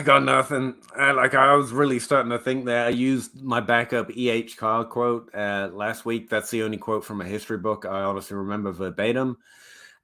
got nothing. I was really starting to think that I used my backup E.H. Carr quote last week. That's the only quote from a history book I honestly remember verbatim.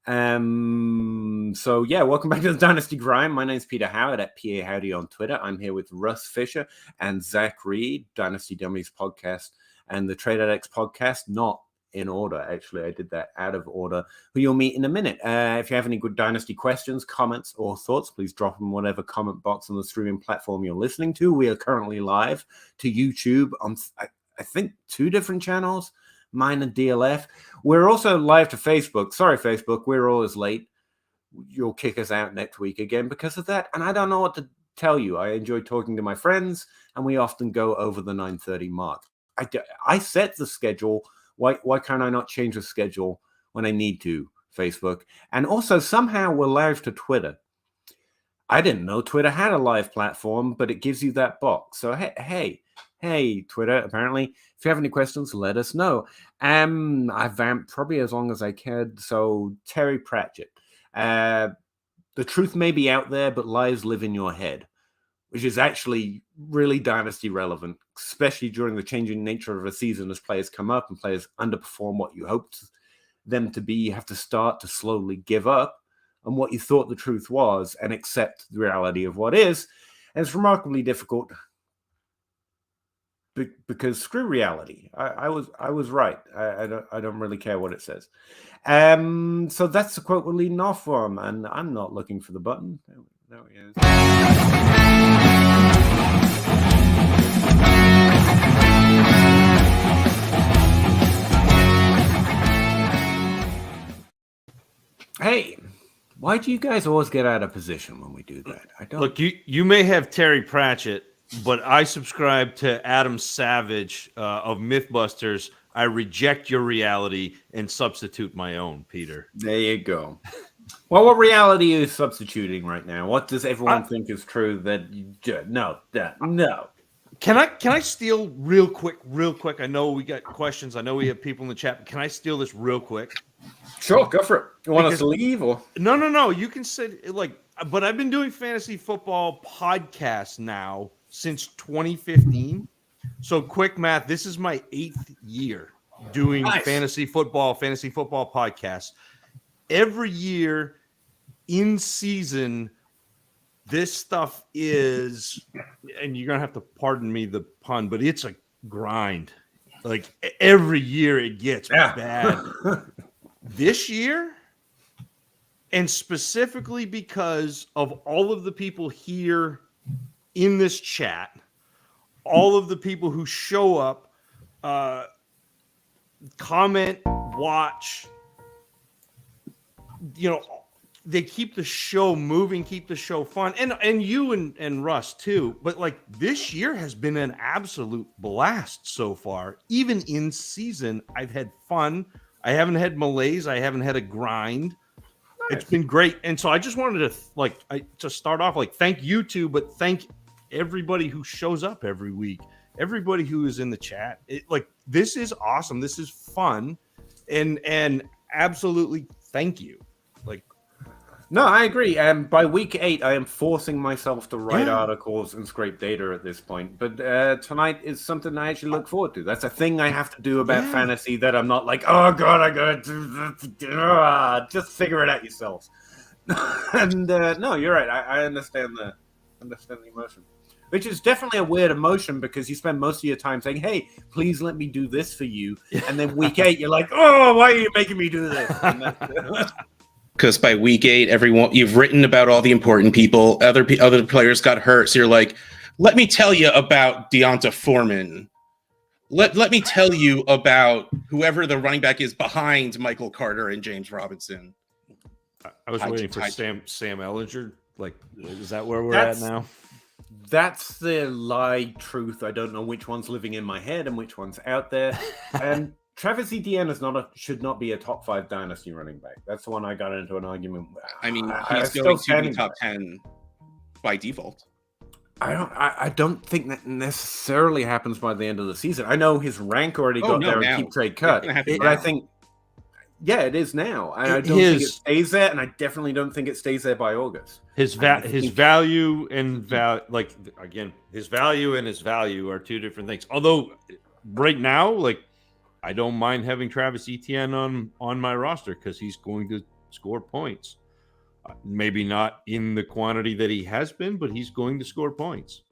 So yeah, welcome back to the Dynasty Grind. My name's Peter Howard at PA Howdy on Twitter. I'm here with Russ Fisher and Zach Reed, Dynasty Dummies podcast and the Trade Addicts podcast. Not in order, actually. I did that out of order, who you'll meet in a minute. If you have any good Dynasty questions, comments, or thoughts, please drop them in whatever comment box on the streaming platform you're listening to. We are currently live to YouTube on, I think, 2 different channels, mine and DLF. We're also live to Facebook. Sorry, Facebook, we're always late. You'll kick us out next week again because of that, and I don't know what to tell you. I enjoy talking to my friends, and we often go over the 9:30 mark. I set the schedule. Why can't I not change the schedule when I need to, Facebook? And also, somehow we're live to Twitter. I didn't know Twitter had a live platform, but it gives you that box. So, hey, Twitter, apparently, if you have any questions, let us know. I've vamped probably as long as I could. So, Terry Pratchett. The truth may be out there, but lies live in your head, which is actually really Dynasty relevant, especially during the changing nature of a season as players come up and players underperform what you hoped them to be. You have to start to slowly give up on what you thought the truth was and accept the reality of what is. And it's remarkably difficult because screw reality. I was right. I don't really care what it says. So that's the quote we're leading off from, and I'm not looking for the button. There he is. Hey, why do you guys always get out of position when we do that? I don't look. You may have Terry Pratchett, but I subscribe to Adam Savage of Mythbusters. I reject your reality and substitute my own, Peter. There you go. Well, what reality are you substituting right now? What does everyone think is true that you do? No. Can I steal real quick? I know we got questions. I know we have people in the chat. But can I steal this real quick? Sure, go for it. You want us to leave or? No. You can say but I've been doing fantasy football podcasts now since 2015. So quick math, this is my 8th year doing fantasy football podcasts. Every year in season, this stuff is, and you're going to have to pardon me the pun, but it's a grind. Like every year it gets bad. This year, and specifically because of all of the people here in this chat, all of the people who show up, comment, watch, they keep the show moving, keep the show fun, and you and Russ too. But like this year has been an absolute blast so far. Even in season, I've had fun. I haven't had malaise. I haven't had a grind. Nice. It's been great. And so I just wanted to start off thank you two, but thank everybody who shows up every week, everybody who is in the chat. This is awesome. This is fun, and absolutely thank you. No, I agree. By week 8, I am forcing myself to write articles and scrape data at this point. But tonight is something I actually look forward to. That's a thing I have to do about fantasy that I'm not like, oh, God, I got to just figure it out yourselves. And no, you're right. I understand the emotion, which is definitely a weird emotion because you spend most of your time saying, hey, please let me do this for you. And then week 8, you're like, oh, why are you making me do this? Because by week 8, everyone you've written about all the important people. Other players got hurt, so you're like, "Let me tell you about Deonta Foreman. Let me tell you about whoever the running back is behind Michael Carter and James Robinson." I was waiting for Sam Ellinger. Is that where we're at now? That's the lie truth. I don't know which one's living in my head and which one's out there. And Travis Etienne should not be a top 5 dynasty running back. That's the one I got into an argument with. I mean, he's going to be top 10 by default. I don't think that necessarily happens by the end of the season. I know his rank already got there and keep trade cut. But I think Yeah, it is now, and I don't think it stays there, and I definitely don't think it stays there by August. His value and his value and his value are two different things. Although right now, like, I don't mind having Travis Etienne on my roster because he's going to score points. Maybe not in the quantity that he has been, but he's going to score points.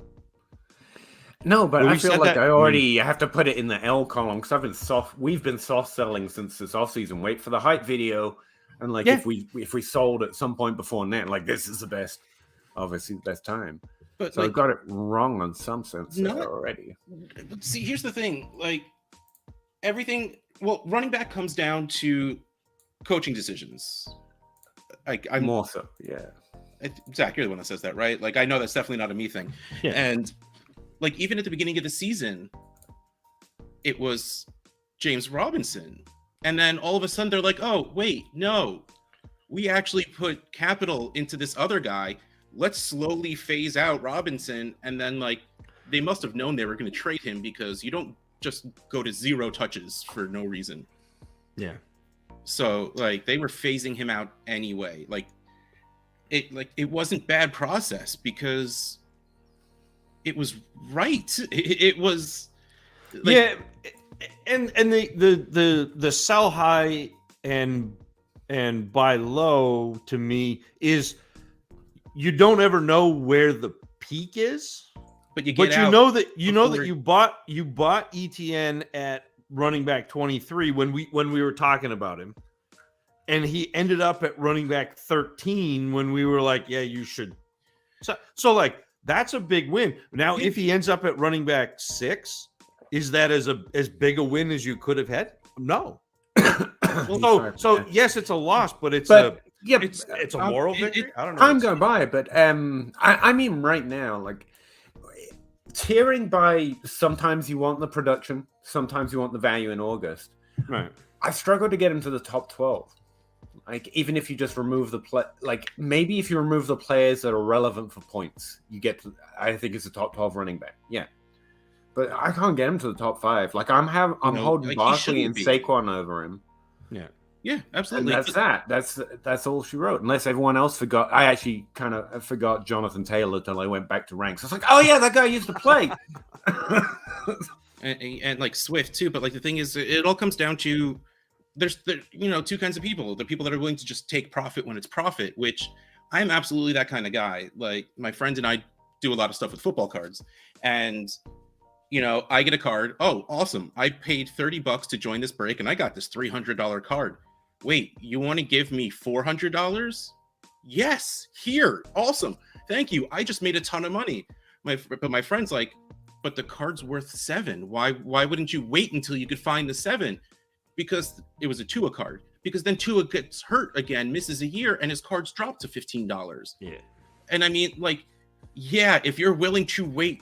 No, but I feel like I already have to put it in the L column because we've been soft selling since this offseason. Wait for the hype video, and like if we sold at some point before that, like this is the best, obviously the best time. But so I got it wrong on some sense already. See, here's the thing: like everything. Well, running back comes down to coaching decisions. I'm more so, yeah. Zach, you're the one that says that, right? Like I know that's definitely not a me thing, and. Like, even at the beginning of the season, it was James Robinson. And then all of a sudden, they're like, oh, wait, no. We actually put capital into this other guy. Let's slowly phase out Robinson. And then, like, they must have known they were going to trade him because you don't just go to 0 touches for no reason. Yeah. So, like, they were phasing him out anyway. It wasn't bad process because... it was right. It was like, and the sell high and buy low to me is you don't ever know where the peak is, but you know that you bought ETN at running back 23 when we were talking about him, and he ended up at running back 13 when we were like, yeah, you should. So like. That's a big win. Now, if he ends up at running back 6, is that as big a win as you could have had? No. So yes, it's a loss, but it's a moral victory. I don't know. I'm going by, but I mean, right now, like tiering by sometimes you want the production, sometimes you want the value in August. Right. I struggle to get into the top 12. Like, even if you just remove maybe if you remove the players that are relevant for points, you get to, I think it's a top 12 running back. Yeah. But I can't get him to the top 5. Like, I'm holding Barkley and Saquon over him. Yeah. Yeah, absolutely. And that's all she wrote. Unless everyone else forgot. I actually kind of forgot Jonathan Taylor until I went back to ranks. I was like, oh yeah, that guy used to play. and like Swift too. But like the thing is, it all comes down to there's two kinds of people. The people that are willing to just take profit when it's profit, which I'm absolutely that kind of guy. Like my friend and I do a lot of stuff with football cards, and I get a card. Oh, awesome. I paid $30 to join this break and I got this $300 card. Wait, you want to give me $400? Yes, here. Awesome. Thank you. I just made a ton of money. But my friend's like, but the card's worth $7. Why wouldn't you wait until you could find the $7? Because it was a Tua card. Because then Tua gets hurt again, misses a year, and his cards drop to $15. Yeah. And I mean, like, yeah, if you're willing to wait,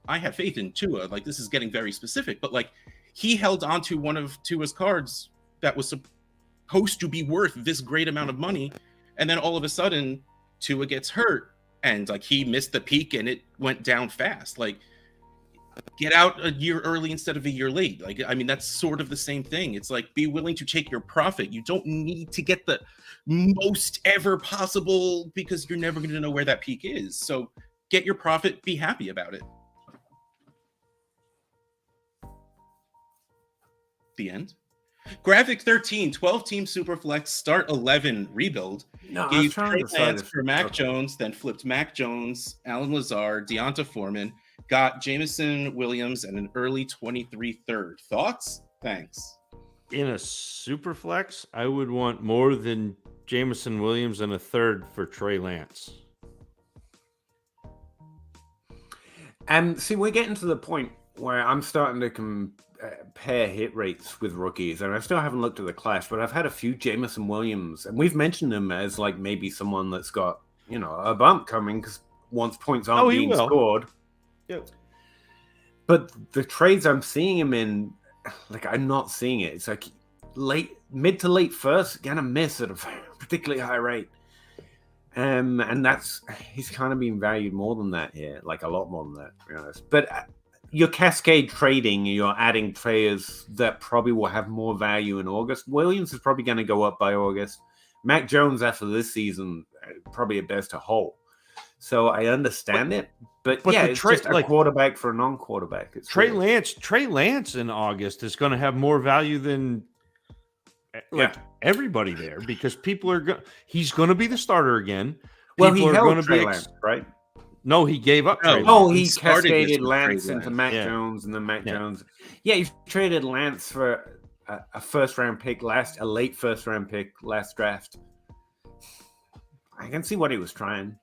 I have faith in Tua. Like, this is getting very specific, but like, he held on to one of Tua's cards that was supposed to be worth this great amount of money, and then all of a sudden, Tua gets hurt, and like he missed the peak, and it went down fast. Like, get out a year early instead of a year late. Like, I mean, that's sort of the same thing. It's like, be willing to take your profit. You don't need to get the most ever possible because you're never going to know where that peak is. So get your profit, be happy about it. The end. Graphic 13, 12-team Superflex, start 11 rebuild. No, gave Trey Lance for Mac Jones, then flipped Mac Jones, Allen Lazard, Deonta Foreman, got Jameson Williams and an early 23 third. Thoughts? Thanks. In a Superflex, I would want more than Jameson Williams and a third for Trey Lance. And see, we're getting to the point where I'm starting to compare hit rates with rookies, and I still haven't looked at the class, but I've had a few Jameson Williams, and we've mentioned him as like maybe someone that's got a bump coming because once points aren't being scored. Yep. But the trades I'm seeing him in, like, I'm not seeing it. It's like mid to late first, gonna miss at a particularly high rate. And he's kind of being valued more than that here, like a lot more than that, to be honest. But you're cascade trading. You're adding players that probably will have more value in August. Williams is probably going to go up by August. Mac Jones after this season probably at best a hole. So I understand it, but yeah, it's just a quarterback for a non-quarterback. It's Trey Lance in August is going to have more value than everybody there because people are he's going to be the starter again. Well, he held Trey Lance, right? No, he gave up. Trey Lance. He cascaded Lance into Mac Jones, and then Mac Jones. Yeah, he traded Lance for a first-round pick a late first-round pick last draft. I can see what he was trying.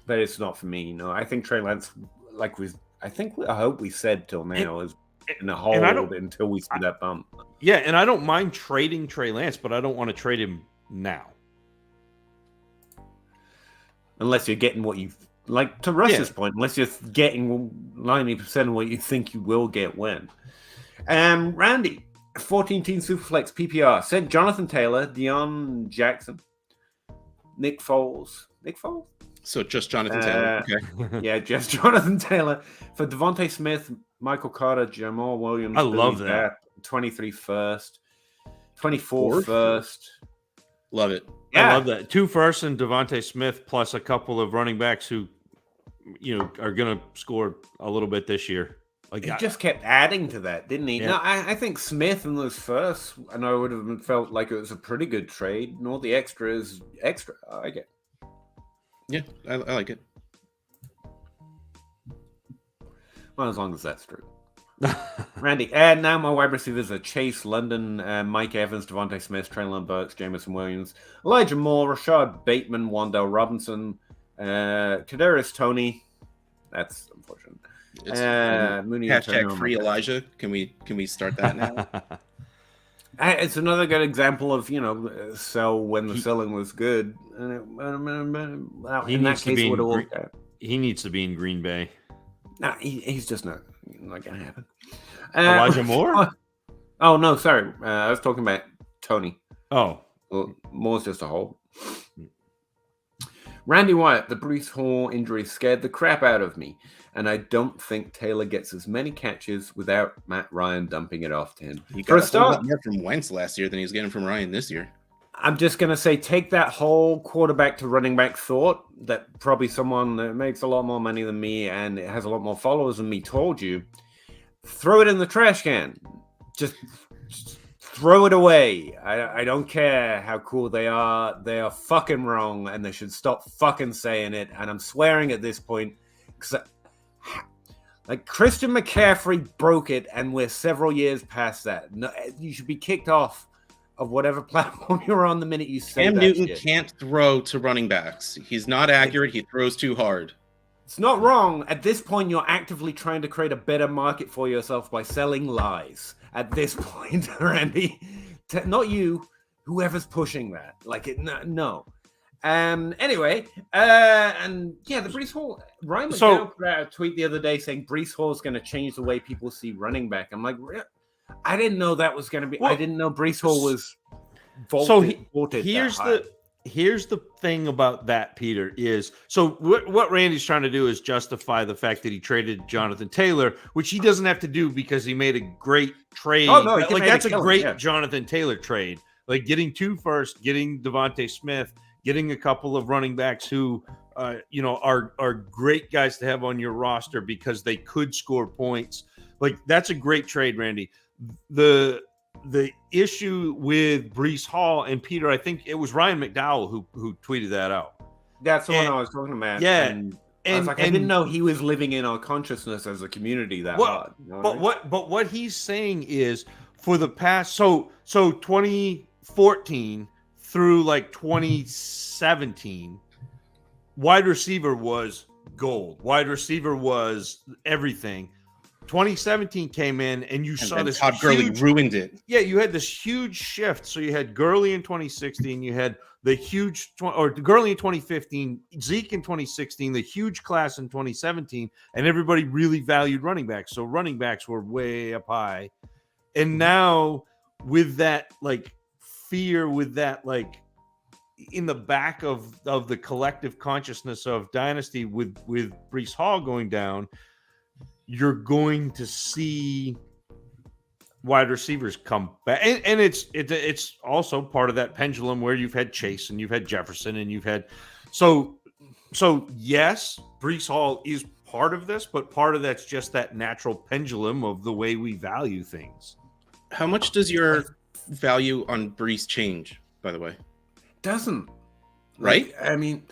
But it's not for me, I think Trey Lance, I hope we said till now, is in a hole until we see that bump. Yeah, and I don't mind trading Trey Lance, but I don't want to trade him now. Unless you're getting what you like. To Russ's point, unless you're getting 90% of what you think you will get when. Randy, 14-team Superflex PPR said Jonathan Taylor, Deion Jackson, Nick Foles. So just Jonathan Taylor. Okay. Yeah, just Jonathan Taylor. For Devontae Smith, Michael Carter, Jamal Williams. I love that. 23 first. 24 first. Love it. Yeah. I love that. 2 firsts and Devontae Smith plus a couple of running backs who, are going to score a little bit this year. He just kept adding to that, didn't he? Yeah. No, I think Smith in those first, and I would have felt like it was a pretty good trade. And all the extra is extra. I like it. Yeah, I like it. Well, as long as that's true. Randy, and now my wide receivers are Chase London, Mike Evans, Devontae Smith, Traylon Burks, Jamison Williams, Elijah Moore, Rashad Bateman, Wandale Robinson, Kadarius Toney. That's unfortunate. Mooney hashtag free Elijah. Can we start that now? It's another good example of sell when the selling was good. In that case, it would have worked out. He needs to be in Green Bay. No, he's just not going to happen. Elijah Moore? Oh no, sorry. I was talking about Tony. Oh, well, Moore's just a hole. Randy Wyatt, the Breece Hall injury scared the crap out of me, and I don't think Taylor gets as many catches without Matt Ryan dumping it off to him. He got a lot more from Wentz last year than he's getting from Ryan this year. I'm just going to say take that whole quarterback to running back thought that probably someone that makes a lot more money than me and it has a lot more followers than me told you. Throw it in the trash can. Just throw it away. I don't care how cool they are. They are fucking wrong and they should stop fucking saying it. And I'm swearing at this point because like Christian McCaffrey broke it and we're several years past that. No, you should be kicked off of whatever platform you're on the minute you say Cam that Newton shit. Can't throw to running backs. He's not accurate. He throws too hard. It's not wrong. At this point, you're actively trying to create a better market for yourself by selling lies. At this point, Randy, not you, whoever's pushing that. Like it, no. Anyway, and yeah, the Breece Hall. Ryan McDowell put out a tweet the other day saying Breece Hall is going to change the way people see running back. I'm like, I didn't know that was going to be. Well, I didn't know Breece Hall was. Here's the thing about that, Peter, is so what Randy's trying to do is justify the fact that he traded Jonathan Taylor, which he doesn't have to do because he made a great trade. Oh no, that's a great Jonathan Taylor trade. Like getting 2 first, getting Devontae Smith, getting a couple of running backs who are great guys to have on your roster because they could score points. Like that's a great trade, Randy. The issue with Breece Hall and Peter, I think it was Ryan McDowell who tweeted that out. That's the one I was talking about. Yeah, and I was like, I didn't know he was living in our consciousness as a community that hard. You know but what he's saying is for the past so 2014 through like 2017, wide receiver was gold. Wide receiver was everything. 2017 came in and you saw this Todd Gurley ruined it. Yeah, you had this huge shift. So you had Gurley in 2016, you had the huge Gurley in 2015, Zeke in 2016, the huge class in 2017, and everybody really valued running backs. So running backs were way up high. And now with that like fear, with that like in the back of the collective consciousness of Dynasty with Breece Hall going down, you're going to see wide receivers come back, and it's also part of that pendulum where you've had Chase and you've had Jefferson and you've had so yes, Brees Hall is part of this, but part of that's just that natural pendulum of the way we value things. How much does your value on Brees change, by the way? Doesn't. Right? I mean,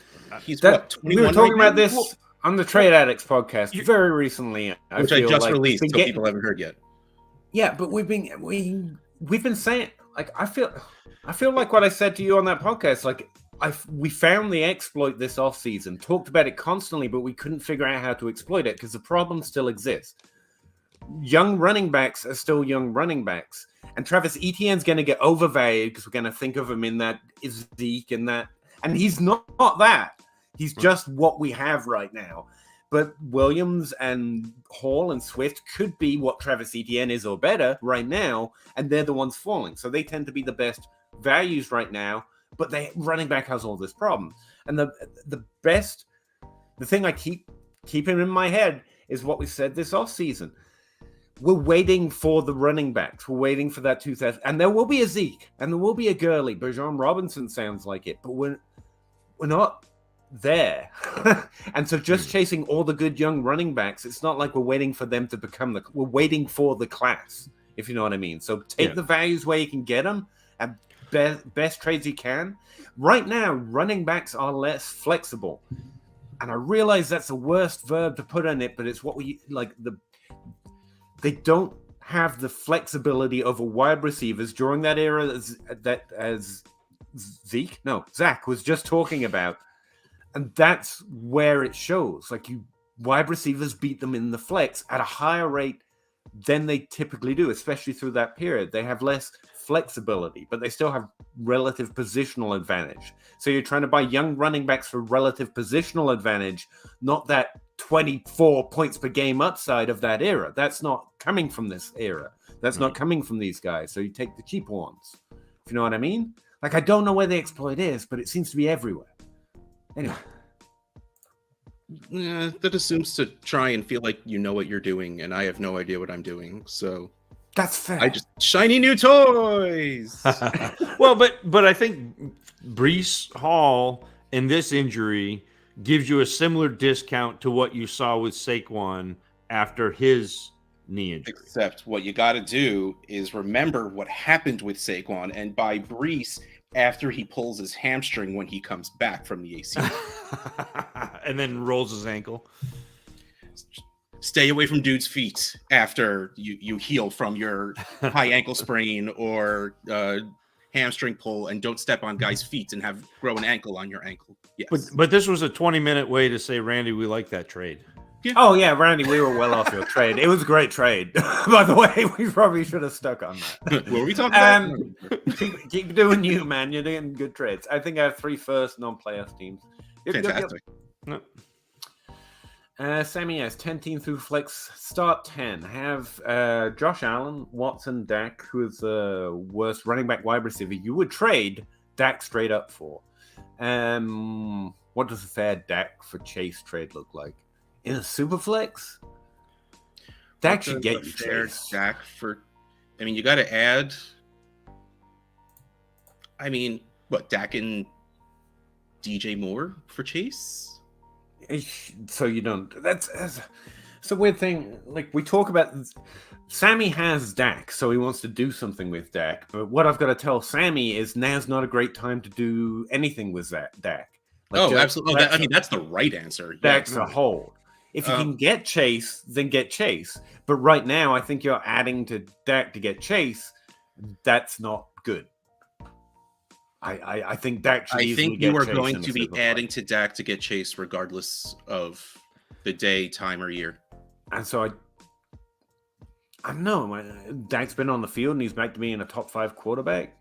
he's that, 21 we were talking right about now? this on the Trade Addicts podcast very recently. Which I just released, so people haven't heard yet. Yeah, but we've been saying, like, I feel like what I said to you on that podcast, like, we found the exploit this offseason, talked about it constantly, but we couldn't figure out how to exploit it because the problem still exists. Young running backs are still young running backs, and Travis Etienne's going to get overvalued because we're going to think of him in that Zeke and that, and he's not that. He's just what we have right now. But Williams and Hall and Swift could be what Travis Etienne is or better right now, and they're the ones falling. So they tend to be the best values right now, but the running back has all this problem. And the thing I keep keeping in my head is what we said this offseason. We're waiting for the running backs. We're waiting for that 2000, and there will be a Zeke, and there will be a Gurley. Bijan Robinson sounds like it, but we're not there. And so just chasing all the good young running backs, it's not like we're waiting for them to become we're waiting for the class, if you know what I mean. So take the values where you can get them and best trades you can. Right now, running backs are less flexible. And I realize that's the worst verb to put on it, but it's what we like. They don't have the flexibility of a wide receivers during that era as Zach was just talking about. And that's where it shows. Like, wide receivers beat them in the flex at a higher rate than they typically do, especially through that period. They have less flexibility, but they still have relative positional advantage. So you're trying to buy young running backs for relative positional advantage, not that 24 points per game upside of that era. That's not coming from this era. That's not coming from these guys. So you take the cheap ones. If you know what I mean? Like, I don't know where the exploit is, but it seems to be everywhere. Anyway. Yeah, that assumes to try and feel like you know what you're doing, and I have no idea what I'm doing. So that's fair. I just shiny new toys. Well, but I think Brees Hall and this injury gives you a similar discount to what you saw with Saquon after his knee injury. Except what you got to do is remember what happened with Saquon and buy Brees after he pulls his hamstring when he comes back from the ACL. And then rolls his ankle. Stay away from dude's feet after you heal from your high ankle sprain or hamstring pull, and don't step on guys' feet and grow an ankle on your ankle. Yes. But this was a 20-minute way to say, Randy, we like that trade. Yeah. Oh, yeah, Randy, we were well off your trade. It was a great trade. By the way, we probably should have stuck on that. What were we talking about? Keep doing you, man. You're doing good trades. I think I have 3 first non-playoff teams. Fantastic. Yep. Sammy has 10 teams through flex. Start 10. Have Josh Allen, Watson, Dak, who is the worst running back wide receiver you would trade Dak straight up for. What does a fair Dak for Chase trade look like? In a super flex? Dak should get you Chase. Dak for, I mean, you got to add, I mean, what, Dak and DJ Moore for Chase? So you don't, that's it's a weird thing. Like, we talk about, Sammy has Dak, so he wants to do something with Dak. But what I've got to tell Sammy is now's not a great time to do anything with Dak. Like, absolutely. I mean, that's the right answer. Dak's a hold. If you can get Chase, then get Chase. But right now, I think you're adding to Dak to get Chase. That's not good. I think Dak should easily get Chase. I think you are going to be adding to Dak to get Chase regardless of the day, time, or year. And so I don't know. Dak's been on the field and he's back to being a top 5 quarterback,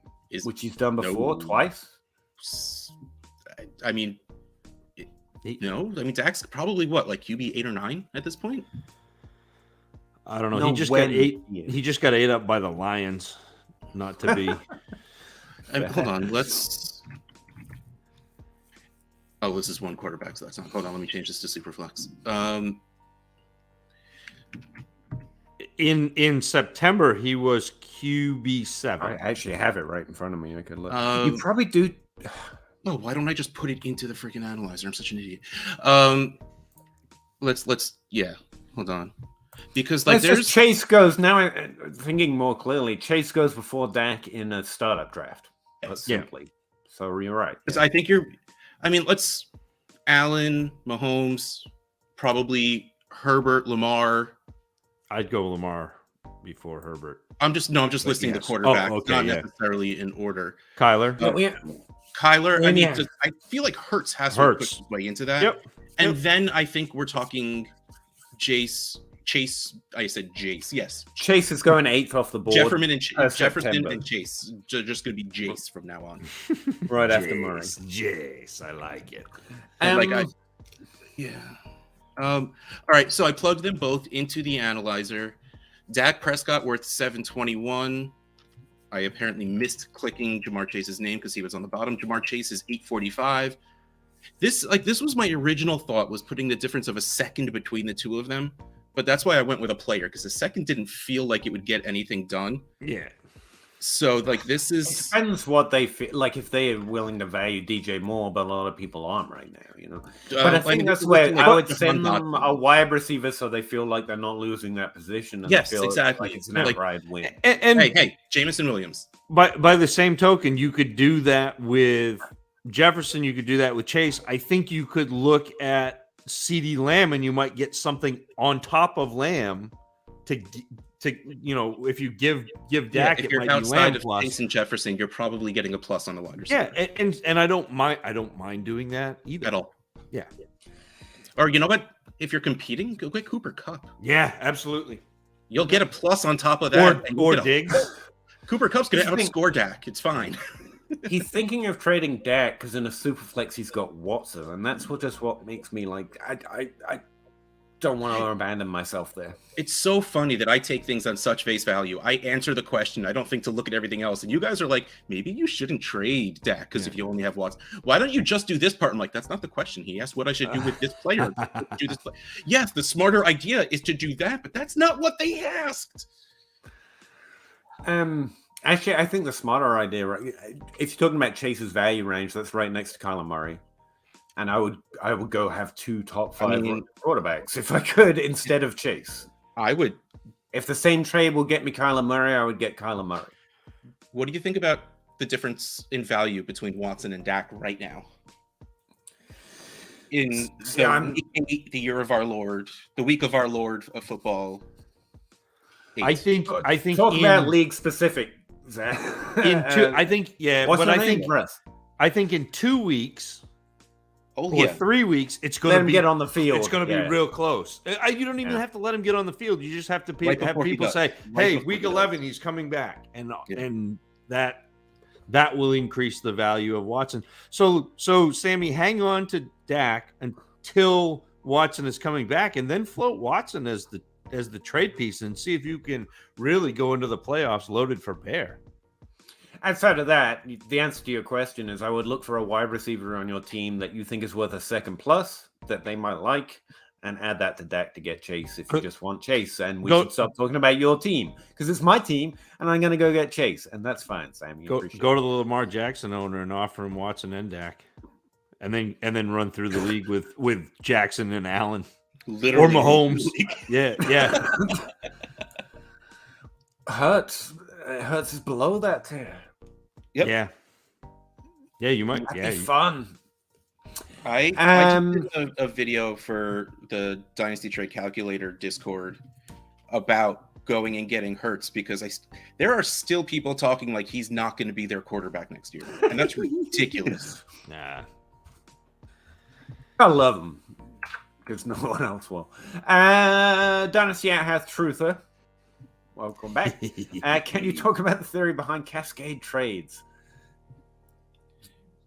which he's done before twice. I mean, Dak's probably what, like QB 8 or 9 at this point. I don't know. He just got 8. He just got 8 up by the Lions. Not to be. Hold on. Let's. Oh, this is one quarterback, so that's not. Hold on. Let me change this to Superflex. In September, he was QB7. I actually have it right in front of me. I could look. You Um, probably do. Oh, why don't I just put it into the freaking analyzer? I'm such an idiot. Let's yeah, hold on. Because like Let's there's just Chase goes now. I'm thinking more clearly, Chase goes before Dak in a startup draft. But simply, so you're right. because I think let's Allen, Mahomes, probably Herbert, Lamar. I'd go Lamar before Herbert. I'm just listing the quarterbacks, okay, not necessarily in order. Kyler. Kyler, I mean, Yeah. I feel like Hurts has to put his way into that. Yep. And then I think we're talking Chase. I said Jace. Yes. Chase is going 8th off the board. Jefferson and September. Chase. Just going to be Jace from now on. Right after Murray. Jace, I like it. Yeah. All right. So I plugged them both into the analyzer. Dak Prescott worth 721. I apparently missed clicking Jamar Chase's name because he was on the bottom. Jamar Chase is 845. This was my original thought, was putting the difference of a second between the two of them. But that's why I went with a player, because the second didn't feel like it would get anything done. Yeah. So like this is It depends what they feel like, if they are willing to value DJ more, but a lot of people aren't right now, you know. But I think that's where I would send them a wide receiver so they feel like they're not losing that position. And yes, they feel exactly. like it's an outright win. And hey, Jameson Williams. By the same token, you could do that with Jefferson. You could do that with Chase. I think you could look at CeeDee Lamb, and you might get something on top of Lamb to if you give Dak, if you're outside of Chase and Jefferson, you're probably getting a plus on the wide receiver. Yeah, and I don't mind doing that either at all. Yeah. Or you know what? If you're competing, go get Cooper Kupp. Yeah, absolutely. You'll get a plus on top of that. Or Diggs. Cooper Kupp's going to outscore Dak. It's fine. He's thinking of trading Dak because in a super flex he's got Watson, and that's what makes me like I don't want to abandon myself there. It's so funny that I take things on such face value. I answer the question. I don't think to look at everything else. And you guys are like, maybe you shouldn't trade Dak because if you only have Watson, why don't you just do this part? I'm like, that's not the question. He asked what I should do with this player. Do this play. Yes, the smarter idea is to do that, but that's not what they asked. Actually, I think the smarter idea, right? If you're talking about Chase's value range, that's right next to Kyler Murray. And I would go have two top 5 quarterbacks if I could instead of Chase. I would. If the same trade will get me Kyler Murray, I would get Kyler Murray. What do you think about the difference in value between Watson and Dak right now? In the year of our Lord, the week of our Lord of football. I think talk about league specific. Zach. I think I think in 2 weeks. Or 3 weeks, it's going to get on the field. It's going to be real close. You don't even have to let him get on the field. You just have to have people say, "Hey, week 11, he's coming back," and that will increase the value of Watson. So Sammy, hang on to Dak until Watson is coming back, and then float Watson as the trade piece and see if you can really go into the playoffs loaded for bear. Outside of that, the answer to your question is I would look for a wide receiver on your team that you think is worth a second plus that they might like, and add that to Dak to get Chase if you just want Chase. And we should stop talking about your team because it's my team, and I'm going to go get Chase, and that's fine, Sam. Go to the Lamar Jackson owner and offer him Watson and Dak, and then run through the league with Jackson and Allen. Literally. Or Mahomes. Yeah. Hurts is below that tier. Yep. Yeah, you might. That'd be fun. I did a video for the Dynasty Trade Calculator Discord about going and getting Hurts because there are still people talking like he's not going to be their quarterback next year, and that's ridiculous. Nah, I love him because no one else will. Dynasty Outhouse Truther, welcome back. Can you talk about the theory behind cascade trades?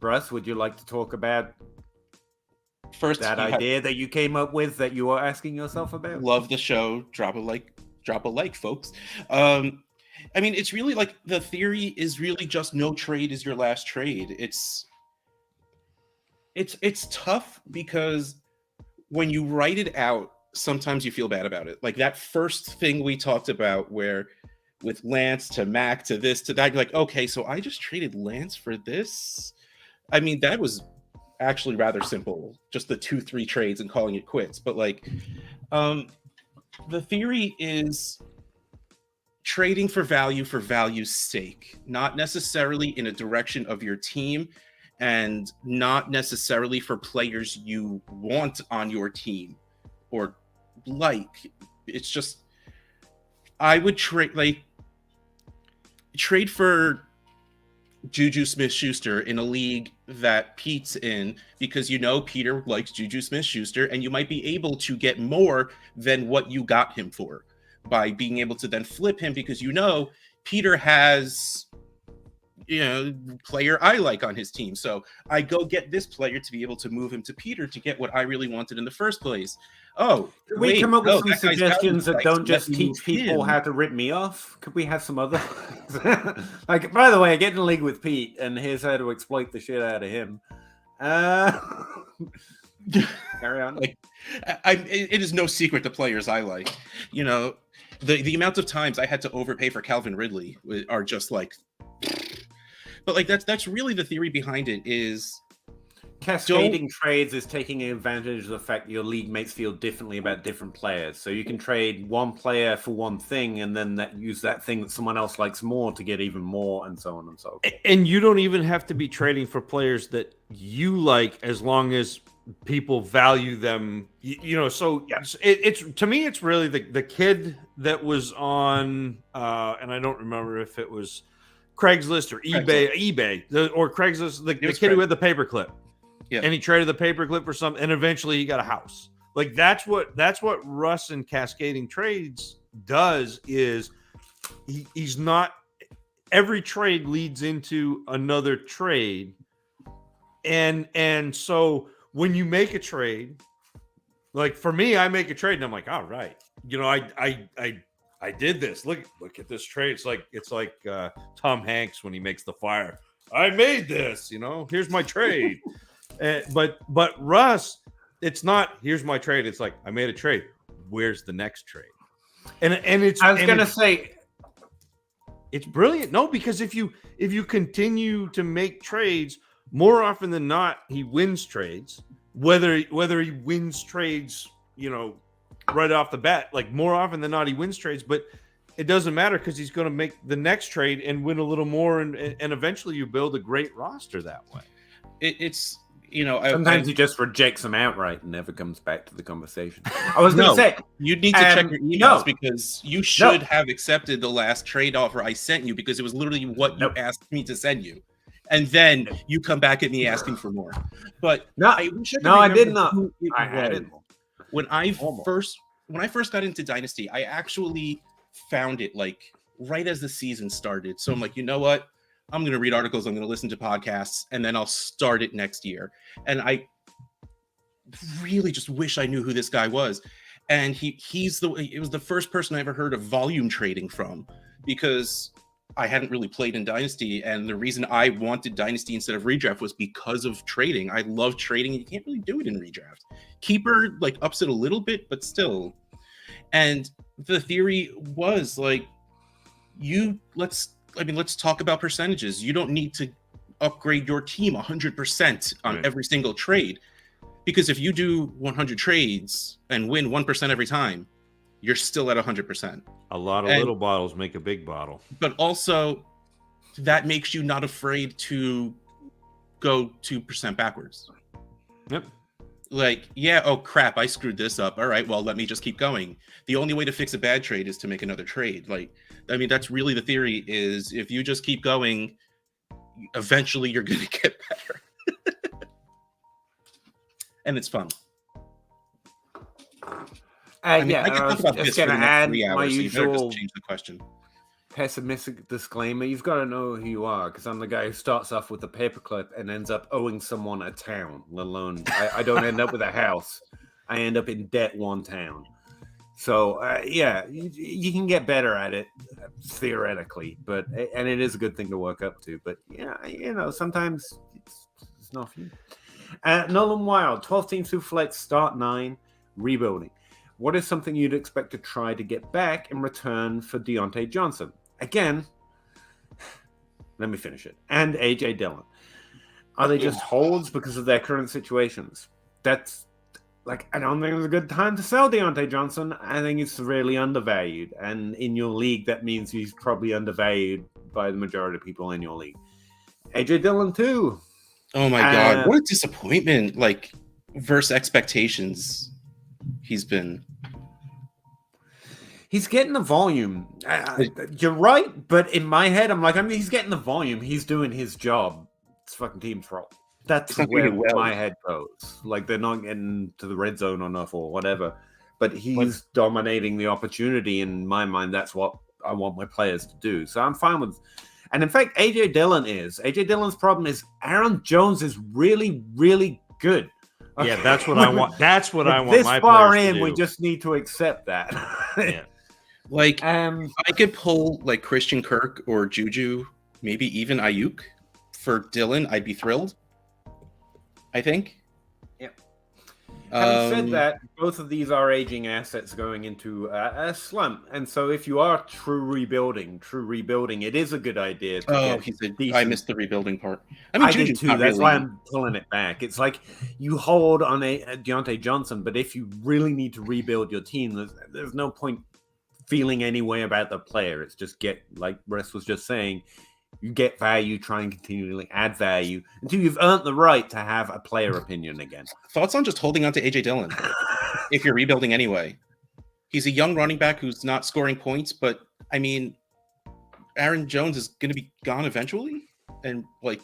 Russ, would you like to talk about first that idea that you came up with that you are asking yourself about? Love the show. Drop a like, folks. I mean, it's really like the theory is really just no trade is your last trade. It's tough because when you write it out sometimes you feel bad about it. Like that first thing we talked about where with Lance to Mac to this to that, you're like, okay, so I just traded Lance for this. I mean, that was actually rather simple, just the 2-3 trades and calling it quits. But like, the theory is trading for value's sake, not necessarily in a direction of your team, and not necessarily for players you want on your team or like. It's just, I would trade for Juju Smith-Schuster in a league that Pete's in, because Peter likes Juju Smith-Schuster, and you might be able to get more than what you got him for by being able to then flip him, because Peter has player I like on his team, so I go get this player to be able to move him to Peter to get what I really wanted in the first place. Could we come up with some suggestions that don't just teach people how to rip me off? Could we have some other like, by the way, I get in a league with Pete, and here's how to exploit the shit out of him. Carry on. Like, it is no secret the players I like. The amount of times I had to overpay for Calvin Ridley are just like. But like that's really the theory behind it is cascading trades is taking advantage of the fact that your league mates feel differently about different players. So you can trade one player for one thing and then use that thing that someone else likes more to get even more, and so on and so forth. And you don't even have to be trading for players that you like, as long as people value them. So yeah. It's to me, it's really the kid that was on, and I don't remember if it was Craigslist or eBay or Craigslist, the kid who had the paperclip. Yeah. And he traded the paperclip for something, and eventually he got a house. Like that's what Russ and cascading trades does, is he's not, every trade leads into another trade. And so when you make a trade, like for me, I make a trade and I'm like, all right, I did this. Look at this trade. It's like Tom Hanks when he makes The Fire. I made this, here's my trade. But Russ, it's not here's my trade. It's like, I made a trade. Where's the next trade? And it's, I was gonna say, it's brilliant. No, because if you continue to make trades, more often than not, he wins trades. Whether he wins trades, right off the bat, like more often than not, he wins trades, but it doesn't matter because he's going to make the next trade and win a little more, and eventually you build a great roster that way. It's sometimes he just rejects them outright and never comes back to the conversation. I was going to say, you need to check your emails because you should have accepted the last trade offer I sent you, because it was literally what you asked me to send you, and then you come back at me asking for more. But I did not. I had it. When I first got into Dynasty, I actually found it like right as the season started. So I'm like, you know what? I'm going to read articles, I'm going to listen to podcasts, and then I'll start it next year. And I really just wish I knew who this guy was. And it was the first person I ever heard of volume trading from, because I hadn't really played in Dynasty. And the reason I wanted Dynasty instead of redraft was because of trading. I love trading, and you can't really do it in redraft. Keeper like ups it a little bit, but still. And the theory was like, let's talk about percentages. You don't need to upgrade your team 100% on every single trade, because if you do 100 trades and win 1% every time, you're still at 100%. A lot of little bottles make a big bottle. But also, that makes you not afraid to go 2% backwards. Yep. Like, oh crap, I screwed this up. All right, well, let me just keep going. The only way to fix a bad trade is to make another trade. Like, I mean, that's really the theory, is if you just keep going, eventually you're going to get better. And it's fun. I can talk about this for the next 3 hours, my usual, so you better just change the question. Pessimistic disclaimer: you've got to know who you are, because I'm the guy who starts off with a paperclip and ends up owing someone a town. Let alone, I don't end up with a house. I end up in debt one town. So you can get better at it theoretically, and it is a good thing to work up to. But sometimes it's not for you. Nolan Wild, 12 team Superflex, start 9, rebuilding. What is something you'd expect to try to get back in return for Deontay Johnson? Again, let me finish it. And AJ Dillon. Are they just holds because of their current situations? That's like, I don't think it's a good time to sell Deontay Johnson. I think it's severely undervalued. And in your league, that means he's probably undervalued by the majority of people in your league. AJ Dillon, too. Oh my God. What a disappointment. Like, versus expectations he's been. He's getting the volume. You're right, but in my head, I'm like, he's getting the volume. He's doing his job. It's fucking team's fault. That's where my head goes. Like, they're not getting to the red zone enough or whatever. But he's dominating the opportunity. In my mind, that's what I want my players to do. So I'm fine with. And in fact, AJ Dillon is. AJ Dillon's problem is Aaron Jones is really, really good. Okay. Yeah, that's what I want. That's what I want. This far in, we just need to accept that. Yeah. Like, if I could pull like Christian Kirk or Juju, maybe even Ayuk for Dillon, I'd be thrilled. I think. Yep. Having said that, both of these are aging assets going into a slump, and so if you are true rebuilding, it is a good idea. I missed the rebuilding part. I mean, Juju's did too. That's why I'm pulling it back. It's like you hold on a Deontay Johnson, but if you really need to rebuild your team, there's no point feeling any way about the player. It's just like Russ was just saying, you get value, try and continually add value until you've earned the right to have a player opinion again. Thoughts on just holding on to AJ Dillon if you're rebuilding anyway? He's a young running back who's not scoring points, but I mean, Aaron Jones is going to be gone eventually, and like,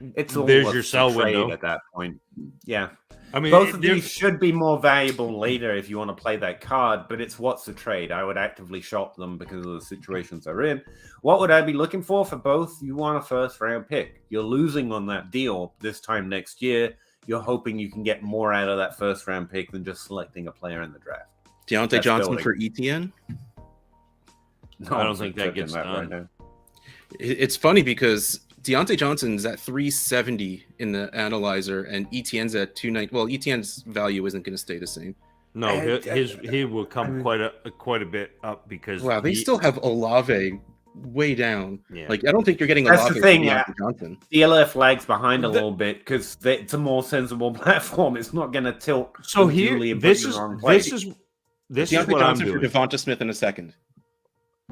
there's your sell window at that point. Yeah. I mean, both of these should be more valuable later if you want to play that card, but it's what's the trade. I would actively shop them because of the situations they're in. What would I be looking for both? You want a first-round pick. You're losing on that deal this time next year. You're hoping you can get more out of that first-round pick than just selecting a player in the draft. Deontay Johnson for ETN? No, I don't think that gets done. Right now. It's funny because Deontay Johnson's at 370 in the analyzer, and ETN's at 290. Well, ETN's value isn't going to stay the same. No, he will come quite a bit up because they still have Olave way down. Yeah. Like, I don't think you're getting That's Olave the thing, from Deontay Johnson. DLF lags behind a little bit because it's a more sensible platform. It's not going to tilt. So here, this is Deontay what Johnson I'm doing. for Devonta Smith in a second.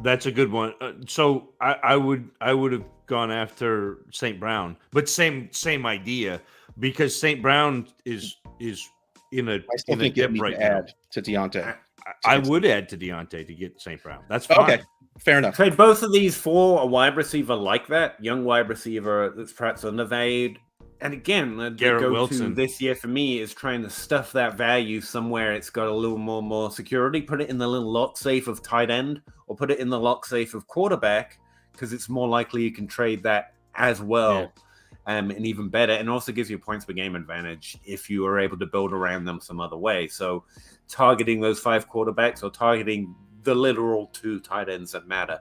That's a good one. So I would have gone after St. Brown, but same idea, because St. Brown is in a I still think dip you right need to add to Deontay. I would add to Deontay to get St. Brown. That's fine. Okay, fair enough. Trade both of these for a wide receiver like that, young wide receiver that's perhaps undervalued. And again, the Garrett go-to Wilson this year for me is trying to stuff that value somewhere it's got a little more security. Put it in the little lock safe of tight end, or put it in the lock safe of quarterback, because it's more likely you can trade that as well. Yeah. And even better, and also gives you points per game advantage if you are able to build around them some other way. So targeting those 5 quarterbacks or targeting the literal 2 tight ends that matter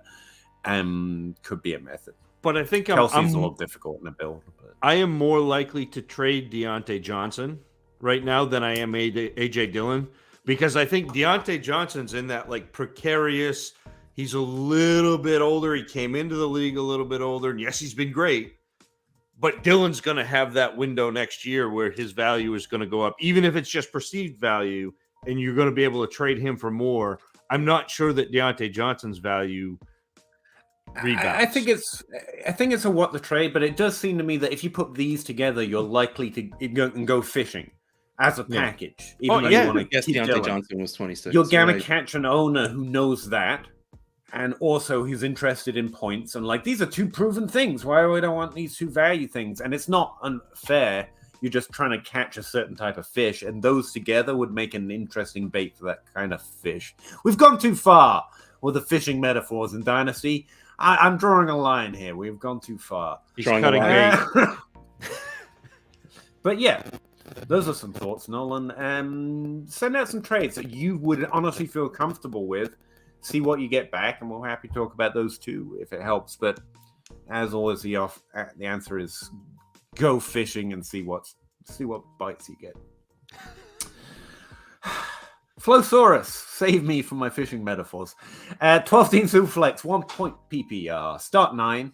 could be a method. But I think Kelsey's a little difficult in a build. But I am more likely to trade Deontay Johnson right now than I am AJ Dillon, because I think Deontay Johnson's in that like precarious. He's a little bit older. He came into the league a little bit older, and yes, he's been great. But Dillon's going to have that window next year where his value is going to go up, even if it's just perceived value, and you're going to be able to trade him for more. I'm not sure that Deontay Johnson's value rebounds. I think it's a what the trade, but it does seem to me that if you put these together, you're likely to go fishing as a package. Even though you want to guess Deontay Johnson was 26. You're going to catch an owner who knows that, and also he's interested in points. And like, these are 2 proven things. Why would I want these 2 value things? And it's not unfair. You're just trying to catch a certain type of fish, and those together would make an interesting bait for that kind of fish. We've gone too far with the fishing metaphors in Dynasty. I'm drawing a line here. We've gone too far. He's cutting bait. But yeah, those are some thoughts, Nolan. Send out some trades that you would honestly feel comfortable with. See what you get back, and we're happy to talk about those too if it helps. But as always, the answer is go fishing and see what bites you get. Flowsaurus, save me from my fishing metaphors. 12 team Superflex, 1 point PPR. Start 9.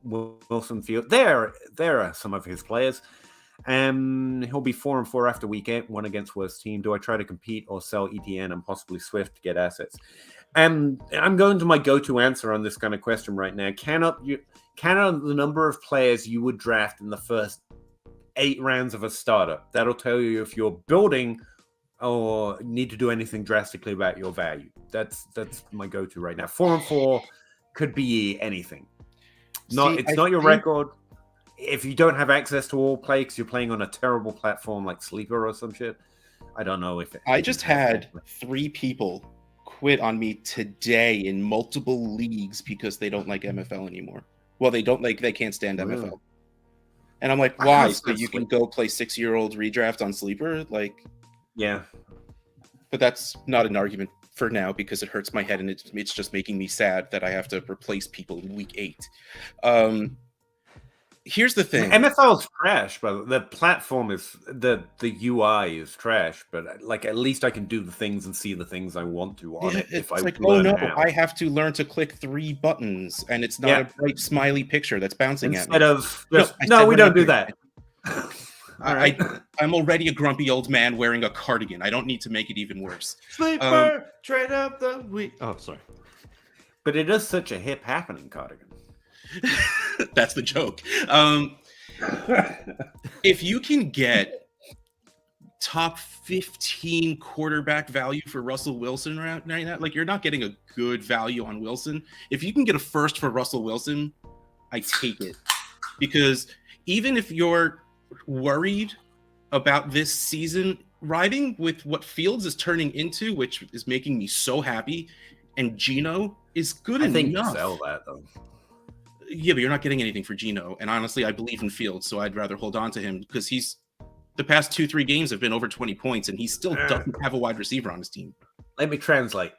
Wilson Field. There are some of his players. He'll be 4-4 after week 8, 1 against worst team. Do I try to compete or sell ETN and possibly Swift to get assets? I'm going to my go-to answer on this kind of question right now. Count the number of players you would draft in the first 8 rounds of a starter. That'll tell you if you're building or need to do anything drastically about your value. That's my go-to right now. 4-4 could be anything. It's not your record. If you don't have access to all play because you're playing on a terrible platform like Sleeper or some shit, I don't know if it. I just had 3 people quit on me today in multiple leagues because they don't like MFL anymore. Well, they can't stand MFL. And I'm like, why? So you can go play 6-year-old redraft on Sleeper? Like, yeah. But that's not an argument for now because it hurts my head and it's just making me sad that I have to replace people in week 8. Here's the thing. MFL is trash, but the platform is the UI is trash. But like at least I can do the things and see the things I want to on it. It's like, oh no, I have to learn to click 3 buttons, and it's not a bright smiley picture that's bouncing instead at me. Of just, no, we don't do that. I'm already a grumpy old man wearing a cardigan. I don't need to make it even worse. Sleeper, trade up the week. Oh, sorry. But it is such a hip happening cardigan. That's the joke. If you can get top 15 quarterback value for Russell Wilson right now, like you're not getting a good value on Wilson. If you can get a first for Russell Wilson, I take it. Because even if you're worried about this season riding with what Fields is turning into, which is making me so happy, and Geno is good enough. I think you sell that though. Yeah, but you're not getting anything for Geno. And honestly, I believe in Fields, so I'd rather hold on to him because the past 2-3 games have been over 20 points, and he still doesn't have a wide receiver on his team. Let me translate.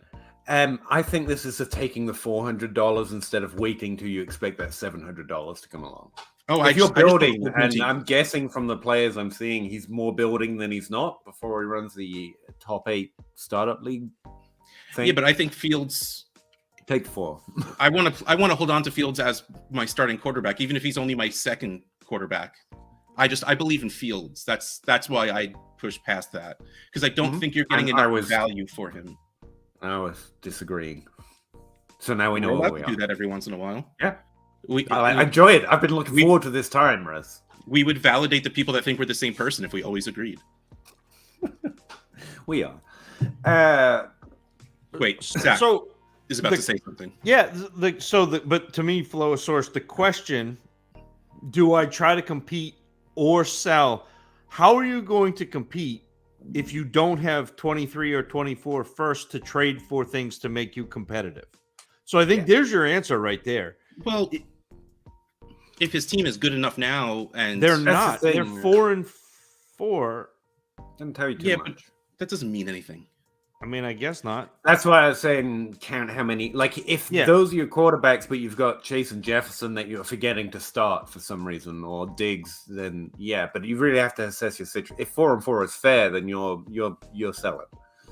I think this is taking the $400 instead of waiting till you expect that $700 to come along. Oh, if you're building, and I'm guessing from the players I'm seeing, he's more building than he's not before he runs the top 8 startup league thing. Yeah, but I think Fields... Take 4. I want to hold on to Fields as my starting quarterback, even if he's only my second quarterback. I believe in Fields. That's why I push past that, because I don't think you're getting enough value for him. I was disagreeing. So now we know what we do that every once in a while. Yeah, I enjoy it. I've been looking forward to this time, Russ. We would validate the people that think we're the same person if we always agreed. We are. Wait, Zach is about to say something. Yeah, but to me, Flowosaurus, the question, do I try to compete or sell? How are you going to compete if you don't have 23 or 24 first to trade for things to make you competitive? So I think there's your answer right there. Well, if his team is good enough now, and they're not, they're 4-4. Doesn't tell you too much. But that doesn't mean anything. I mean, I guess not. That's why I was saying count how many. Like, if those are your quarterbacks, but you've got Chase and Jefferson that you're forgetting to start for some reason, or Diggs, then yeah. But you really have to assess your situation. If 4-4 is fair, then you're selling.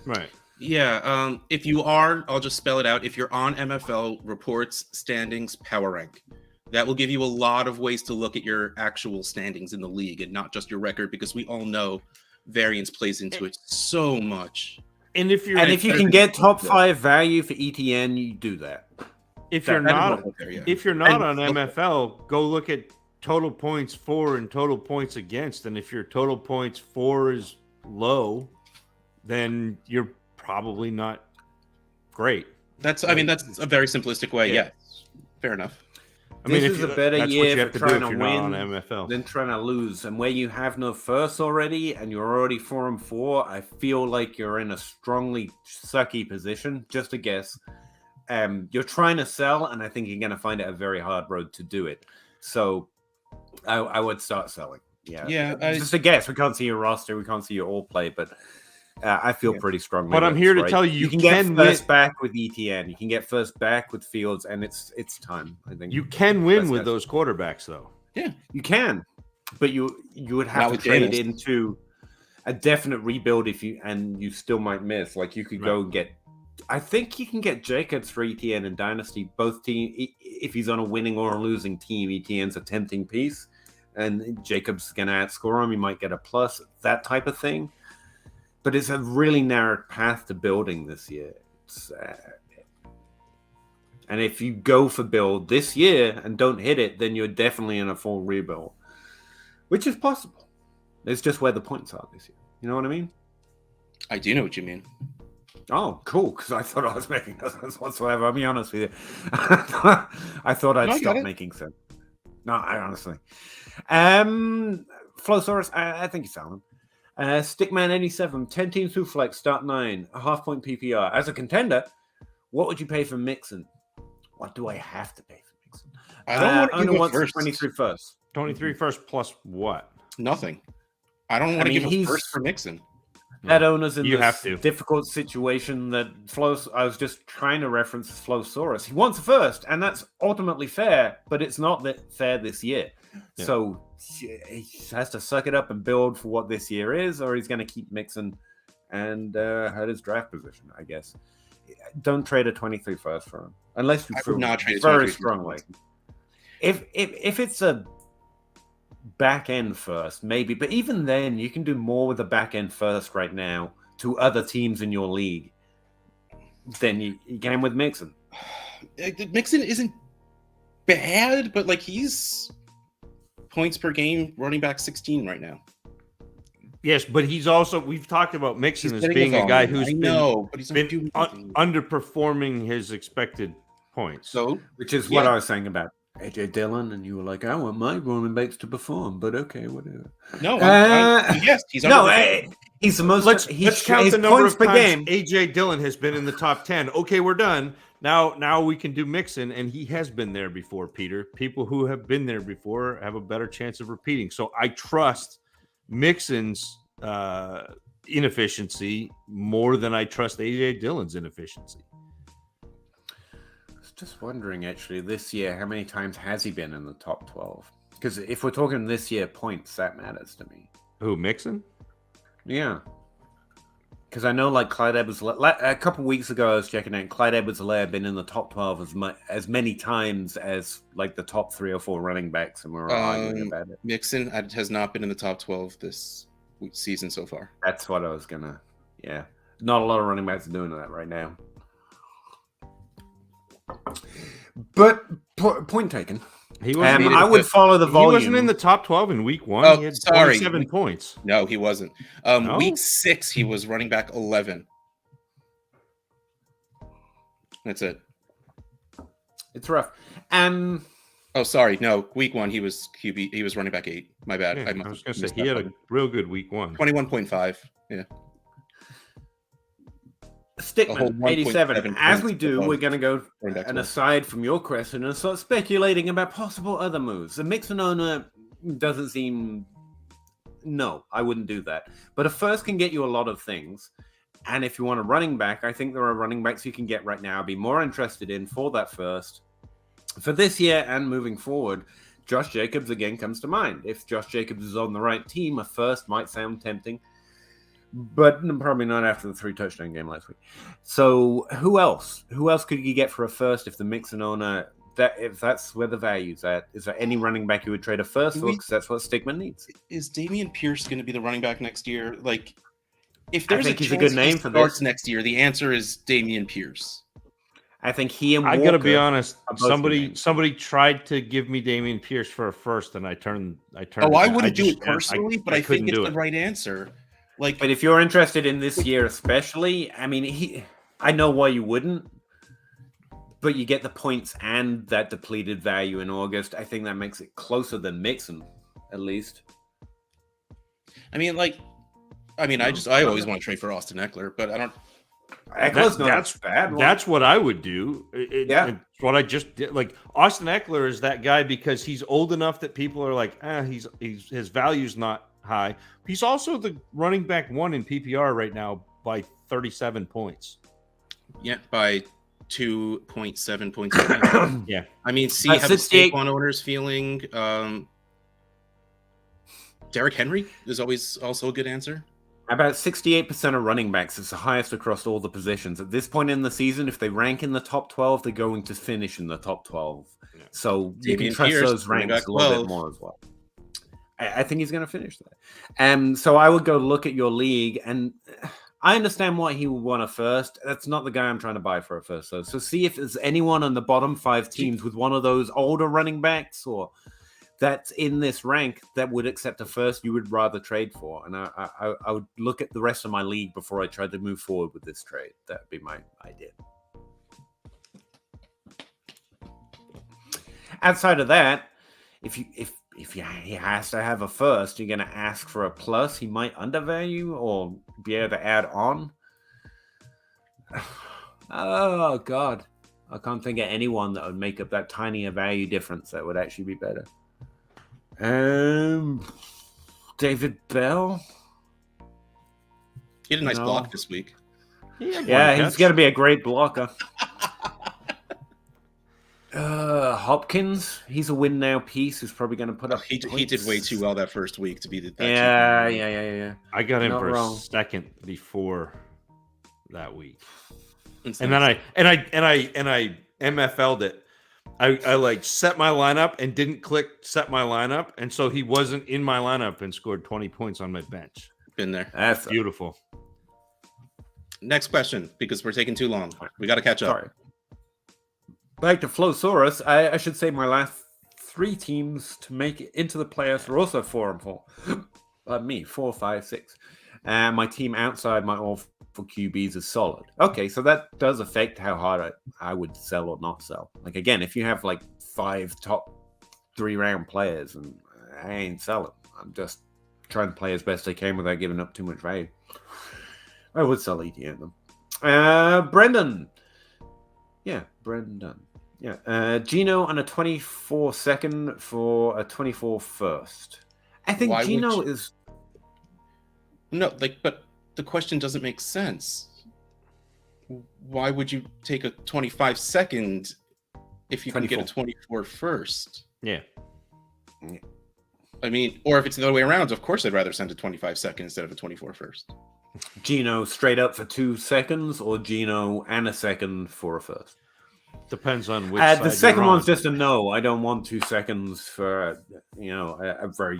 Right. Yeah. If you are, I'll just spell it out. If you're on MFL reports, standings, power rank, that will give you a lot of ways to look at your actual standings in the league and not just your record, because we all know variance plays into it so much. And if you can get top 5 value for ETN, you do that. If you're not on MFL, go look at total points for and total points against. And if your total points for is low, then you're probably not great. That's a very simplistic way. Yeah, fair enough. This is a better year for trying to win on MFL than trying to lose. And where you have no first already and you're already 4-4, I feel like you're in a strongly sucky position. Just a guess. You're trying to sell, and I think you're going to find it a very hard road to do it. So I would start selling. Yeah. Just a guess. We can't see your roster. We can't see your all play, but I feel pretty strongly. But I'm here to tell you, you can get first back with ETN. You can get first back with Fields, and it's time. I think you can win with those quarterbacks, though. Yeah, you can, but you would have to trade into a definite rebuild you still might miss. Like you could go and get. I think you can get Jacobs for ETN and Dynasty. Both team, if he's on a winning or a losing team, ETN's a tempting piece, and Jacobs is going to outscore him. You might get a plus, that type of thing. But it's a really narrow path to building this year. And if you go for build this year and don't hit it, then you're definitely in a full rebuild, which is possible. It's just where the points are this year. You know what I mean? I do know what you mean. Oh, cool. Because I thought I was making no sense whatsoever. I'll be honest with you. I thought I'd stop making sense. No, I honestly. Flowsaurus, I think you found him. Stickman87, 10 teams through flex, start 9, a half-point PPR. As a contender, what would you pay for Mixon? What do I have to pay for Mixon? I don't want to give first. 23 first. 23 first plus what? Nothing. I don't want to give a first for Mixon. That owner's in this difficult situation that I was just trying to reference Flowsaurus. He wants a first, and that's ultimately fair, but it's not that fair this year. Yeah. So he has to suck it up and build for what this year is, or he's going to keep Mixon and hurt his draft position, I guess. Don't trade a 23 first for him, unless you feel very strongly. If it's a back end first, maybe, but even then, you can do more with the back end first right now to other teams in your league than you can with Mixon. Mixon isn't bad, but like he's points per game running back 16 right now. Yes, but he's also, we've talked about Mixon as being a guy who's been underperforming his expected points. So, which is what I was saying about AJ Dillon, and you were like, I want my running backs to perform, but okay, whatever. No, yes, he's he's the most. Let's count the number of times AJ Dillon has been in the top 10. Okay, we're done. Now we can do Mixon, and he has been there before, Peter. People who have been there before have a better chance of repeating. So I trust Mixon's inefficiency more than I trust AJ Dillon's inefficiency. Just wondering, actually, this year, how many times has he been in the top 12? Because if we're talking this year points, that matters to me. Who, Mixon? Yeah. Because I know, like, Clyde Edwards-Helaire, a couple weeks ago, I was checking out, Clyde Edwards-Helaire had been in the top 12 as many times as, like, the top 3 or 4 running backs, and we were arguing about it. Mixon has not been in the top 12 this season so far. That's what I was going to, yeah. Not a lot of running backs are doing that right now. But point taken. I would follow the volume. He wasn't in the top 12 in week 1. He had 27 points. No, he wasn't. Week 6, he was running back 11. That's it. It's rough. Oh, sorry. No, week 1, he was QB. He was running back 8. My bad. Yeah, I was going to say he had a real good week 1. 21.5. Yeah. Stickman, 87. As we do, we're going to go and aside from your question and start speculating about possible other moves. The Mixon owner doesn't seem... No, I wouldn't do that. But a first can get you a lot of things. And if you want a running back, I think there are running backs you can get right now. I'd be more interested in for that first. For this year and moving forward, Josh Jacobs again comes to mind. If Josh Jacobs is on the right team, a first might sound tempting. But probably not after the 3-touchdown game last week. So who else? Who else could you get for a first if the Mixon owner, if that's where the value's at? Is there any running back you would trade a first for? Because that's what Stickman needs. Is Dameon Pierce going to be the running back next year? Like, if there's a good name for this next year, the answer is Dameon Pierce. I think he and Walker, I got to be honest. Somebody tried to give me Dameon Pierce for a first, and I turned. Oh, I wouldn't do it personally, but I think it's the right answer. But if you're interested in this year especially, I mean, I know why you wouldn't, but you get the points and that depleted value in August. I think that makes it closer than Mixon, at least. I always want to trade for Austin Eckler, but I don't. That's bad. That's what I would do. It's what I just did. Like, Austin Eckler is that guy because he's old enough that people are like, his value's not high. He's also the running back 1 in PPR right now by 37 points. Yeah, by 2.7 points. Yeah. I mean, see how the Saquon owner's feeling. Derrick Henry is always also a good answer. About 68% of running backs is the highest across all the positions. At this point in the season, if they rank in the top 12, they're going to finish in the top 12. Yeah. So you can trust those ranks a little bit more as well. I think he's going to finish there. So I would go look at your league, and I understand why he would want a first. That's not the guy I'm trying to buy for a first. So see if there's anyone on the bottom 5 teams with one of those older running backs or that's in this rank that would accept a first you would rather trade for. And I would look at the rest of my league before I tried to move forward with this trade. That would be my idea. Outside of that, if he has to have a first, you're going to ask for a plus. He might undervalue or be able to add on. Oh, God. I can't think of anyone that would make up that tiny a value difference that would actually be better. David Bell. He had a nice block this week. Yeah, he's going to be a great blocker. Hopkins, he's a win now piece who's probably going to put up. He did way too well that first week to be the. Yeah. I got him for a second before that week, and then I MFL'd it. I like set my lineup and didn't click set my lineup, and so he wasn't in my lineup and scored 20 points on my bench. Been there. That's beautiful. Next question, because we're taking too long. We got to catch up. Sorry. Back to Flowsaurus. I should say my last 3 teams to make it into the playoffs were also 4 and 4. Me, 4, 5, 6. And my team outside my all for QBs is solid. Okay, so that does affect how hard I would sell or not sell. Like, again, if you have like 5 top 3 round players, and I ain't selling. I'm just trying to play as best I can without giving up too much value. I would sell ETN them. Brendan. Yeah, Brendan. Yeah. Gino on a 24 second for a 24 first. I think Gino is... No, but the question doesn't make sense. Why would you take a 25 second if you 24. Can get a 24 first? Yeah. I mean, or if it's the other way around, of course I'd rather send a 25 second instead of a 24 first. Gino straight up for 2 seconds, or Gino and a second for a first? Depends on which side the second one's just a no. I don't want 2 seconds for a very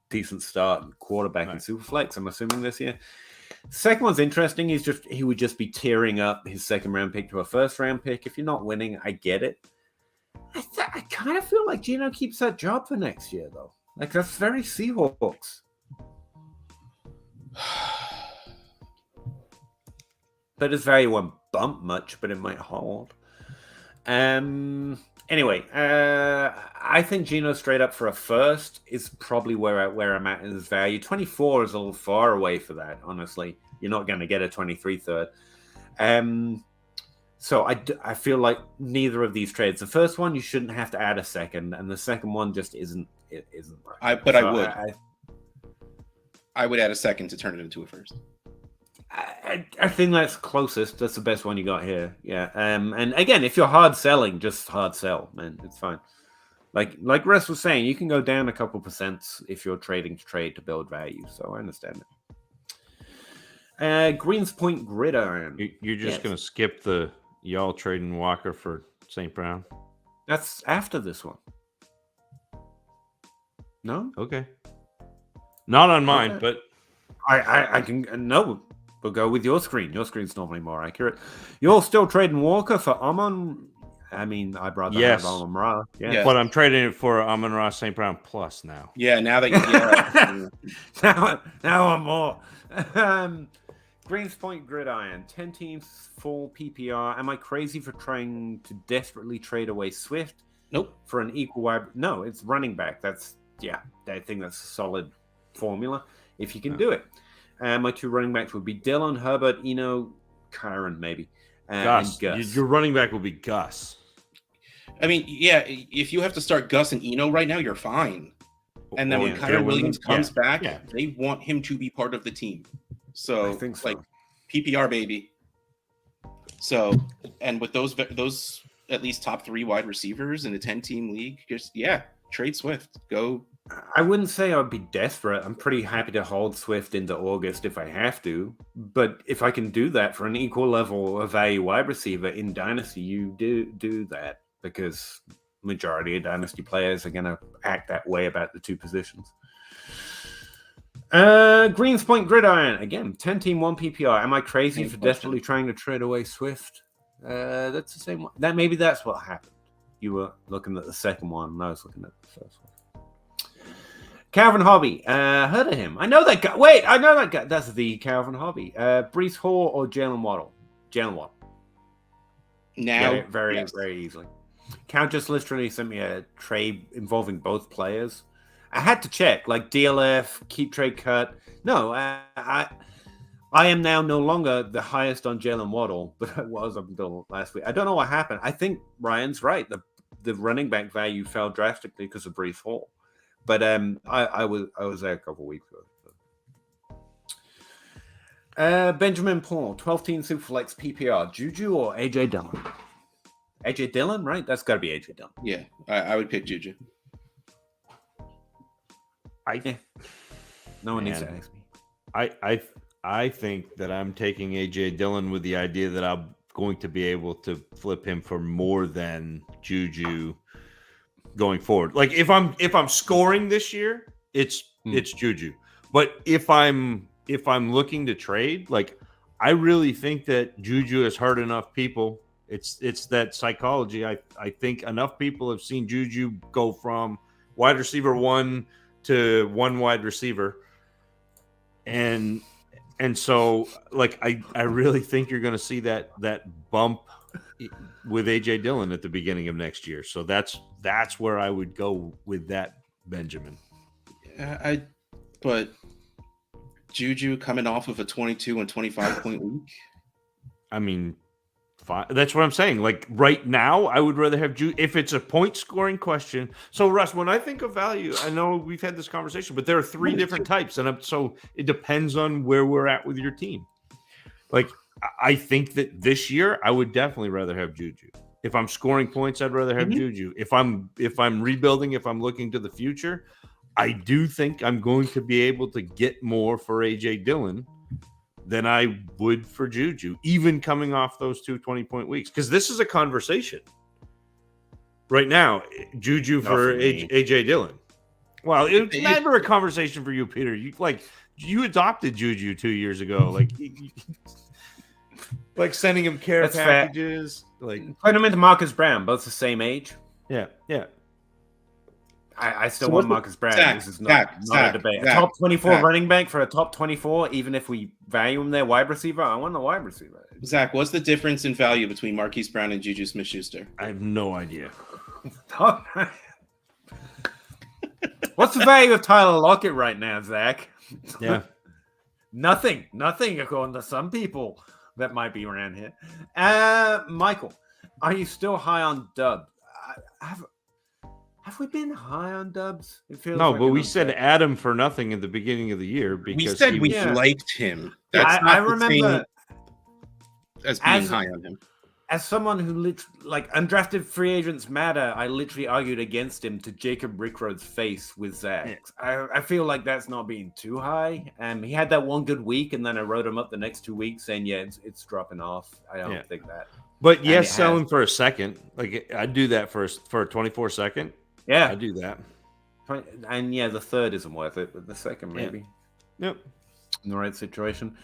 decent start quarterback in Superflex. I'm assuming this year. Second one's interesting. He would just be tearing up his second round pick to a first round pick. If you're not winning, I get it. I kind of feel like Gino keeps that job for next year, though. Like, that's very Seahawks. But his value won't bump much, but it might hold. Anyway, I think Gino straight up for a first is probably where I'm at in his value. 24 is a little far away for that, honestly. You're not going to get a 23 third. So I feel like neither of these trades. The first one, you shouldn't have to add a second, and the second one just isn't. It isn't. I would add a second to turn it into a first. I think that's closest. That's the best one you got here. Yeah. And again, if you're hard selling, just hard sell, man. It's fine. Like Russ was saying, you can go down a couple percent if you're trading to trade to build value. So I understand it. Greens Point Gridiron. You're just going to skip the y'all trading Walker for St. Brown? That's after this one. No? Okay. Not on mine, but I can no. We'll go with your screen. Your screen's normally more accurate. You're still trading Walker for Amon. I mean, I brought that up Amon Ra. Yeah. But I'm trading it for Amon Ra St. Brown Plus now. Yeah, now that now I'm more. Greens Point Gridiron, 10 teams, full PPR. Am I crazy for trying to desperately trade away Swift? Nope. For an equal wide? No, it's running back. I think that's a solid formula if you can do it. My 2 running backs would be Dylan, Herbert, Eno, Kyron, maybe. Gus. And Gus. Your running back will be Gus. I mean, yeah, if you have to start Gus and Eno right now, you're fine. And then when Kyron Williams comes back, they want him to be part of the team. So, I think so. Like, PPR, baby. So, and with those at least top 3 wide receivers in a 10-team league, just, trade Swift. Go I wouldn't say I'd be desperate. I'm pretty happy to hold Swift into August if I have to. But if I can do that for an equal level of value wide receiver in Dynasty, you do that because majority of Dynasty players are going to act that way about the two positions. Greens Point Gridiron again, 10-team 1 PPR. Am I crazy for desperately trying to trade away Swift? That's the same one. Maybe that's what happened. You were looking at the second one, and I was looking at the first one. Calvin Hobby, heard of him. I know that guy. Wait, I know that guy. That's the Calvin Hobby. Breece Hall or Jalen Waddle? Jalen Waddle. Now, very easily. Cal just literally sent me a trade involving both players. I had to check, like DLF, keep trade cut. No, I am now no longer the highest on Jalen Waddle, but I was up until last week. I don't know what happened. I think Ryan's right. The running back value fell drastically because of Breece Hall. But I was there a couple of weeks ago. Benjamin Paul, 12-team Superflex PPR, Juju or AJ Dillon? AJ Dillon, right? That's got to be AJ Dillon. Yeah, I would pick Juju. No one needs to ask me. I think that I'm taking AJ Dillon with the idea that I'm going to be able to flip him for more than Juju going forward. Like if I'm scoring this year, it's Juju. But if I'm looking to trade, like I really think that Juju has hurt enough people. It's that psychology. I think enough people have seen Juju go from wide receiver 1 to 1 wide receiver. And so like I really think you're going to see that bump with AJ Dillon at the beginning of next year. So that's where I would go with that, Benjamin. But Juju coming off of a 22 and 25 point week. I mean, fine. That's what I'm saying. Like right now, I would rather have Juju if it's a point scoring question. So Russ, when I think of value, I know we've had this conversation, but there are 3 different types, and so it depends on where we're at with your team. Like I think that this year, I would definitely rather have Juju. If I'm scoring points, I'd rather have Juju. If I'm rebuilding, if I'm looking to the future, I do think I'm going to be able to get more for AJ Dillon than I would for Juju, even coming off those 2 20-point weeks. Because this is a conversation right now. Juju for AJ Dillon. Well, it's never a conversation for you, Peter. You adopted Juju 2 years ago, like sending him care packages. Like put him into Marcus Brown, both the same age. Yeah. I still want Marcus Brown. This is not a debate. Zach, a top 24 running back for a top 24, even if we value him there wide receiver, I want the wide receiver. Zach, what's the difference in value between Marquise Brown and Juju Smith-Schuster? I have no idea. What's the value of Tyler Lockett right now, Zach? Yeah. Nothing, according to some people that might be around here. Michael, are you still high on Dub? Have we been high on Dubs? It feels no, like but we said Adam for nothing at the beginning of the year because we said we liked him. That's not I remember as being high on him. As someone who undrafted free agents matter, I literally argued against him to Jacob Rickrod's face with Zach. Yeah. I feel like that's not being too high. He had that one good week, and then I wrote him up the next 2 weeks saying, it's dropping off. I don't think that. But yes, sell him for a second. Like I'd do that for a 24 second. Yeah, I'd do that. And the third isn't worth it, but the second maybe. Yep. In the right situation.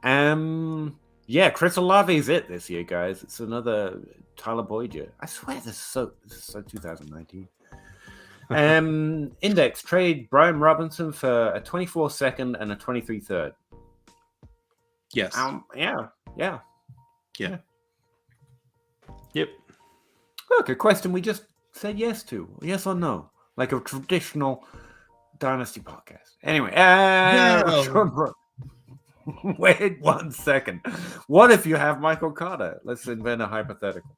Chris Olave's it this year, guys. It's another Tyler Boyd year. I swear this is so 2019. Index trade Brian Robinson for a 24 second and a 23 third. Yes. Yeah. Yep. Look, a question we just said yes to. Yes or no? Like a traditional Dynasty podcast. Anyway, wait 1 second. What if you have Michael Carter? Let's invent a hypothetical.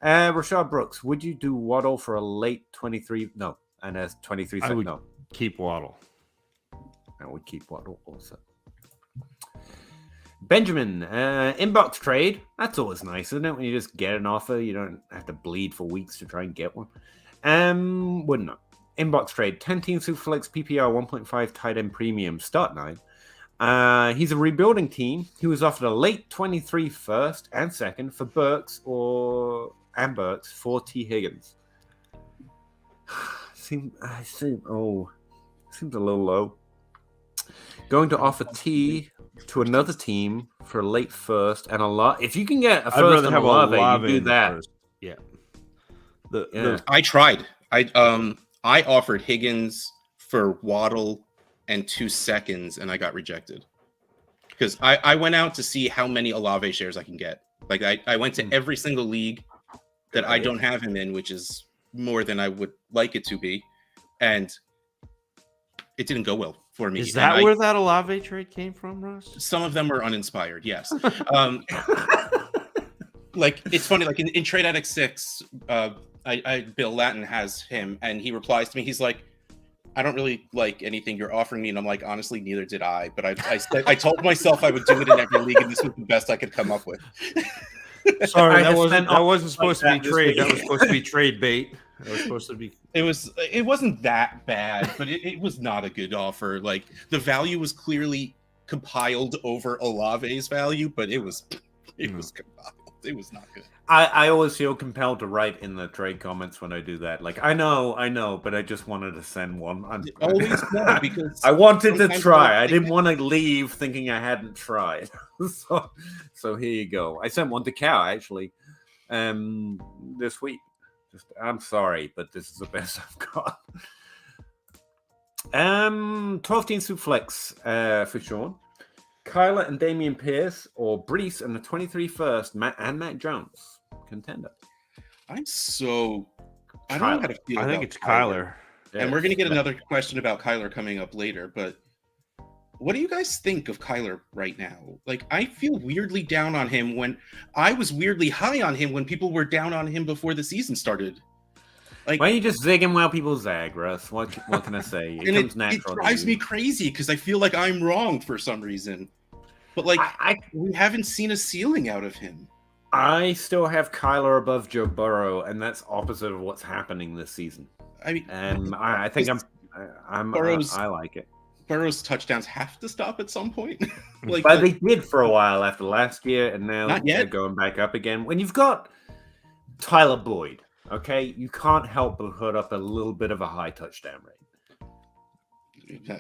Rashad Brooks, would you do Waddle for a late 23? No. And as 23 I would no. keep Waddle. I would keep Waddle also. Benjamin, inbox trade. That's always nice, isn't it? When you just get an offer, you don't have to bleed for weeks to try and get one. Wouldn't know. Inbox trade, 10-team Superflex PPR 1.5 tight end premium, start 9. He's a rebuilding team. He was offered a late 23 first and second for Burks for T. Higgins. Seems a little low. Going to offer T to another team for a late first and a lot. If you can get a first and a Olave, you do that. First. Yeah. I tried. I offered Higgins for Waddle and 2 seconds, and I got rejected because I went out to see how many Olave shares I can get. Like I went to every single league that I don't have him in, which is more than I would like it to be, and it didn't go well for me. Is that where that Olave trade came from, Russ? Some of them were uninspired, yes. Like it's funny, like in Trade Addict 6, Bill Latin has him, and he replies to me. He's like, "I don't really like anything you're offering me," and I'm like, "Honestly, neither did I." But I told myself I would do it in every league, and this was the best I could come up with. Sorry, that wasn't supposed to be trade. That was supposed to be trade bait. That was supposed to be. It wasn't that bad, but it was not a good offer. Like the value was clearly compiled over Olave's value, but it was compiled. It was not good. I always feel compelled to write in the trade comments when I do that. Like I know, but I just wanted to send one. Always no, because I wanted to try. I didn't want to leave thinking I hadn't tried. So here you go. I sent one to Cal actually, this week. I'm sorry, but this is the best I've got. 12-team Superflex for Sean. Kyler and Damian Pierce, or Brees and the 23 first, Matt Jones, contender. I don't know how to feel. I think it's Kyler. And we're going to get another question about Kyler coming up later, but what do you guys think of Kyler right now? Like, I feel weirdly down on him when I was weirdly high on him when people were down on him before the season started. Like, why don't you just zig him while people zag, Russ? What can I say? It drives me crazy because I feel like I'm wrong for some reason. But like, we haven't seen a ceiling out of him. I still have Kyler above Joe Burrow, and that's opposite of what's happening this season. I mean, I think I like it. Burrow's touchdowns have to stop at some point. But they did for a while after last year, and now they're going back up again. When you've got Tyler Boyd, okay, you can't help but put up a little bit of a high touchdown rate.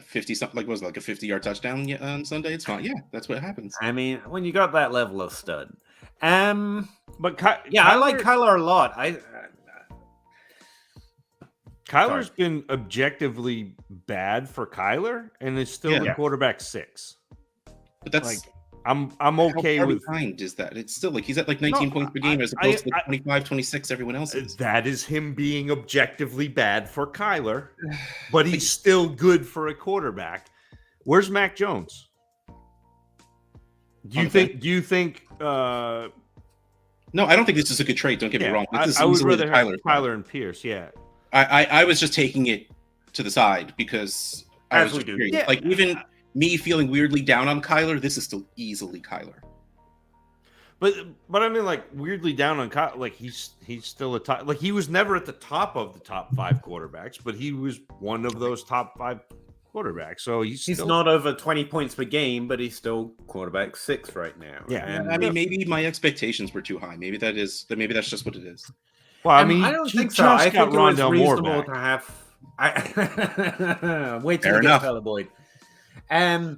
50 something, like was it like a 50-yard touchdown on Sunday? It's fine. Yeah, that's what happens. I mean, when you got that level of stud, but I like Kyler a lot. Kyler's been objectively bad for Kyler, and is still the quarterback 6. But that's like I'm okay how with. Behind is that? It's still like he's at like 19 points per game as opposed to 25, 26. Everyone else is. That is him being objectively bad for Kyler, but he's still good for a quarterback. Where's Mac Jones? Do you think? No, I don't think this is a good trade. Don't get me wrong. I would rather have Kyler and Pierce. Yeah. I was just taking it to the side because I was just curious. Like even me feeling weirdly down on Kyler, this is still easily Kyler. But I mean, like weirdly down on Kyler, like he's still a top. Like he was never at the top of the top 5 quarterbacks, but he was one of those top 5 quarterbacks. So he's not over 20 points per game, but he's still quarterback 6 right now. Yeah, and I mean maybe my expectations were too high. Maybe that's just what it is. Well, I mean, I don't think so. I think it was reasonable to have. Wait till we get Tyler Boyd. No,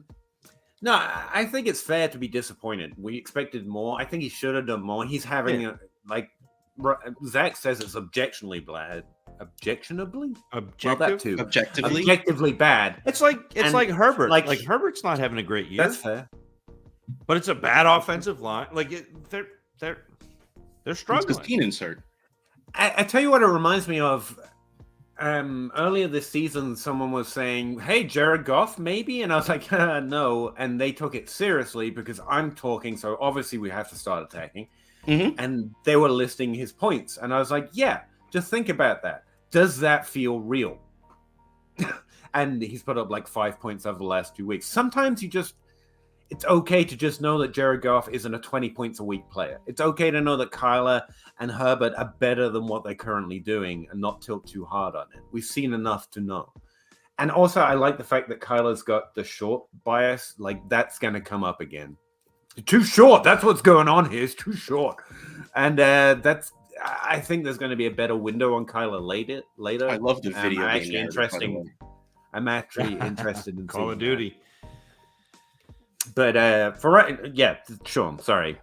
I think it's fair to be disappointed. We expected more. I think he should have done more. He's having Zach says it's objectionably bad. Objectively bad. It's like Herbert. Like Herbert's not having a great year. That's fair. But it's a bad offensive line. Like they're struggling. It's Keenan insert. I tell you what it reminds me of. Earlier this season, someone was saying, "Hey, Jared Goff, maybe," and I was like, "No," and they took it seriously because I'm talking, so obviously we have to start attacking. Mm-hmm. And they were listing his points, and I was like, "Yeah, just think about that. Does that feel real?" And he's put up like 5 points over the last 2 weeks. Sometimes it's okay to just know that Jared Goff isn't a 20 points a week player. It's okay to know that Kyler and Herbert are better than what they're currently doing and not tilt too hard on it. We've seen enough to know. And also, I like the fact that Kyler's got the short bias. Like, that's going to come up again. Too short. That's what's going on here. It's too short. And I think there's going to be a better window on Kyler later. I love the video I'm game actually narrative, interesting. I'm actually interested in Call seeing of Duty. But Sean, sorry.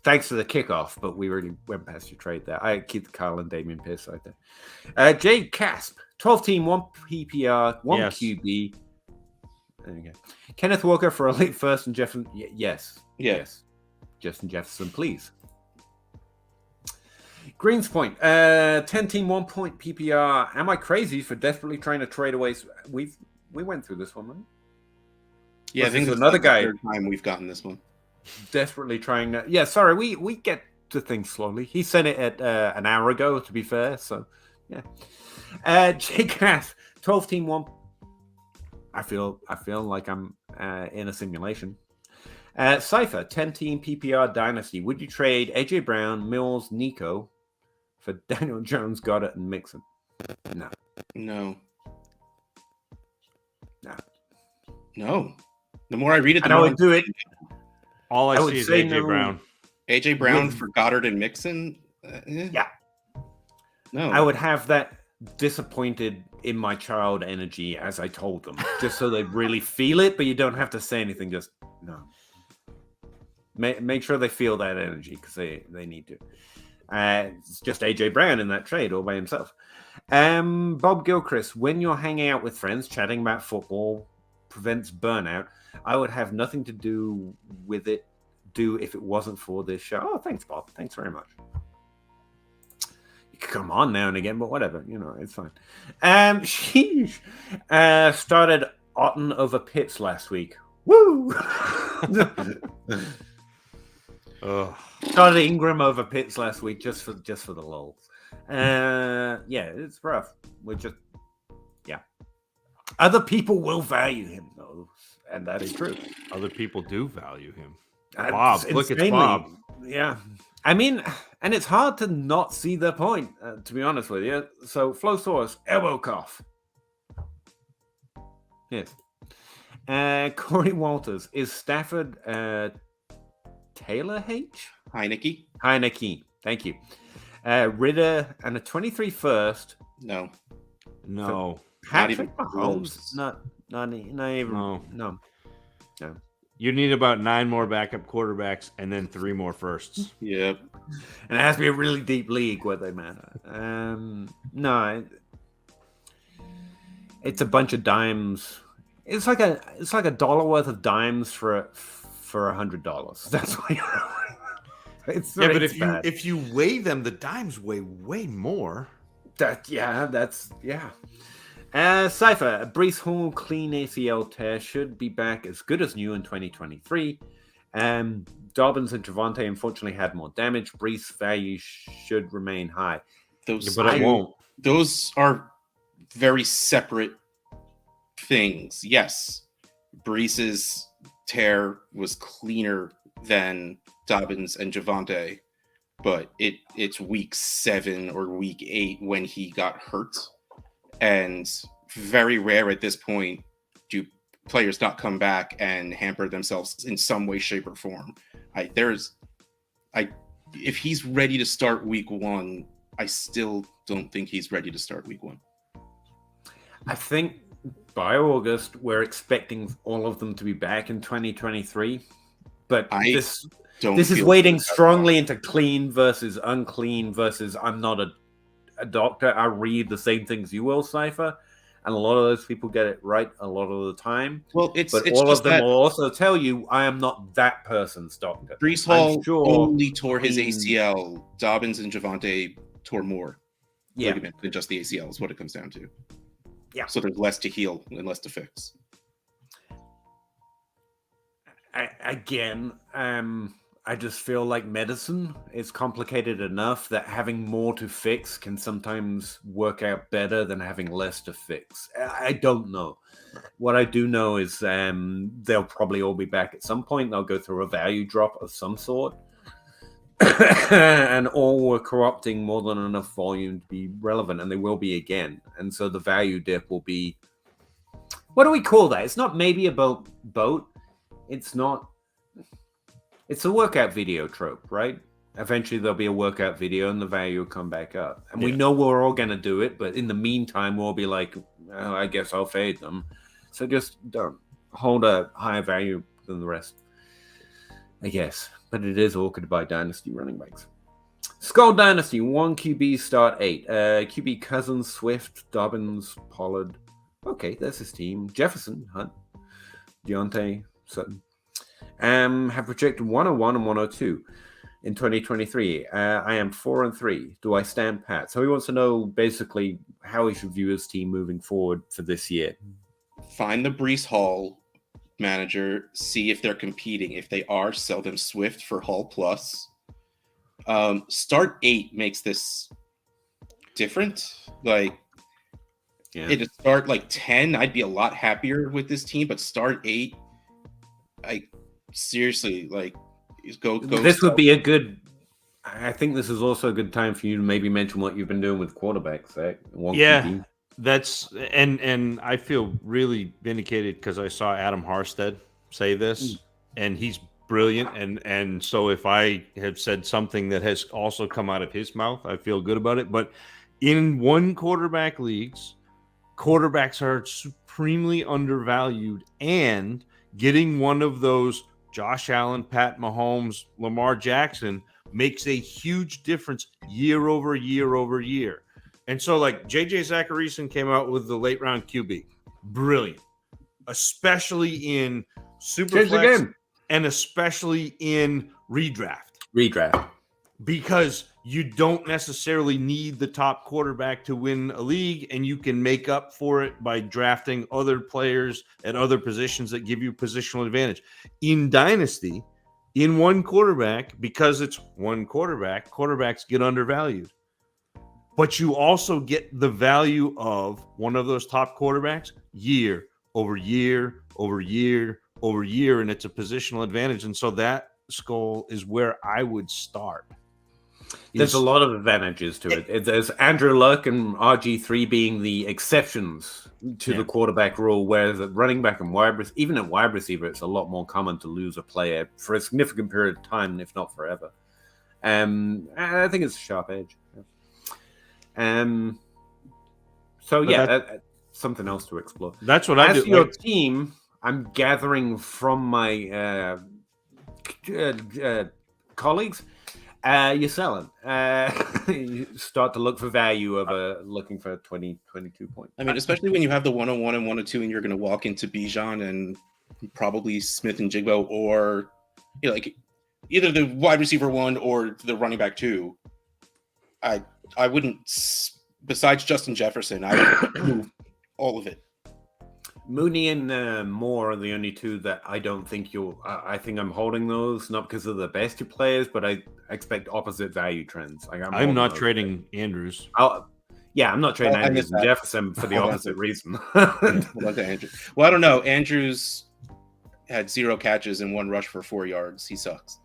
Thanks for the kickoff, but we already went past your trade there. I keep Kyle and Damien Pierce right there. Jay Casp, 12 team, 1 PPR, 1 QB. There you go. Kenneth Walker for a late first and Jefferson. Yes. Justin Jefferson, please. Greens Point, 10 team, 1 point PPR. Am I crazy for desperately trying to trade away? We went through this one, right? Yeah, I think it's another guy. The third time we've gotten this one. Desperately trying to. Yeah, sorry, we get to things slowly. He sent it at an hour ago, to be fair. So, yeah. Jake Cass, 12 team 1. I feel like I'm in a simulation. Cypher, 10 team PPR Dynasty. Would you trade AJ Brown, Mills, Nico for Daniel Jones, Goddard, and Mixon? No. The more I read it, the I more would do it. All I see is AJ no. Brown. AJ Brown for Goddard and Mixon. Yeah. No. I would have that disappointed in my child energy as I told them, just so they really feel it, but you don't have to say anything. Just no. Make sure they feel that energy because they need to. It's just AJ Brown in that trade all by himself. Bob Gilchrist, when you're hanging out with friends, chatting about football prevents burnout. I would have nothing to do with it. If it wasn't for this show. Oh, thanks, Bob. Thanks very much. You can come on now and again, but whatever. It's fine. Sheesh. Started Otten over Pitts last week. Woo! Started Ingram over Pitts last week just for the lulz. It's rough. We're just Other people will value him though, and that is true. Other people do value him. Bob, look, it's Bob. Yeah. I mean, and it's hard to not see the point, to be honest with you. So, Flow Source, elbow cough. Yes. Corey Walters, is Stafford Taylor H? Heineke. Thank you. Ritter and a 23 first. No. Patrick Mahomes. Not even. No. You need about 9 more backup quarterbacks and then 3 more firsts. Yep. And it has to be a really deep league where they matter. No. It's a bunch of dimes. It's like a dollar worth of dimes for $100. That's why it's but if you weigh them, the dimes weigh way more. Cypher, Brees Hall clean ACL tear should be back as good as new in 2023. Dobbins and Javonte unfortunately had more damage. Brees value should remain high. But it won't. Those are very separate things. Yes, Brees's tear was cleaner than Dobbins and Javonte, but it's week 7 or week 8 when he got hurt. And very rare at this point do players not come back and hamper themselves in some way, shape, or form. If he's ready to start week 1, I still don't think he's ready to start week 1. I think by August we're expecting all of them to be back in 2023, but this is weighting strongly into clean versus unclean versus I'm not a doctor. I read the same things you will, Cypher, and a lot of those people get it right a lot of the time. Well, it's all of them will also tell you I am not that person's doctor. Brees Hall only tore his ACL. Dobbins and Javonte tore more ligament than just the ACL is what it comes down to. Yeah. So there's less to heal and less to fix. I just feel like medicine is complicated enough that having more to fix can sometimes work out better than having less to fix. I don't know. What I do know is they'll probably all be back at some point. They'll go through a value drop of some sort. And all were co-opting more than enough volume to be relevant, and they will be again. And so the value dip will be... What do we call that? It's not maybe a boat. It's not... It's a workout video trope, right? Eventually there'll be a workout video and the value will come back up. And we know we're all going to do it, but in the meantime, we'll be like, oh, I guess I'll fade them. So just don't hold a higher value than the rest, I guess. But it is awkward to buy Dynasty running backs. Skull Dynasty, 1 QB, start 8. QB Cousins, Swift, Dobbins, Pollard. Okay, that's his team. Jefferson, Hunt, Deontay, Sutton. Have projected 101 and 102 in 2023. I am 4-3. Do I stand pat? So he wants to know basically how he should view his team moving forward for this year. Find the Breece Hall manager, see if they're competing. If they are, sell them Swift for Hall plus. Start 8 makes this different. Like, it'd start like 10, I'd be a lot happier with this team, but start 8, seriously, like, go. This would be a good... I think this is also a good time for you to maybe mention what you've been doing with quarterbacks, right? QB. That's and I feel really vindicated because I saw Adam Harstead say this, and he's brilliant. And so if I have said something that has also come out of his mouth, I feel good about it. But in one quarterback leagues, quarterbacks are supremely undervalued, and getting one of those Josh Allen, Pat Mahomes, Lamar Jackson makes a huge difference year over year over year. And so, like, J.J. Zacharyson came out with the late round QB. Brilliant. Especially in Superflex and especially in redraft. Because you don't necessarily need the top quarterback to win a league, and you can make up for it by drafting other players at other positions that give you positional advantage. In Dynasty, in one quarterback, because it's one quarterback, quarterbacks get undervalued. But you also get the value of one of those top quarterbacks year over year over year over year, and it's a positional advantage. And so that Skull is where I would start. There's a lot of advantages to it. There's Andrew Luck and RG3 being the exceptions to the quarterback rule, whereas at running back and even at wide receiver, it's a lot more common to lose a player for a significant period of time, if not forever. I think it's a sharp edge. Something else to explore. That's what I do. As your team, I'm gathering from my colleagues. You're selling. You start to look for value of looking for 20, 22 points. I mean, especially when you have the 101 and 102, and you're going to walk into Bijan and probably Smith and Jigbo, or like either the wide receiver 1 or the running back 2. I wouldn't, besides Justin Jefferson, I would move all of it. Mooney and Moore are the only two that I don't think you'll... I think I'm holding those, not because of the best two players, but I expect opposite value trends. Like I'm not trading Andrews. I'm not trading Andrews and Jefferson for the opposite reason. Well, I don't know. Andrews had 0 catches and 1 rush for 4 yards. He sucks.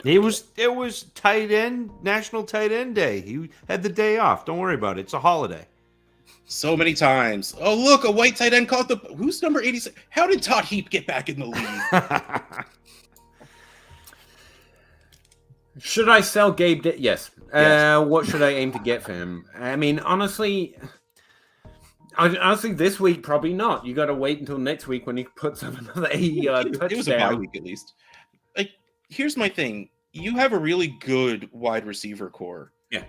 It was tight end, National Tight End Day. He had the day off. Don't worry about it. It's a holiday. So many times. Oh, look, a white tight end caught the... Who's number 86? How did Todd Heap get back in the league? Should I sell Gabe? Yes. What should I aim to get for him? I mean, honestly, this week, probably not. You got to wait until next week when he puts up another 80-yard touchdown. It was a bye week, at least. Like, here's my thing. You have a really good wide receiver core. Yeah.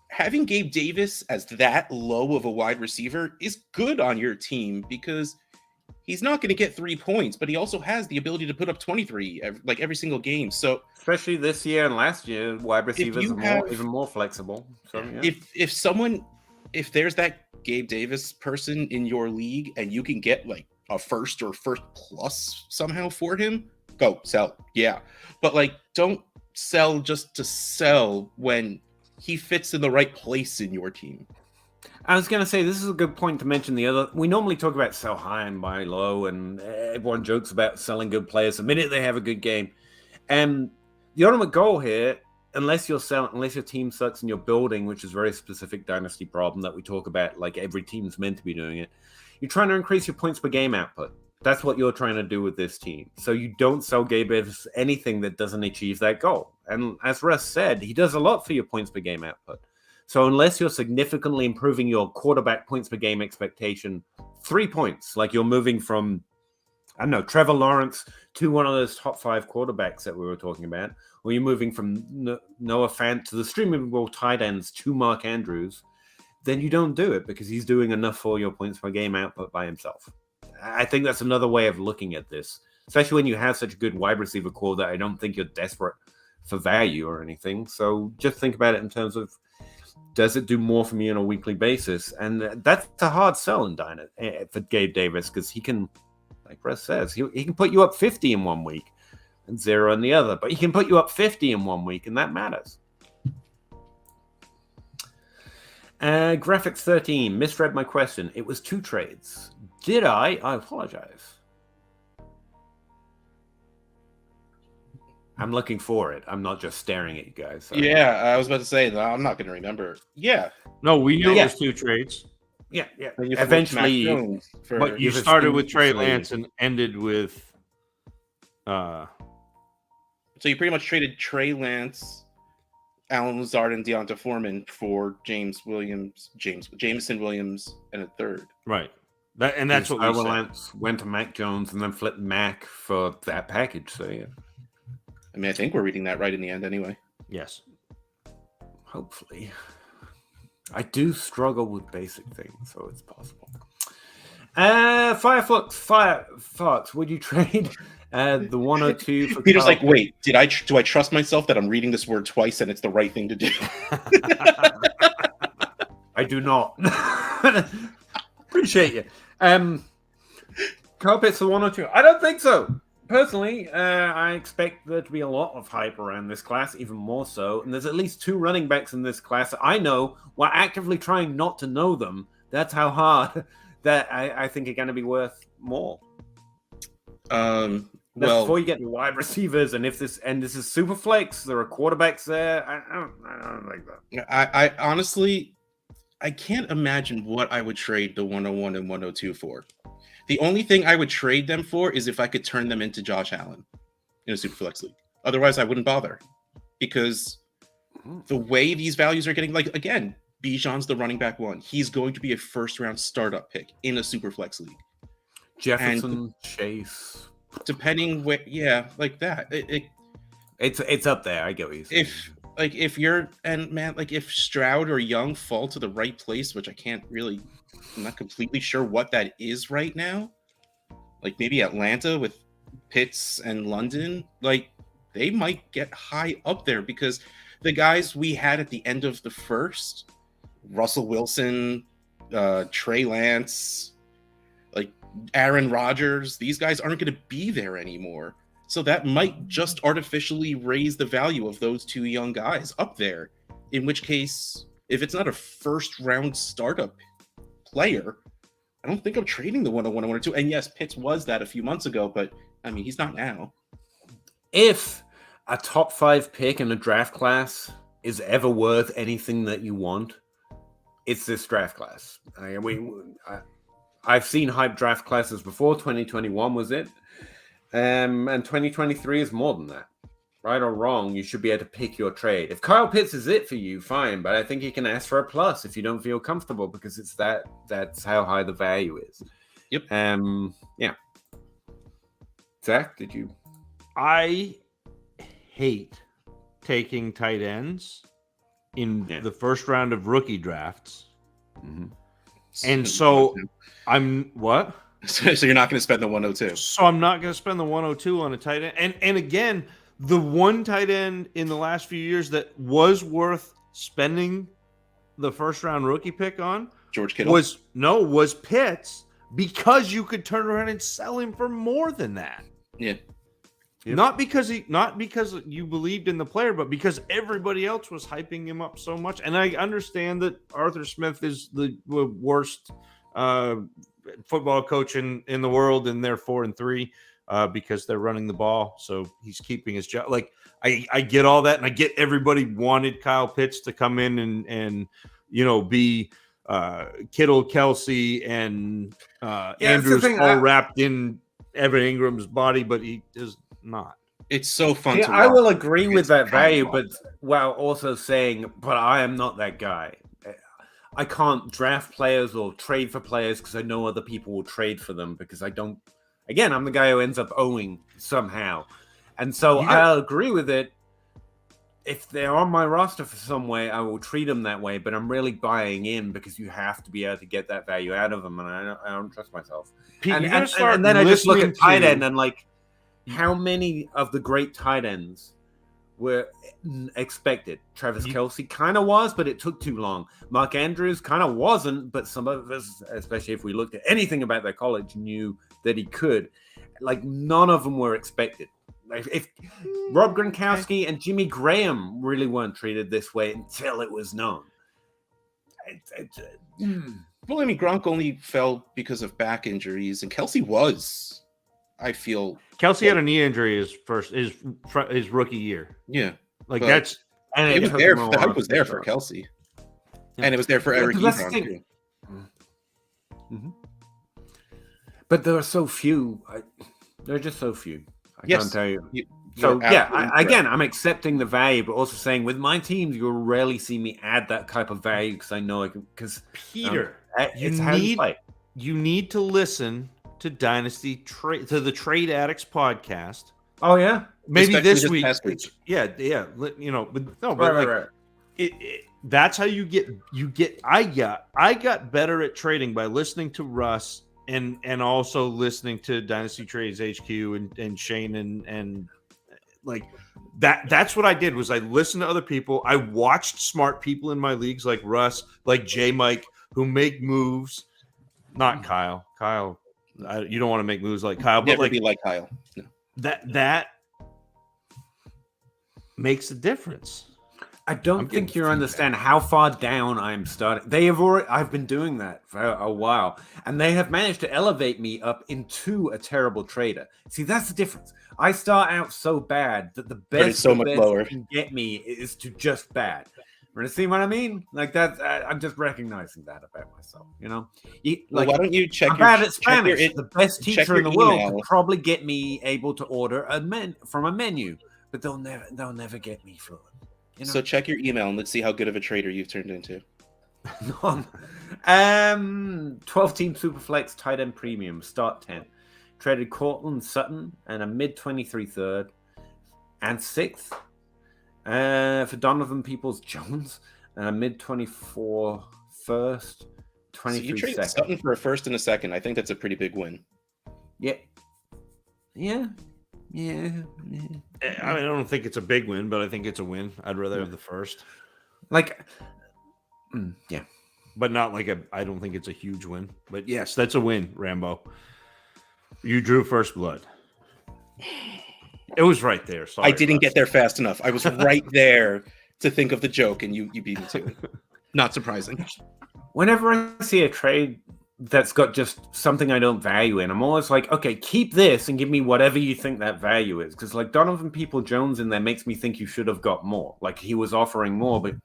Having Gabe Davis as that low of a wide receiver is good on your team because he's not going to get 3 points, but he also has the ability to put up 23 every single game. So especially this year and last year, wide receivers are even more flexible. So yeah. If there's that Gabe Davis person in your league and you can get like a first or first plus somehow for him, go sell. Yeah. But like, don't sell just to sell when he fits in the right place in your team. I was going to say, this is a good point to mention the other. We normally talk about sell high and buy low, and everyone jokes about selling good players the minute they have a good game. And the ultimate goal here, unless your team sucks and you're building, which is a very specific dynasty problem that we talk about, like every team's meant to be doing it, you're trying to increase your points per game output. That's what you're trying to do with this team. So you don't sell Gabe Davis anything that doesn't achieve that goal. And as Russ said, he does a lot for your points per game output. So unless you're significantly improving your quarterback points per game expectation 3 points, like you're moving from, I don't know, Trevor Lawrence to one of those top 5 quarterbacks that we were talking about, or you're moving from Noah Fant to the streaming role tight ends to Mark Andrews, then you don't do it because he's doing enough for your points per game output by himself. I think that's another way of looking at this, especially when you have such a good wide receiver core that I don't think you're desperate for value or anything. So just think about it in terms of, does it do more for me on a weekly basis? And that's a hard sell in for Gabe Davis, because he can, like Russ says, he can put you up 50 in 1 week and 0 in the other, but he can put you up 50 in 1 week, and that matters. Graphics 13 misread my question. It was 2 trades. Did I? I apologize. I'm looking for it. I'm not just staring at you guys. So. Yeah, I was about to say, I'm not going to remember. Yeah. No, we knew it was 2 trades. Yeah. Eventually, but you started with Trey Lance and ended with. So you pretty much traded Trey Lance, Alan Lazard, and Deonta Foreman for Jameson Williams, and a third. Right. That's what we said. Lance went to Mac Jones and then flipped Mac for that package. So yeah. I mean, I think we're reading that right in the end anyway. Yes. Hopefully. I do struggle with basic things, so it's possible. Firefox, would you trade the 102 for Peter's like, wait, do I trust myself that I'm reading this word twice and it's the right thing to do? I do not. Appreciate you. Kyle Pitts the 102. I don't think so. Personally, I expect there to be a lot of hype around this class, even more so. And there's at least 2 running backs in this class that I know while actively trying not to know them. That's how hard that I think are going to be worth more. Well, before you get to wide receivers, and this is super flex, there are quarterbacks there. I don't like that. I honestly, I can't imagine what I would trade the 101 and 102 for. The only thing I would trade them for is if I could turn them into Josh Allen in a Superflex league. Otherwise, I wouldn't bother, because the way these values are getting, like, again, Bijan's the running back 1. He's going to be a first-round startup pick in a Superflex league. Jefferson, Chase, depending where, yeah, like that. It's up there. I get what you're saying. If Stroud or Young fall to the right place, which I'm not completely sure what that is right now. Like maybe Atlanta with Pitts and London, like they might get high up there, because the guys we had at the end of the first, Russell Wilson, Trey Lance, like Aaron Rodgers, these guys aren't going to be there anymore. So that might just artificially raise the value of those 2 young guys up there. In which case, if it's not a first round startup player, I don't think I'm trading the 101 and 102. And yes, Pitts was that a few months ago, but I mean, he's not now. If a top 5 pick in a draft class is ever worth anything that you want, it's this draft class. I've seen hype draft classes before. 2021 was it. And 2023 is more than that. Right or wrong, you should be able to pick your trade. If Kyle Pitts is it for you, fine. But I think you can ask for a plus if you don't feel comfortable, because it's that's how high the value is. Yep. Yeah. Zach, did you? I hate taking tight ends in the first round of rookie drafts. Mm-hmm. And so I'm what? So you're not going to spend the 102. So I'm not going to spend the 102 on a tight end. And again, the one tight end in the last few years that was worth spending the first round rookie pick on, George Kittle, was Pitts, because you could turn around and sell him for more than that. Yeah. Yep. Not because you believed in the player, but because everybody else was hyping him up so much. And I understand that Arthur Smith is the worst football coach in the world, and they're 4-3 because they're running the ball. So he's keeping his job. Like I get all that, and I get everybody wanted Kyle Pitts to come in and be Kittle, Kelsey, and Andrews all wrapped in Evan Ingram's body, but he is not. It's so fun to watch. I will agree with that value, but while also saying, but I am not that guy. I can't draft players or trade for players because I know other people will trade for them because I don't. Again, I'm the guy who ends up owing somehow. And so I'll agree with it. If they're on my roster for some way, I will treat them that way. But I'm really buying in because you have to be able to get that value out of them, and I don't trust myself. Pete, and then I just look at tight end and like, how many of the great tight ends were expected? Travis Kelce kind of was, but it took too long. Mark Andrews kind of wasn't, but some of us, especially if we looked at anything about their college, knew that he could. Like, none of them were expected. If Rob Gronkowski and Jimmy Graham really weren't treated this way until it was known. Well, I mean, Gronk only fell because of back injuries, and Kelsey was, I feel. Kelsey had a knee injury his rookie year. Yeah. Like that's. And it was there. The hype was there for Kelsey. Yeah. And it was there for Eric Ebron, too. Mm-hmm. But there are so few. There are just so few. I can't tell you. So, I'm accepting the value, but also saying with my teams, you'll rarely see me add that type of value because I know because Peter, you need to listen to Dynasty to the Trade Addicts podcast. Oh yeah, maybe this week. Yeah. But no, but right. That's how you get. I got better at trading by listening to Russ and also listening to Dynasty Trades HQ and Shane and like that's what I did was I listened to other people. I watched smart people in my leagues like Russ, like J Mike, who make moves. Not Kyle. Kyle, you don't want to make moves like Kyle, but never be like Kyle. No. That makes a difference. I don't think you understand how far down I'm starting. I've been doing that for a while, and they have managed to elevate me up into a terrible trader. See, that's the difference. I start out so bad that the best so much lower can get me is to just bad. You see what I mean? Like that. I'm just recognizing that about myself. Why don't you check? I'm bad at Spanish. The best teacher in the world could probably get me able to order from a menu, but they'll never get me through it. So check your email and let's see how good of a trader you've turned into. 12-team Superflex tight end premium, start 10. Traded Cortland Sutton and a mid-23 third and 6th. For Donovan Peoples-Jones and a mid-24 first, 23 so you traded second. Sutton for a first and a second. I think that's a pretty big win. Yeah. I don't think it's a big win, but I think it's a win. I'd rather have the first. But not I don't think it's a huge win. But yes, that's a win, Rambo. You drew first blood. It was right there. Sorry, I didn't get there fast enough. I was right there to think of the joke, and you beat me to it. Not surprising. Whenever I see a trade that's got just something I don't value in, I'm always like, okay, keep this and give me whatever you think that value is. Because Donovan Peoples-Jones in there makes me think you should have got more. Like he was offering more, but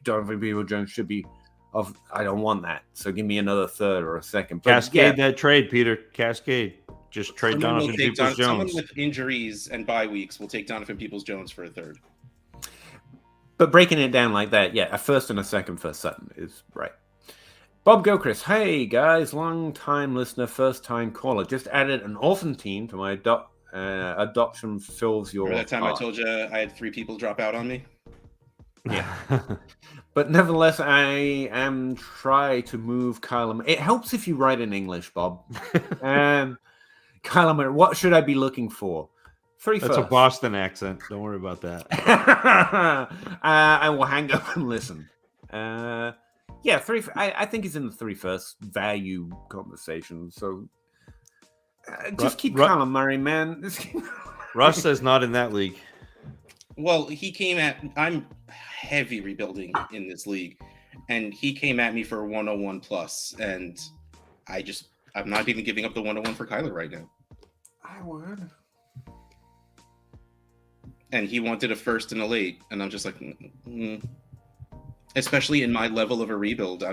Donovan Peoples-Jones should be I don't want that. So give me another third or a second. But Cascade that trade, Peter. Cascade. Just trade Donovan Peoples-Jones. Someone with injuries and bye weeks will take Donovan Peoples-Jones for a third. But breaking it down like that, a first and a second for Sutton is right. Bob Gilchrist, hey guys, long time listener, first time caller. Just added an orphan team to my adoption fills your. Remember that time I told you I had 3 people drop out on me? Yeah. But nevertheless, I am trying to move Kyler. It helps if you write in English, Bob. Kyler, what should I be looking for? That's a Boston accent. Don't worry about that. I will hang up and listen. I think he's in the 3 first value conversation. So just keep Kyler Murray, man. Russ says not in that league. Well, I'm heavy rebuilding in this league, and he came at me for 101 plus, and I'm not even giving up the 101 for Kyler right now. I would. And he wanted a first and a late, and I'm just like, especially in my level of a rebuild.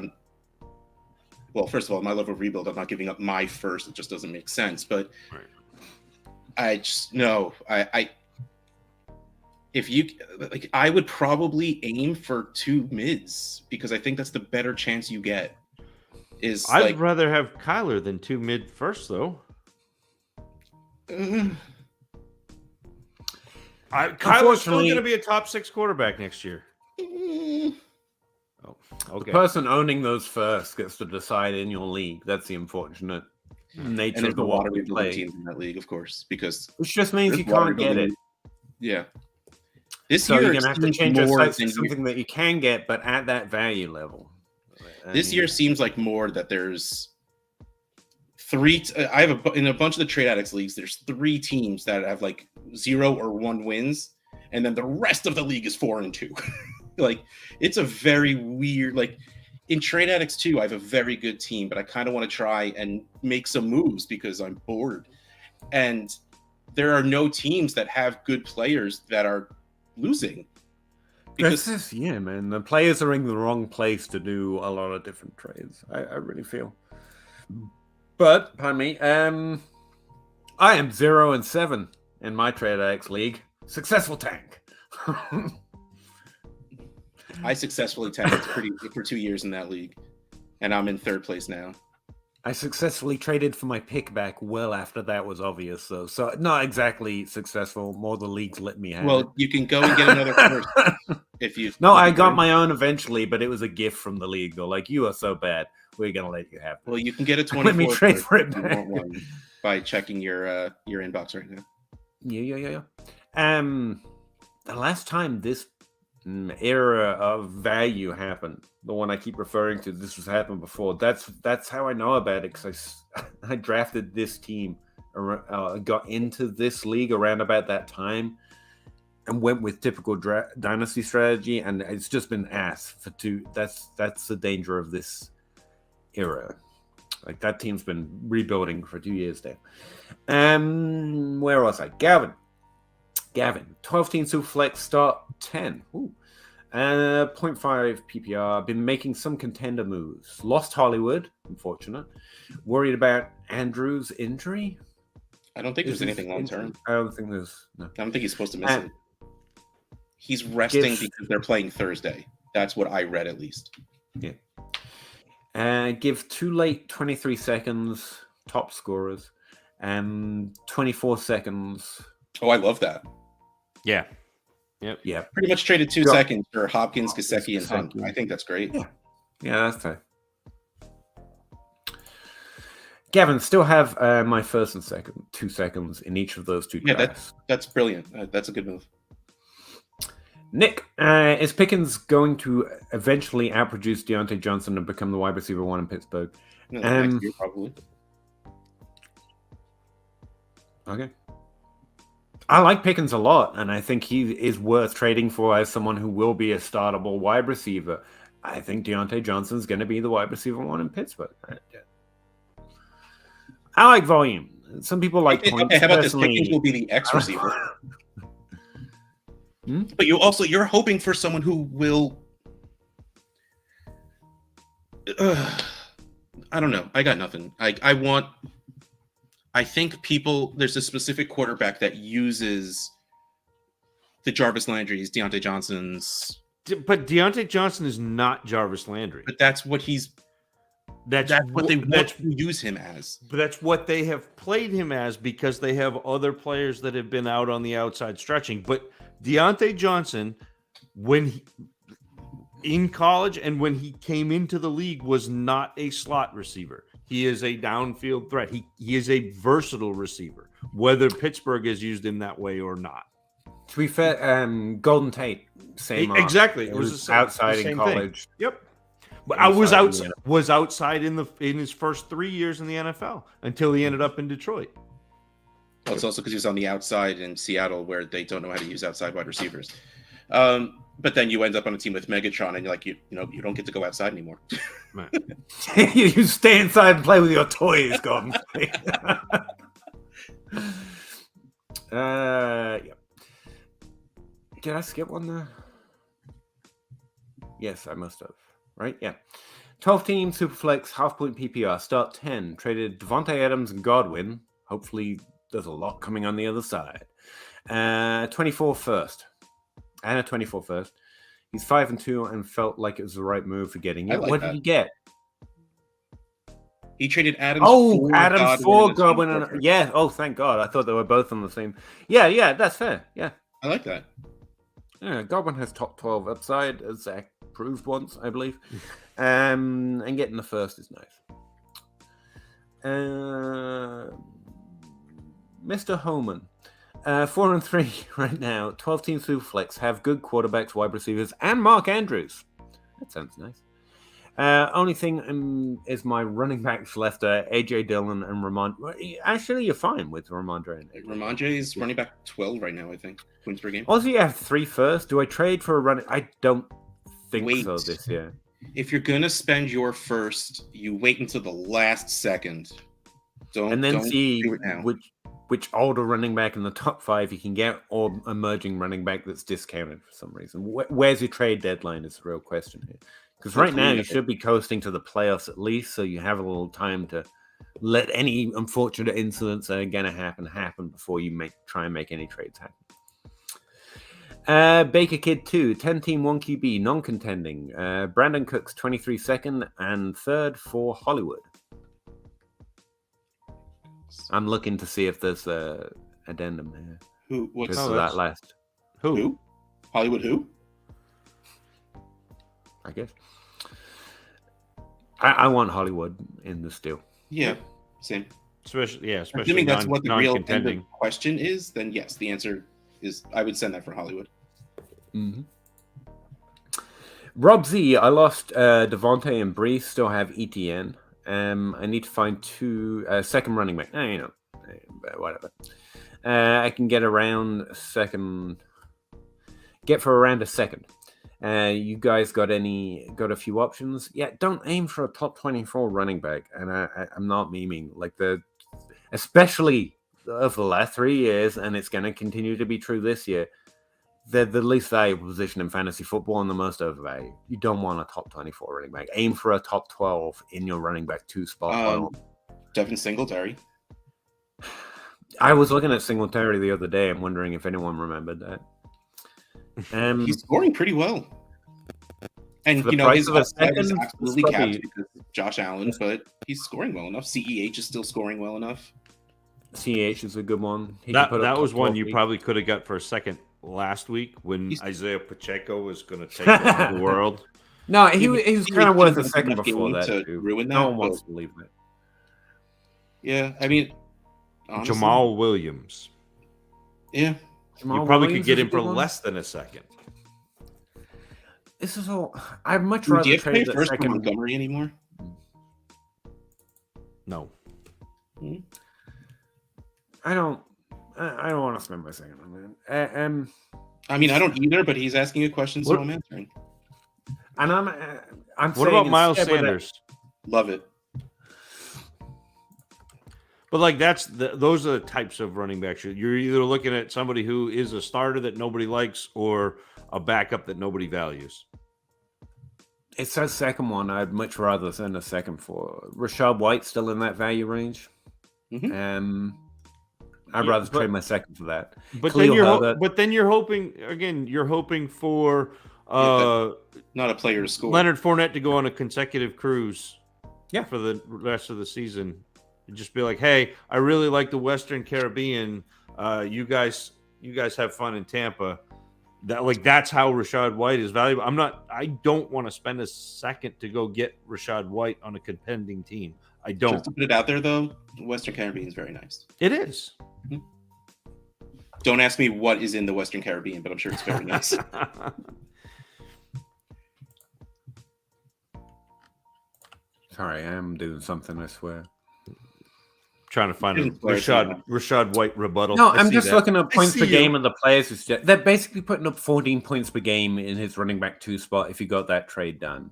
Well, first of all, my level of rebuild, I'm not giving up my first. It just doesn't make sense. But right. I just no, if you like, I would probably aim for 2 mids because I think that's the better chance you get. I'd rather have Kyler than 2 mid first, though. Kyler's still going to be a top 6 quarterback next year. Oh, okay. The person owning those first gets to decide in your league. That's the unfortunate nature of the water we play teams in that league, of course, because which just means you can't get it. Yeah. So you're going to have to change your sites to something that you can get, but at that value level. This year seems like more that there's 3. I have in a bunch of the Trade Addicts leagues, there's 3 teams that have like 0 or 1 wins, and then the rest of the league is 4 and 2. Like, it's a very weird, like in Trade Addicts 2, I have a very good team, but I kind of want to try and make some moves because I'm bored. And there are no teams that have good players that are losing. Because yeah, man, the players are in the wrong place to do a lot of different trades. I really feel. But pardon me, I am 0 and 7 in my Trade Addicts league. Successful tank. I successfully tanked for 2 years in that league, and I'm in 3rd place now. I successfully traded for my pick back well after that was obvious, though. So not exactly successful. More the leagues let me have. Well, you can go and get another first if you. No, I got my own eventually, but it was a gift from the league. Though, like, you are so bad, we're gonna let you have it. Well, you can get a 24. Let me trade for it back by checking your inbox right now. Yeah. The last time this era of value happened, the one I keep referring to, this was happened before. That's how I know about it, because I drafted this team, got into this league around about that time, and went with typical dynasty strategy, and it's just been ass for 2. That's the danger of this era. Like, that team's been rebuilding for 2 years now. Where was I? Gavin, 12-team Superflex start 10. Ooh. 0.5 PPR. Been making some contender moves. Lost Hollywood, unfortunate. Worried about Andrews' injury. I don't think there's anything long term. I don't think there's. No. I don't think he's supposed to miss it. He's resting because they're playing Thursday. That's what I read, at least. Yeah. Give too late 23 seconds top scorers, and 24 seconds. Oh, I love that. Yeah. Yep. Yeah. Pretty much traded 2 seconds for Hopkins, Gesicki, and Hunt. I think that's great. Yeah, that's fair. Gavin, still have my first and second 2 seconds in each of those 2 drafts. Yeah, that's brilliant. That's a good move. Nick, is Pickens going to eventually outproduce Deontay Johnson and become the wide receiver 1 in Pittsburgh? No, next year, probably. Okay. I like Pickens a lot, and I think he is worth trading for as someone who will be a startable wide receiver. I think Deontay Johnson's going to be the wide receiver 1 in Pittsburgh. I like volume. Some people like points. Okay, how about this? Pickens will be the X receiver. But you're hoping for someone who will. I don't know. I got nothing. I think there's a specific quarterback that uses the Jarvis Landry's, Deontay Johnson's. But Deontay Johnson is not Jarvis Landry. But that's what that's what they want to use him as. But that's what they have played him as, because they have other players that have been out on the outside stretching. But Deontay Johnson, in college and when he came into the league, was not a slot receiver. He is a downfield threat. He is a versatile receiver, whether Pittsburgh has used him that way or not. To be fair, Golden Tate, same exactly. It was outside in college. Thing. Yep. But I was outside in his first 3 years in the NFL until he ended up in Detroit. Well, it's also because he was on the outside in Seattle, where they don't know how to use outside wide receivers. But then you end up on a team with Megatron, and you're like, you don't get to go outside anymore. You stay inside and play with your toys, Gordon. Yeah. Did I skip one there? Yes, I must have. Right? Yeah. 12-team Superflex half-point PPR. Start 10. Traded Devontae Adams and Godwin. Hopefully, there's a lot coming on the other side. 24 first. And a 24 first. He's 5-2 and felt like it was the right move for getting it. What did he get? He traded Adams. Adams for Godwin. Yeah. Oh, thank God. I thought they were both on the same. Yeah. That's fair. Yeah. I like that. Yeah, Godwin has top 12 upside, as Zach proved once, I believe. And getting the first is nice. Mr. Homan. 4-3 right now. 12-team Superflex have good quarterbacks, wide receivers, and Mark Andrews. That sounds nice. Only thing is my running backs left are AJ Dillon and Ramondre. Actually, you're fine with Ramondre. Ramondre is running back 12 right now, I think. Points per game. Also, you have 3 first. Do I trade for a running? I don't think so this year. If you're going to spend your first, you wait until the last second. Don't See do it now. which older running back in the top 5 you can get, or emerging running back that's discounted for some reason. Where's your trade deadline is the real question here. Because right now you should be coasting to the playoffs at least, so you have a little time to let any unfortunate incidents that are going to happen before you try and make any trades happen. Baker Kid 2, 10-team 1 QB, non-contending. Brandon Cooks 23 second and third for Hollywood. I'm looking to see if there's a addendum here. What's that last? Who? Hollywood who? I guess. I want Hollywood in this deal. Yeah, same. Especially assuming that's what the real end of question is, then yes, the answer is I would send that for Hollywood. Mm-hmm. Rob Z, I lost Devontae and Brees, still have ETN. I need to find 2 second running back. Whatever. I can get around a second. Get for around a second. You guys got a few options? Yeah, don't aim for a top 24 running back. And I'm not memeing. Especially of the last 3 years, and it's going to continue to be true this year. They're the least valuable position in fantasy football and the most overvalued. You don't want a top 24 running back. Aim for a top 12 in your running back 2 spot. Devin Singletary. I was looking at Singletary the other day. I'm wondering if anyone remembered that. He's scoring pretty well. And, his upside is absolutely capped because of Josh Allen, but he's scoring well enough. CEH is still scoring well enough. CEH is a good one. That was one you probably could have got for a second last week when Isaiah Pacheco was going to take over the world. No, he was kind of worth a second before that. To ruin that. No one wants to believe that. Yeah, I mean, honestly, Jamal Williams. Yeah. You probably could get him for less than a second. This is all. I'd much rather trade the first second. Montgomery anymore. No. I don't want to spend my second on that. I mean, I don't either, but he's asking a question, so I'm answering. And I'm. What about Miles Sanders? Love it. But those are the types of running backs. You're either looking at somebody who is a starter that nobody likes or a backup that nobody values. It's that second one I'd much rather send a second for. Rashad White still in that value range. Mm-hmm. I'd rather trade my second for that. But then you're hoping for not a player to score. Leonard Fournette to go on a consecutive cruise. Yeah, for the rest of the season. And just be like, hey, I really like the Western Caribbean. You guys have fun in Tampa. That's how Rashad White is valuable. I don't want to spend a second to go get Rashad White on a contending team. I don't. Just to put it out there, though, the Western Caribbean is very nice. It is. Mm-hmm. Don't ask me what is in the Western Caribbean, but I'm sure it's very nice. Sorry, I am doing something, I swear. Trying to find a Rashad White rebuttal. No, I'm just looking at points per game of the players. They're basically putting up 14 points per game in his running back 2 spot if you got that trade done.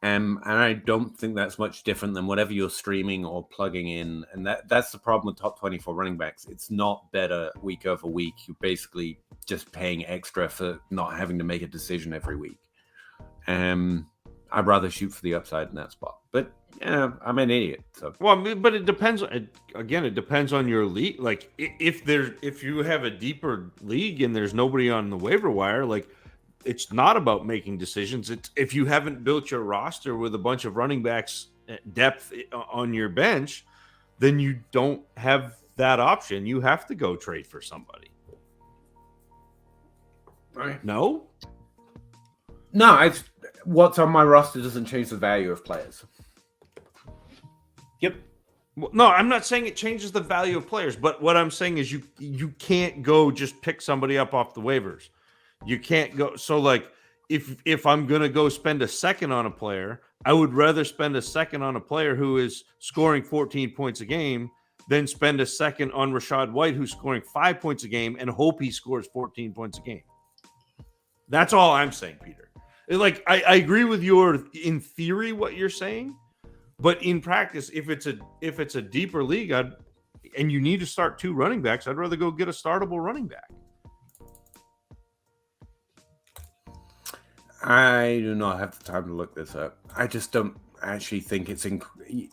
And I don't think that's much different than whatever you're streaming or plugging in. And that's the problem with top 24 running backs. It's not better week over week. You're basically just paying extra for not having to make a decision every week. I'd rather shoot for the upside in that spot. But yeah, I'm an idiot. So but it depends. Again, it depends on your league. Like if you have a deeper league and there's nobody on the waiver wire, like it's not about making decisions. It's if you haven't built your roster with a bunch of running backs depth on your bench, then you don't have that option. You have to go trade for somebody. Right. No. What's on my roster doesn't change the value of players. Yep. Well, no, I'm not saying it changes the value of players, but what I'm saying is you can't go just pick somebody up off the waivers. You can't go. So like if I'm going to go spend a second on a player, I would rather spend a second on a player who is scoring 14 points a game than spend a second on Rashad White, who's scoring 5 points a game, and hope he scores 14 points a game. That's all I'm saying, Peter. Like I agree with in theory what you're saying, but in practice, if it's a deeper league, and you need to start 2 running backs, I'd rather go get a startable running back. I do not have the time to look this up. I just don't actually think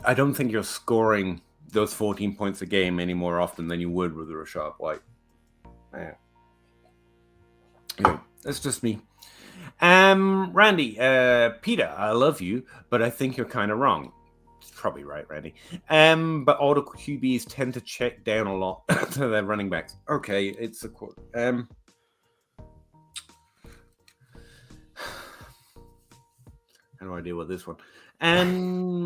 I don't think you're scoring those 14 points a game any more often than you would with a Rashad White. Yeah. Anyway, that's just me. Randy, Peter, I love you, but I think you're kind of wrong. It's probably right, Randy. But all the QBs tend to check down a lot to their running backs. Okay, it's a quote. How do I deal with this one?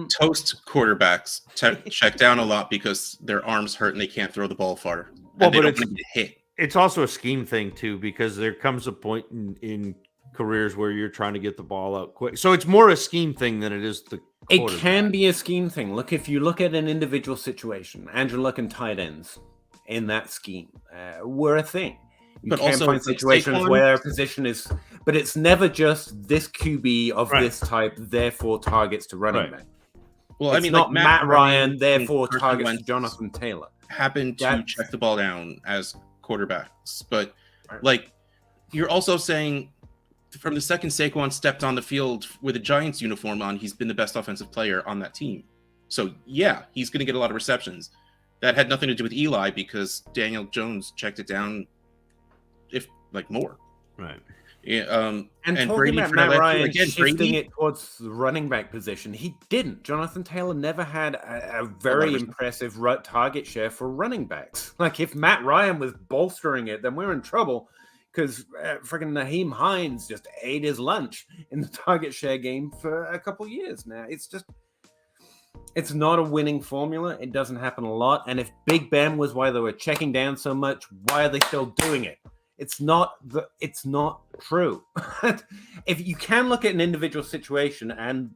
Toast quarterbacks check down a lot because their arms hurt and they can't throw the ball far. Well, but it's hit. It's also a scheme thing too, because there comes a point in careers where you're trying to get the ball out quick. So it's more a scheme thing than it is the It can be a scheme thing. Look, if you look at an individual situation, Andrew Luck and tight ends in that scheme were a thing. You can find situations where a position is, but it's never just this QB of this type, therefore targets to running back. Well, it's I mean, not like Matt Ryan, therefore targets to Jonathan Taylor. Happened to check the ball down as quarterbacks, but like you're also saying from the second Saquon stepped on the field with a Giants uniform on, he's been the best offensive player on that team. So yeah, he's going to get a lot of receptions. That had nothing to do with Eli because Daniel Jones checked it down, if like more. Right. Yeah. And talking Brady about for Matt that Ryan again, shifting it towards the running back position, he didn't. Jonathan Taylor never had a very impressive target share for running backs. Like if Matt Ryan was bolstering it, then we're in trouble because freaking Naheem Hines just ate his lunch in the target share game for a couple years now. It's not a winning formula. It doesn't happen a lot. And if Big Ben was why they were checking down so much, why are they still doing it? It's not true. If you can look at an individual situation, and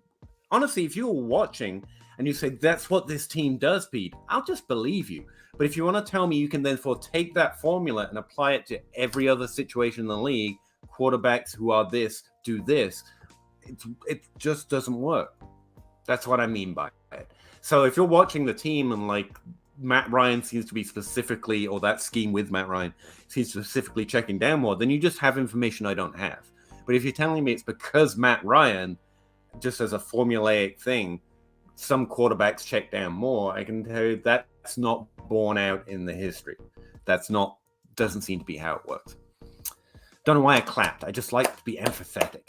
honestly, if you're watching and you say that's what this team does, Pete, I'll just believe you. But if you want to tell me you can therefore take that formula and apply it to every other situation in the league, quarterbacks who are this do this, it just doesn't work. That's what I mean by it. So if you're watching the team and like Matt Ryan seems to be specifically, or that scheme with Matt Ryan seems specifically checking down more, then you just have information I don't have. But if you're telling me it's because Matt Ryan, just as a formulaic thing, some quarterbacks check down more, I can tell you that's not borne out in the history. Doesn't seem to be how it works. Don't know why I clapped. I just like to be empathetic.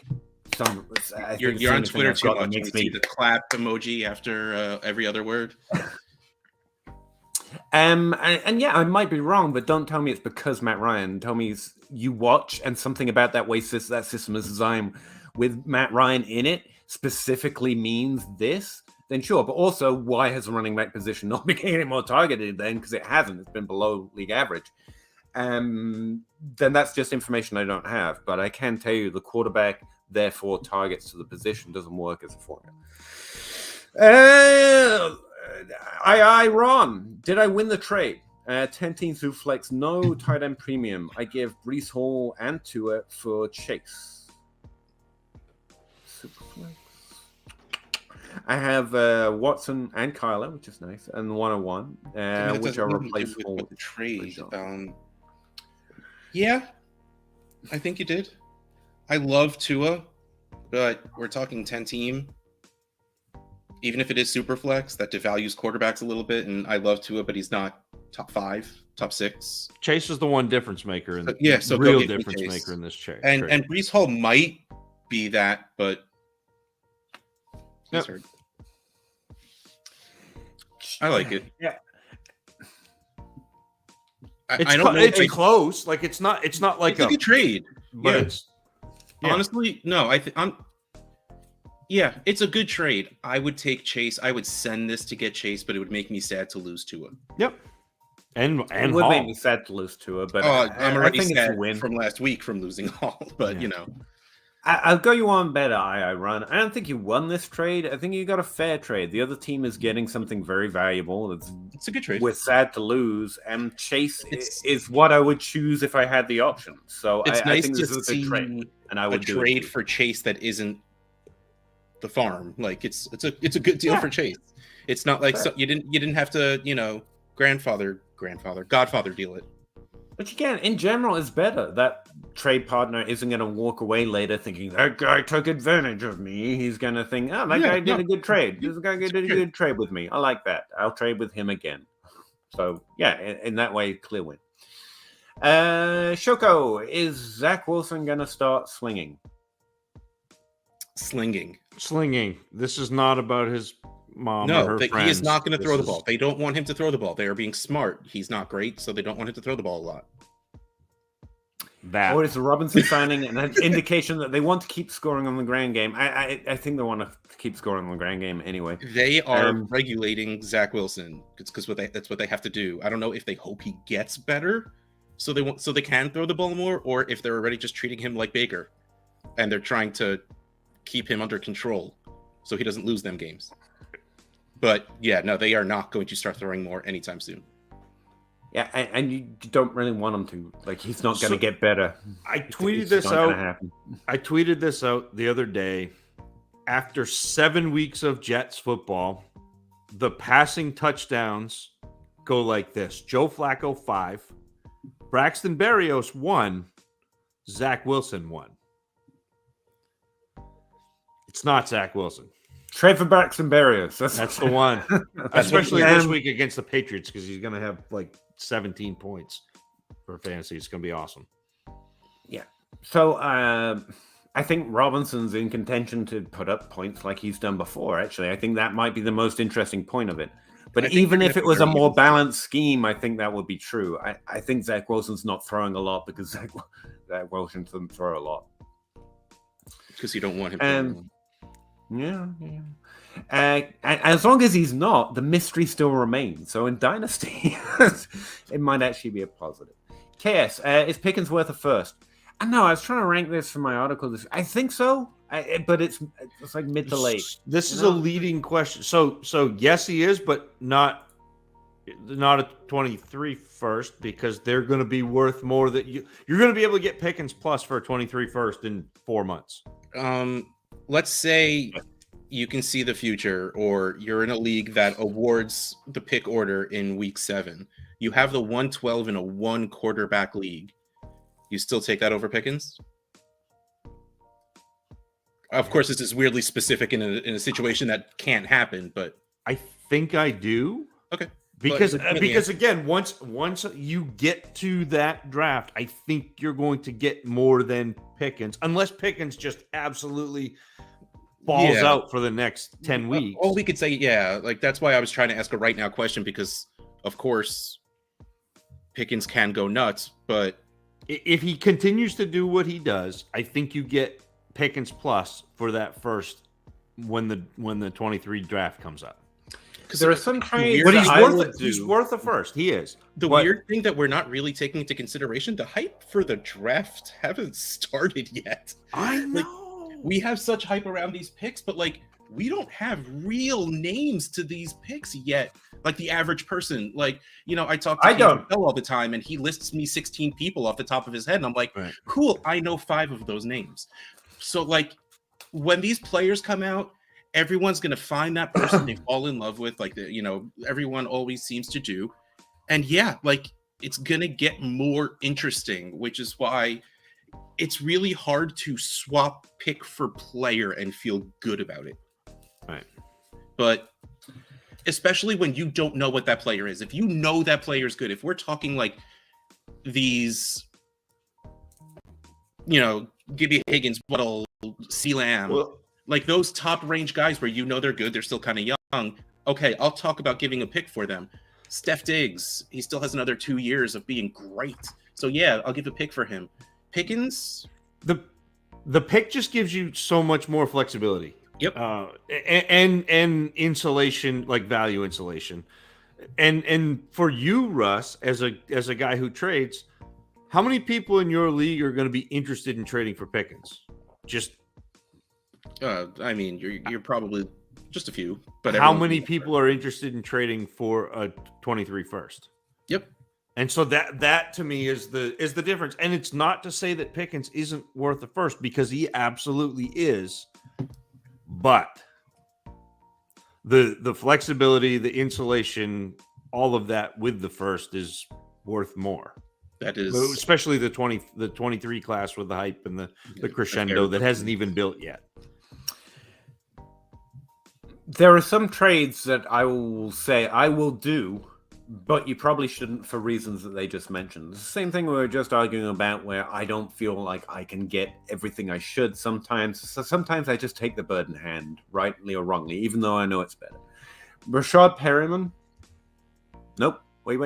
You're on Twitter too much. You see the clap emoji after every other word. And yeah, I might be wrong, but don't tell me it's because Matt Ryan. Tell me you watch and something about that way that system is designed with Matt Ryan in it specifically means this. Then sure, but also why has the running back position not been getting more targeted then? Because it hasn't. It's been below league average. Then that's just information I don't have. But I can tell you the quarterback therefore targets to the position doesn't work as a formula. Ron, Did I win the trade? 10 teams who flex no tight end premium. I give Breece Hall and Tua for Chase. Superflex. I have Watson and Kyler, which is nice, and 101, which are replaceable with the trade. Yeah, I think you did. I love Tua, but we're talking 10 team. Even if it is super flex, that devalues quarterbacks a little bit, and I love Tua, but he's not top 5, top 6. Chase is the one difference maker, and so real difference maker in this trade. And Breece Hall might be that, but he's hurt. I like it. Yeah, I don't know. It's close. Like it's not like it's a good trade, but it's honestly no. It's a good trade. I would take Chase. I would send this to get Chase, but it would make me sad to lose to him. Yep. And it would make me sad to lose to her, but I'm already sad win from last week from losing Hall. But I'll go you on better. I run. I don't think you won this trade. I think you got a fair trade. The other team is getting something very valuable. It's a good trade. We're sad to lose, and Chase is what I would choose if I had the option. So it's nice I think to this is a see good trade, and I would a trade for Chase that isn't the farm. Like it's a good deal for Chase. It's not like you didn't have to Godfather deal it. But again, in general, it's better. That trade partner isn't going to walk away later thinking, that guy took advantage of me. He's going to think, that guy did a good trade. This guy did a good trade with me. I like that. I'll trade with him again. So, in that way, clear win. Shoko, is Zach Wilson going to start slinging? Slinging. This is not about his mom or her friends. He is not going to throw the ball. They don't want him to throw the ball. They are being smart. He's not great, so they don't want him to throw the ball a lot. Or is the Robinson signing an indication that they want to keep scoring on the ground game? I think they want to keep scoring on the ground game anyway. They are regulating Zach Wilson. It's because that's what they have to do. I don't know if they hope he gets better, so they can throw the ball more, or if they're already just treating him like Baker, and they're trying to keep him under control so he doesn't lose them games. But they are not going to start throwing more anytime soon. Yeah, and you don't really want him to. Like, he's not going to get better. I tweeted this out the other day. After 7 weeks of Jets football, the passing touchdowns go like this: Joe Flacco 5, Braxton Berrios 1, Zach Wilson 1. It's not Zach Wilson. Trade for Braxton Berrios. That's the one. Especially this week against the Patriots, because he's going to have like 17 points for fantasy. It's going to be awesome. Yeah. So I think Robinson's in contention to put up points like he's done before, actually. I think that might be the most interesting point of it. But even if it was a more balanced scheme, I think that would be true. I think Zach Wilson's not throwing a lot because Zach Wilson doesn't throw a lot. Because you don't want him to. Yeah. As long as he's not, the mystery still remains. So in Dynasty, it might actually be a positive. KS, is Pickens worth a first? I know. I was trying to rank this for my article. I think so, but it's like mid to late. This is a leading question. So yes, he is, but not a 23 first, because they're going to be worth more. That you're going to be able to get Pickens plus for a 23 first in 4 months. Let's say you can see the future, or you're in a league that awards the pick order in week 7. You have the 112 in a 1 quarterback league. You still take that over Pickens? Of course, this is weirdly specific in a situation that can't happen, but I think I do. Okay. Because again, once you get to that draft, I think you're going to get more than Pickens, unless Pickens just absolutely falls out for the next 10 weeks. All we could say, like that's why I was trying to ask a right now question, because of course Pickens can go nuts, but if he continues to do what he does, I think you get Pickens plus for that first when the 23 draft comes up. Because there are some trades, but he's worth a first. He is. Weird thing that we're not really taking into consideration, the hype for the draft haven't started yet. I know. We have such hype around these picks, but like we don't have real names to these picks yet. Like the average person, like, you know, I talk to Bill all the time, and he lists me 16 people off the top of his head, and I'm like, cool, I know 5 of those names. So like, when these players come out, everyone's gonna find that person they fall in love with, like you know, everyone always seems to do, and yeah, like it's gonna get more interesting, which is why it's really hard to swap pick for player and feel good about it. Right. But especially when you don't know what that player is. If you know that player is good, if we're talking like these, you know, Gibby Higgins, Waddle, C. Lamb, like those top range guys where you know they're good, they're still kind of young. Okay, I'll talk about giving a pick for them. Steph Diggs, he still has another 2 years of being great. So yeah, I'll give a pick for him. Pickens, the pick just gives you so much more flexibility. Yep. And insulation, like value insulation. And for you, Russ, as a guy who trades, how many people in your league are going to be interested in trading for Pickens? Just I mean, you're probably just a few, but how many people are interested in trading for a 23 first? Yep. And so that to me is the difference. And it's not to say that Pickens isn't worth the first, because he absolutely is. But the flexibility, the insulation, all of that with the first is worth more. That is, especially the 23 class with the hype and the crescendo that hasn't even built yet. There are some trades that I will say I will do, but you probably shouldn't for reasons that they just mentioned. It's the same thing we were just arguing about, where I don't feel like I can get everything I should sometimes. So sometimes I just take the bird in hand, rightly or wrongly, even though I know it's better. Rashad Perriman? Nope. Wait.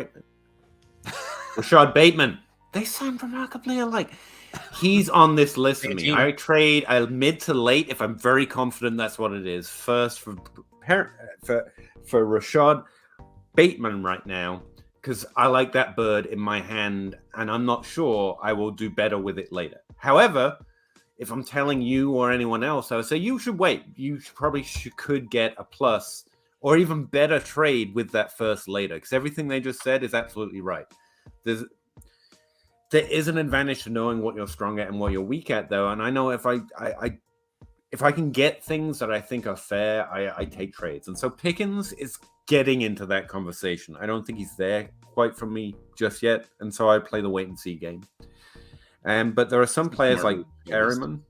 Rashad Bateman. They sound remarkably alike. He's on this list for me. I trade a mid to late if I'm very confident that's what it is. First for Rashad Bateman right now, because I like that bird in my hand, and I'm not sure I will do better with it later. However, if I'm telling you or anyone else, I would say you should wait. You could get a plus or even better trade with that first later, because everything they just said is absolutely right. There is an advantage to knowing what you're strong at and what you're weak at, though. And I know if I can get things that I think are fair, I take trades. And so Pickens is getting into that conversation. I don't think he's there quite for me just yet, and so I play the wait and see game. But there are some players like Perriman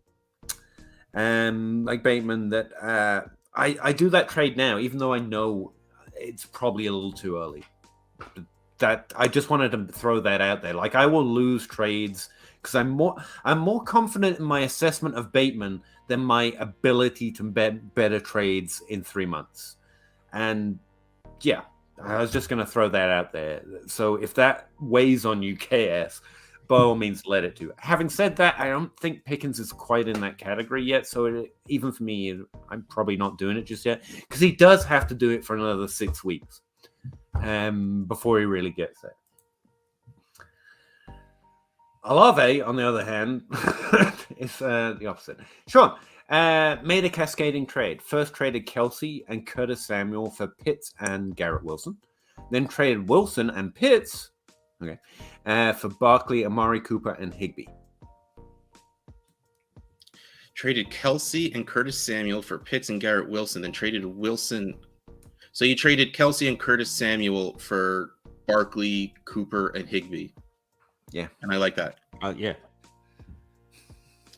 and like Bateman that I do that trade now, even though I know it's probably a little too early. That I just wanted to throw that out there. Like, I will lose trades because I'm more confident in my assessment of Bateman than my ability to bet better trades in 3 months. And yeah, I was just going to throw that out there. So if that weighs on you, KS, by all means, let it do. Having said that, I don't think Pickens is quite in that category yet. So even for me, I'm probably not doing it just yet, because he does have to do it for another 6 weeks before he really gets there. Olave, on the other hand, is the opposite. Sean made a cascading trade. First traded Kelsey and Curtis Samuel for Pitts and Garrett Wilson. Then traded Wilson and Pitts for Barkley, Amari Cooper, and Higbee. Traded Kelsey and Curtis Samuel for Pitts and Garrett Wilson, then traded Wilson. So you traded Kelsey and Curtis Samuel for Barkley, Cooper, and Higbee. Yeah. And I like that. Yeah.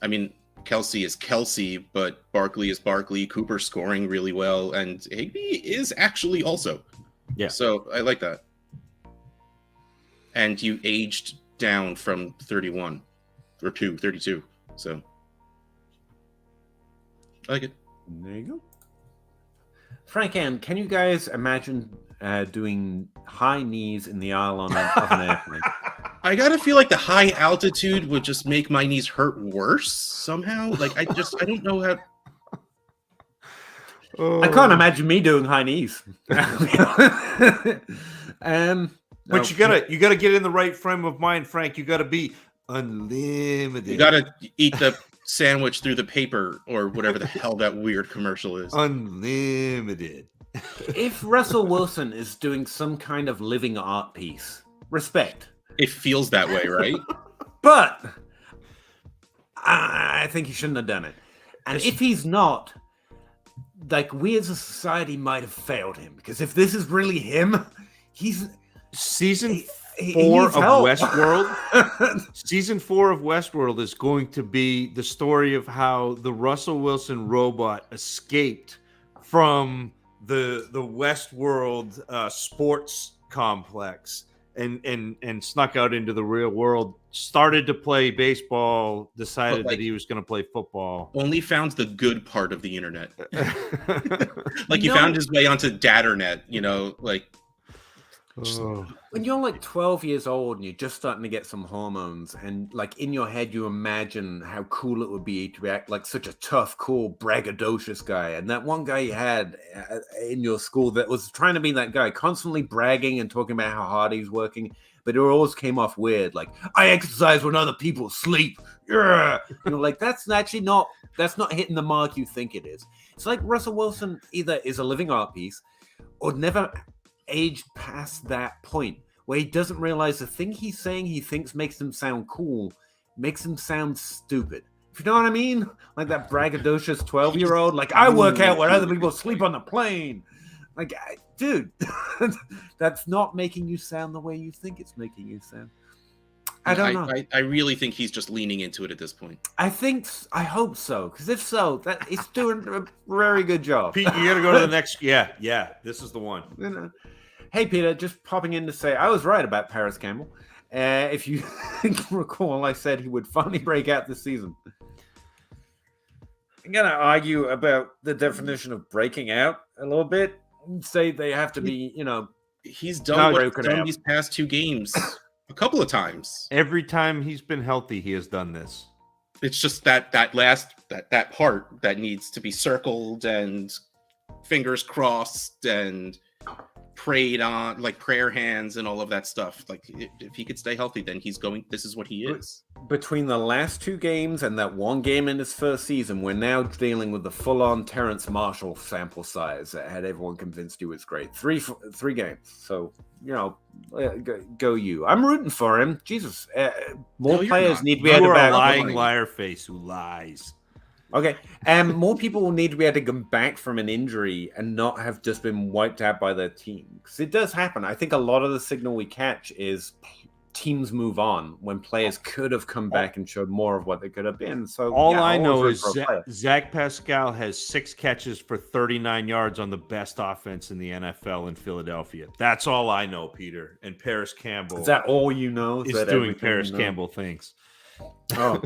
I mean, Kelsey is Kelsey, but Barkley is Barkley. Cooper scoring really well, and Higbee is actually also. Yeah. So I like that. And you aged down from 31 or 32. So I like it. There you go. Frank Ann, can you guys imagine doing high knees in the aisle of an airplane? I gotta feel like the high altitude would just make my knees hurt worse somehow. Like I don't know how. I can't imagine me doing high knees. But you gotta get in the right frame of mind, Frank. You gotta be unlimited. You gotta eat the sandwich through the paper or whatever the hell that weird commercial is. Unlimited. If Russell Wilson is doing some kind of living art piece, respect. It feels that way, right? But I think he shouldn't have done it. And if he's not, like, we as a society might have failed him. Because if this is really him, he's... Season 4 of Westworld. Season 4 of Westworld is going to be the story of how the Russell Wilson robot escaped from the Westworld sports complex and snuck out into the real world, started to play baseball, decided that he was going to play football. Only found the good part of the internet. Like he found his way onto Datternet, like... When you're like 12 years old and you're just starting to get some hormones, and like in your head you imagine how cool it would be to act like such a tough, cool, braggadocious guy. And that one guy you had in your school that was trying to be that guy, constantly bragging and talking about how hard he's working, but it always came off weird. Like, I exercise when other people sleep. Yeah. Like that's not hitting the mark you think it is. It's like Russell Wilson either is a living art piece or never aged past that point where he doesn't realize the thing he's saying he thinks makes him sound cool makes him sound stupid. If you know what I mean? Like that braggadocious 12-year-old, like, I work out when other people sleep on the plane. Like, dude, that's not making you sound the way you think it's making you sound. I don't know. I really think he's just leaning into it at this point. I hope so, because if so, that it's doing a very good job. Pete, you got to go to the next. Yeah, this is the one. Hey, Peter, just popping in to say I was right about Paris Campbell. If you recall, I said he would finally break out this season. I'm going to argue about the definition of breaking out a little bit. Say they have to be, He's done what he's done these past 2 games a couple of times. Every time he's been healthy, he has done this. It's just that part that needs to be circled and fingers crossed and prayed on, like prayer hands and all of that stuff. Like if he could stay healthy, then this is what he is. Between the last 2 games and that one game in his first season, we're now dealing with the full-on Terrence Marshall sample size that had everyone convinced he was great. 3 games. So, go you. I'm rooting for him. Jesus. More players need to be able to... You are a lying liar face who lies. Okay, more people will need to be able to come back from an injury and not have just been wiped out by their team. Because it does happen. I think a lot of the signal we catch is teams move on when players could have come back and showed more of what they could have been. So all I know is Zach Pascal has 6 catches for 39 yards on the best offense in the NFL in Philadelphia. That's all I know, Peter. And Paris Campbell. Is that all you know? Is doing Paris Campbell things. Oh,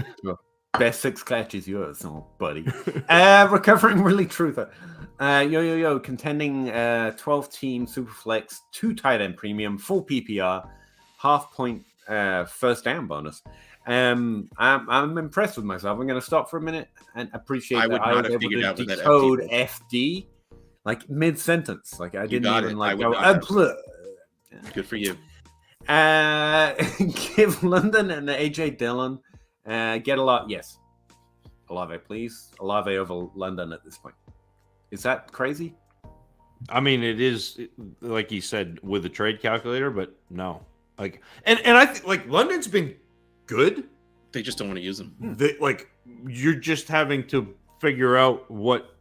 best 6 catches yours, buddy. Recovering really truther. Contending 12-team Superflex, 2 tight end premium, full PPR, half-point first down bonus. I'm impressed with myself. I'm going to stop for a minute and appreciate that I was able to decode FD like mid-sentence. Like I didn't even like go. Good for you. Give London and AJ Dillon. Get a lot. Yes. Olave, please. Olave over London at this point. Is that crazy? I mean, it is, like you said, with the trade calculator, but no. Like, and I think like London's been good. They just don't want to use him. You're just having to figure out what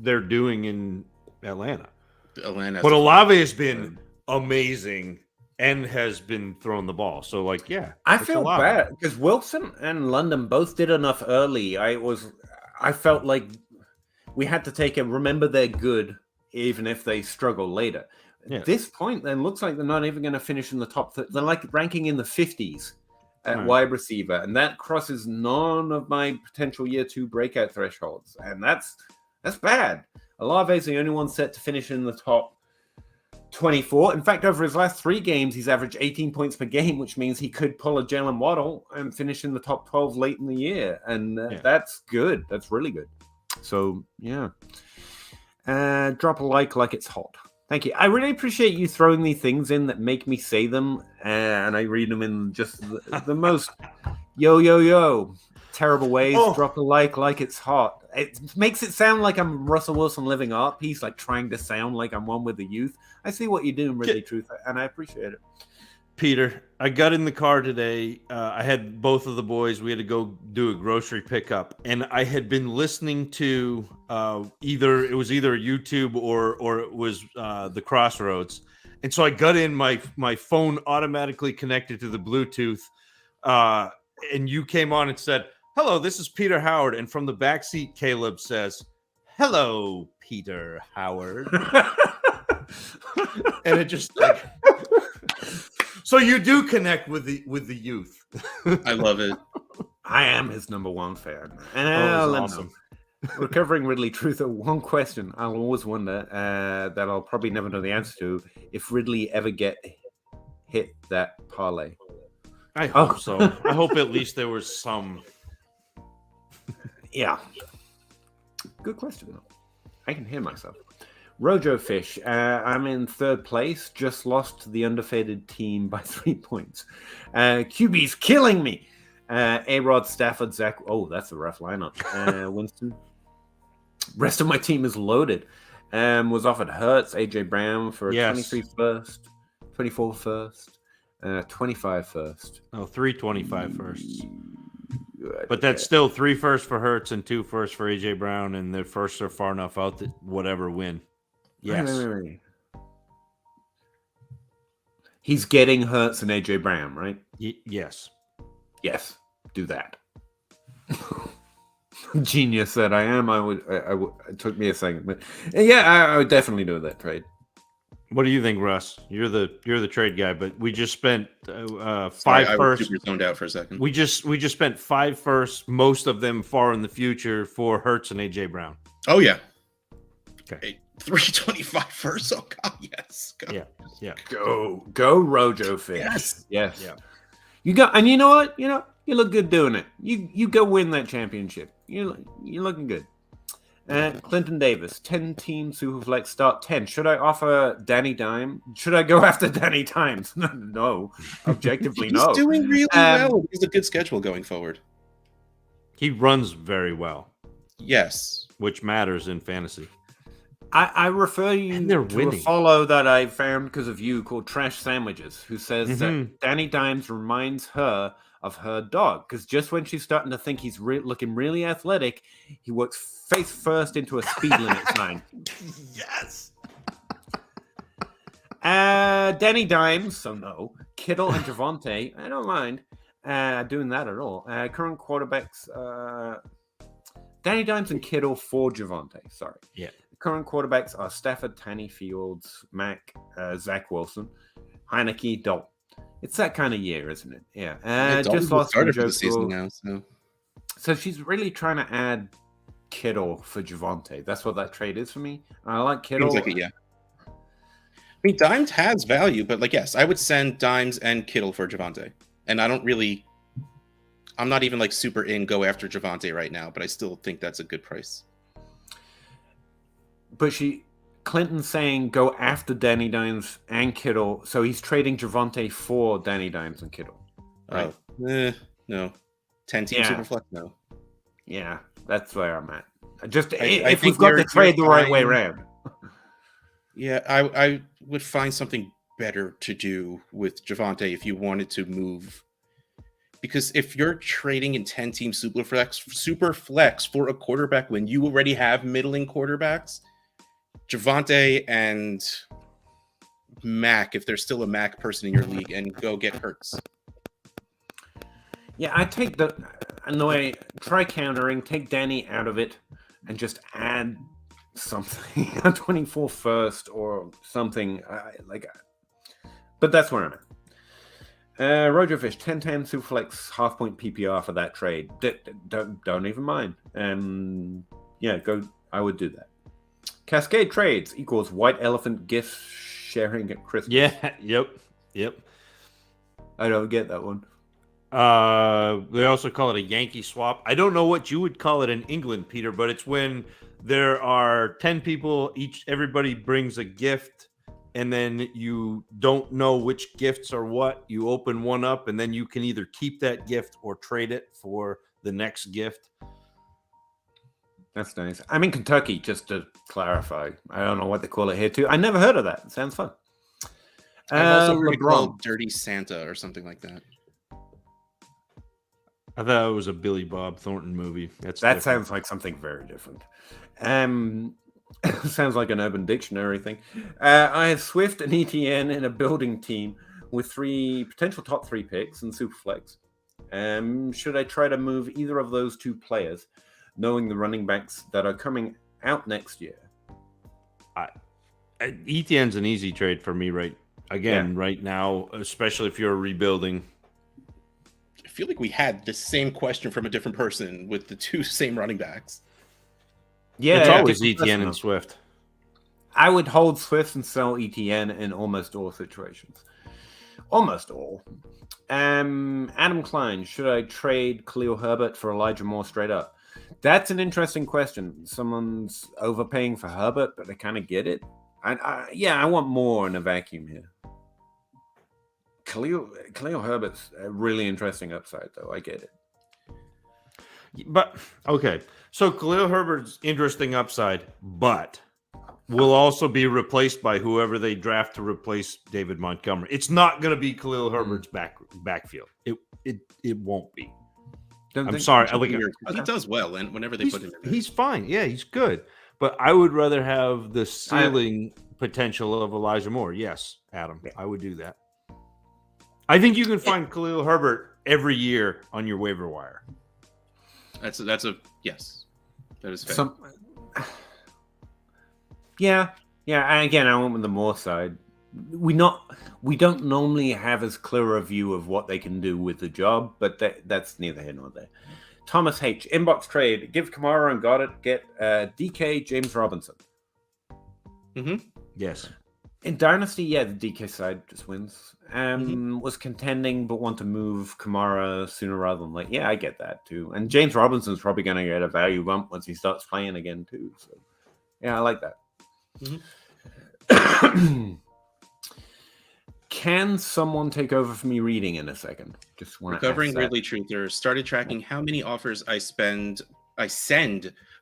they're doing in Atlanta. But Olave has been amazing and has been throwing the ball. So, I feel bad because Wilson and London both did enough early. I felt like we had to take it. Remember, they're good, even if they struggle later. Yeah. At this point, then looks like they're not even going to finish in the top. They're like ranking in the 50s at wide receiver, and that crosses none of my potential year 2 breakout thresholds, and that's bad. Olave's the only one set to finish in the top 24. In fact, over his last 3 games, he's averaged 18 points per game, which means he could pull a Jalen Waddle and finish in the top 12 late in the year. And that's good. That's really good. So, yeah. Drop a like it's hot. Thank you. I really appreciate you throwing these things in that make me say them. And I read them in just the most yo. terrible ways. Oh. Drop a like it's hot. It makes it sound like I'm Russell Wilson living art piece, like trying to sound like I'm one with the youth. I see what you're doing, Ridley Truth, and I appreciate it. Peter, I got in the car today. I had both of the boys. We had to go do a grocery pickup, and I had been listening to either YouTube or it was the Crossroads. And so I got in, my phone automatically connected to the Bluetooth, and you came on and said, "Hello, this is Peter Howard." And from the backseat, Caleb says, "Hello, Peter Howard." And it just like, so you do connect with the youth. I love it. I am his number one fan. And awesome. Recovering Ridley Truth, one question I'll always wonder that I'll probably never know the answer to: if Ridley ever hit that parlay. I hope so. I hope at least there was some. Yeah. Good question, though. I can hear myself. Rojo Fish, I'm in third place. Just lost to the undefeated team by 3 points. QB's killing me. A-Rod, Stafford, Zach. Oh, that's a rough lineup. Winston. Rest of my team is loaded. Was offered Hurts, AJ Brown for a 23 first, 24 first, 25 first. No, 325 firsts. But that's still 3 firsts for Hurts and 2 firsts for AJ Brown, and the firsts are far enough out that whatever win. Yes. Wait. He's getting Hurts and AJ Brown, right? Yes. Yes. Do that. Genius that I am. I would. It took me a second, but yeah, I would definitely do that trade. What do you think, Russ? You're the trade guy, but we just spent 5 Sorry, firsts. I was super zoned out for a second. We just spent 5 firsts, most of them far in the future, for Hurts and AJ Brown. Oh yeah. Okay. 325 first. Oh god, yes. Go. Yeah. Go, Rojo Fish. Yes. Yeah. You know what? You look good doing it. You go win that championship. You're looking good. Clinton Davis, 10-team Superflex start 10. Should I offer Danny Dime? Should I go after Danny Dimes? No. Objectively, no. He's doing really well. He's a good schedule going forward. He runs very well. Yes. Which matters in fantasy. I refer you to a follow that I found because of you called Trash Sandwiches, who says that Danny Dimes reminds her of her dog, because just when she's starting to think he's looking really athletic, he works face first into a speed limit sign. Yes. Danny Dimes, so no. Kittle and Javonte, I don't mind doing that at all. Current quarterbacks, Danny Dimes and Kittle for Javonte, sorry. Yeah. Current quarterbacks are Stafford, Tanny, Fields, Mack, Zach Wilson, Heineke, Dalton. It's that kind of year, isn't it? Yeah. Just lost started for the season now, so she's really trying to add Kittle for Javonte. That's what that trade is for me. I like Kittle. Seems like it, yeah. I mean, Dimes has value, but yes, I would send Dimes and Kittle for Javonte. And I'm not even super in go after Javonte right now, but I still think that's a good price. But Clinton's saying go after Danny Dimes and Kittle, so he's trading Javonte for Danny Dimes and Kittle, right? No. 10-team Superflex, no. Yeah, that's where I'm at. If we've got to trade the right way around. Yeah, I would find something better to do with Javonte if you wanted to move. Because if you're trading in 10-team Superflex for a quarterback when you already have middling quarterbacks, Javonte and Mac, if there's still a Mac person in your league, and go get Hurts. Yeah, I take try countering, take Danny out of it, and just add something, a 24 first or something but that's where I'm at. Roger Fish, 10-10 Superflex half point PPR for that trade. Don't even mind. Go. I would do that. Cascade trades equals white elephant gift sharing at Christmas. Yeah. Yep. I don't get that one. They also call it a Yankee swap. I don't know what you would call it in England, Peter, but it's when there are 10 people, everybody brings a gift, and then you don't know which gifts are what. You open one up, and then you can either keep that gift or trade it for the next gift. That's nice. I'm in Kentucky, just to clarify. I don't know what they call it here too. I never heard of that. It sounds fun. I've also heard it LeBron. called Dirty Santa or something like that. I thought it was a Billy Bob Thornton movie. That different. sounds like something very different. Sounds like an Urban Dictionary thing. I have Swift and ETN in a building team with 3 potential top 3 picks and Superflex. Should I try to move either of those 2 players, knowing the running backs that are coming out next year? ETN's an easy trade for me right now, especially if you're rebuilding. I feel like we had the same question from a different person with the 2 same running backs. Yeah, it's always ETN and Swift. I would hold Swift and sell ETN in almost all situations. Almost all. Adam Klein, should I trade Khalil Herbert for Elijah Moore straight up? That's an interesting question. Someone's overpaying for Herbert, but I kind of get it. I want more in a vacuum here. Khalil Herbert's a really interesting upside, though. I get it. But, okay. So Khalil Herbert's interesting upside, but will also be replaced by whoever they draft to replace David Montgomery. It's not going to be Khalil Herbert's backfield. It won't be. I'm sorry. He does well, and whenever they put him in, he's fine. Yeah, he's good. But I would rather have the ceiling potential of Elijah Moore. Yes, Adam, I would do that. I think you can find Khalil Herbert every year on your waiver wire. That's a yes. That is fair. Yeah. Again, I went with the Moore side. We don't normally have as clear a view of what they can do with the job, but that's neither here nor there. Thomas H. Inbox trade. Give Kamara and Goddard. Get DK James Robinson. Mm-hmm. Yes. In Dynasty, the DK side just wins. Was contending, but want to move Kamara sooner rather than later. Yeah, I get that too. And James Robinson's probably going to get a value bump once he starts playing again too. So, yeah, I like that. Mm-hmm. Can someone take over for me reading in a second? Just want to Recovering Ridley Truther started tracking how many offers I send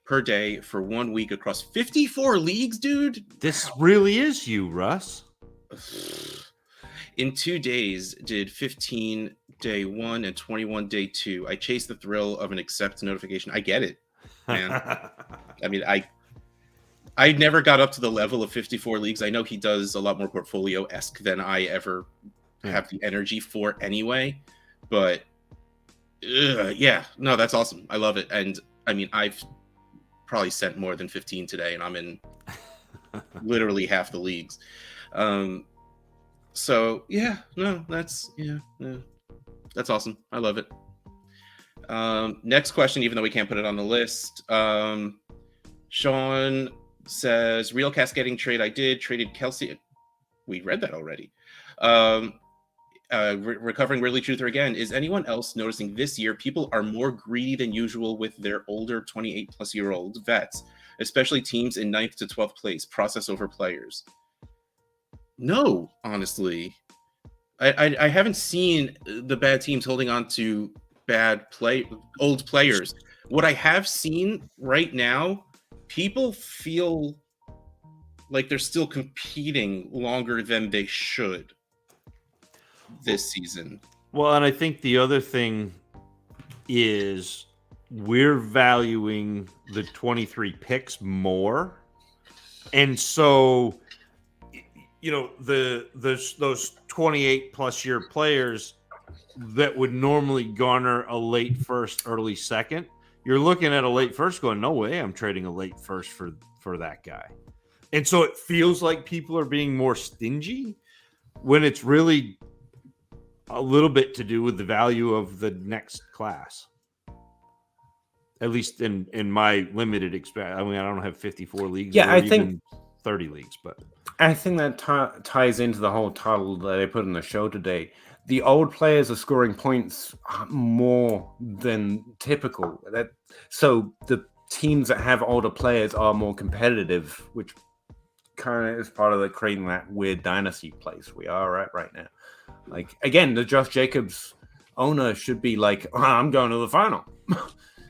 per day for 1 week across 54 leagues, dude. This really is you, Russ. In 2 days, did 15 day 1 and 21 day 2. I chased the thrill of an accept notification. I get it, man. I mean, I never got up to the level of 54 leagues. I know he does a lot more portfolio-esque than I ever have the energy for anyway. But no, that's awesome. I love it. And I mean, I've probably sent more than 15 today, and I'm in literally half the leagues. So yeah, no, that's awesome. I love it. Next question, even though we can't put it on the list. Sean says, real cascading trade I did, traded Kelsey. We read that already. Recovering Ridley Truther again. Is anyone else noticing this year people are more greedy than usual with their older 28-plus-year-old vets, especially teams in 9th to 12th place, process over players? No, honestly. I haven't seen the bad teams holding on to old players. What I have seen right now, people feel like they're still competing longer than they should this season. Well, and I think the other thing is we're valuing the 23 picks more. And so, you know, those 28 plus year players that would normally garner a late first, early second, you're looking at a late first going, no way I'm trading a late first for that guy. And so it feels like people are being more stingy when it's really a little bit to do with the value of the next class. At least in my limited experience. I mean, I don't have 54 leagues. Yeah, I think 30 leagues, but I think that ties into the whole title that I put in the show today. The old players are scoring points more than typical. So the teams that have older players are more competitive, which kind of is part of creating that weird dynasty place we are at right now. Like, again, the Josh Jacobs owner should be like, I'm going to the final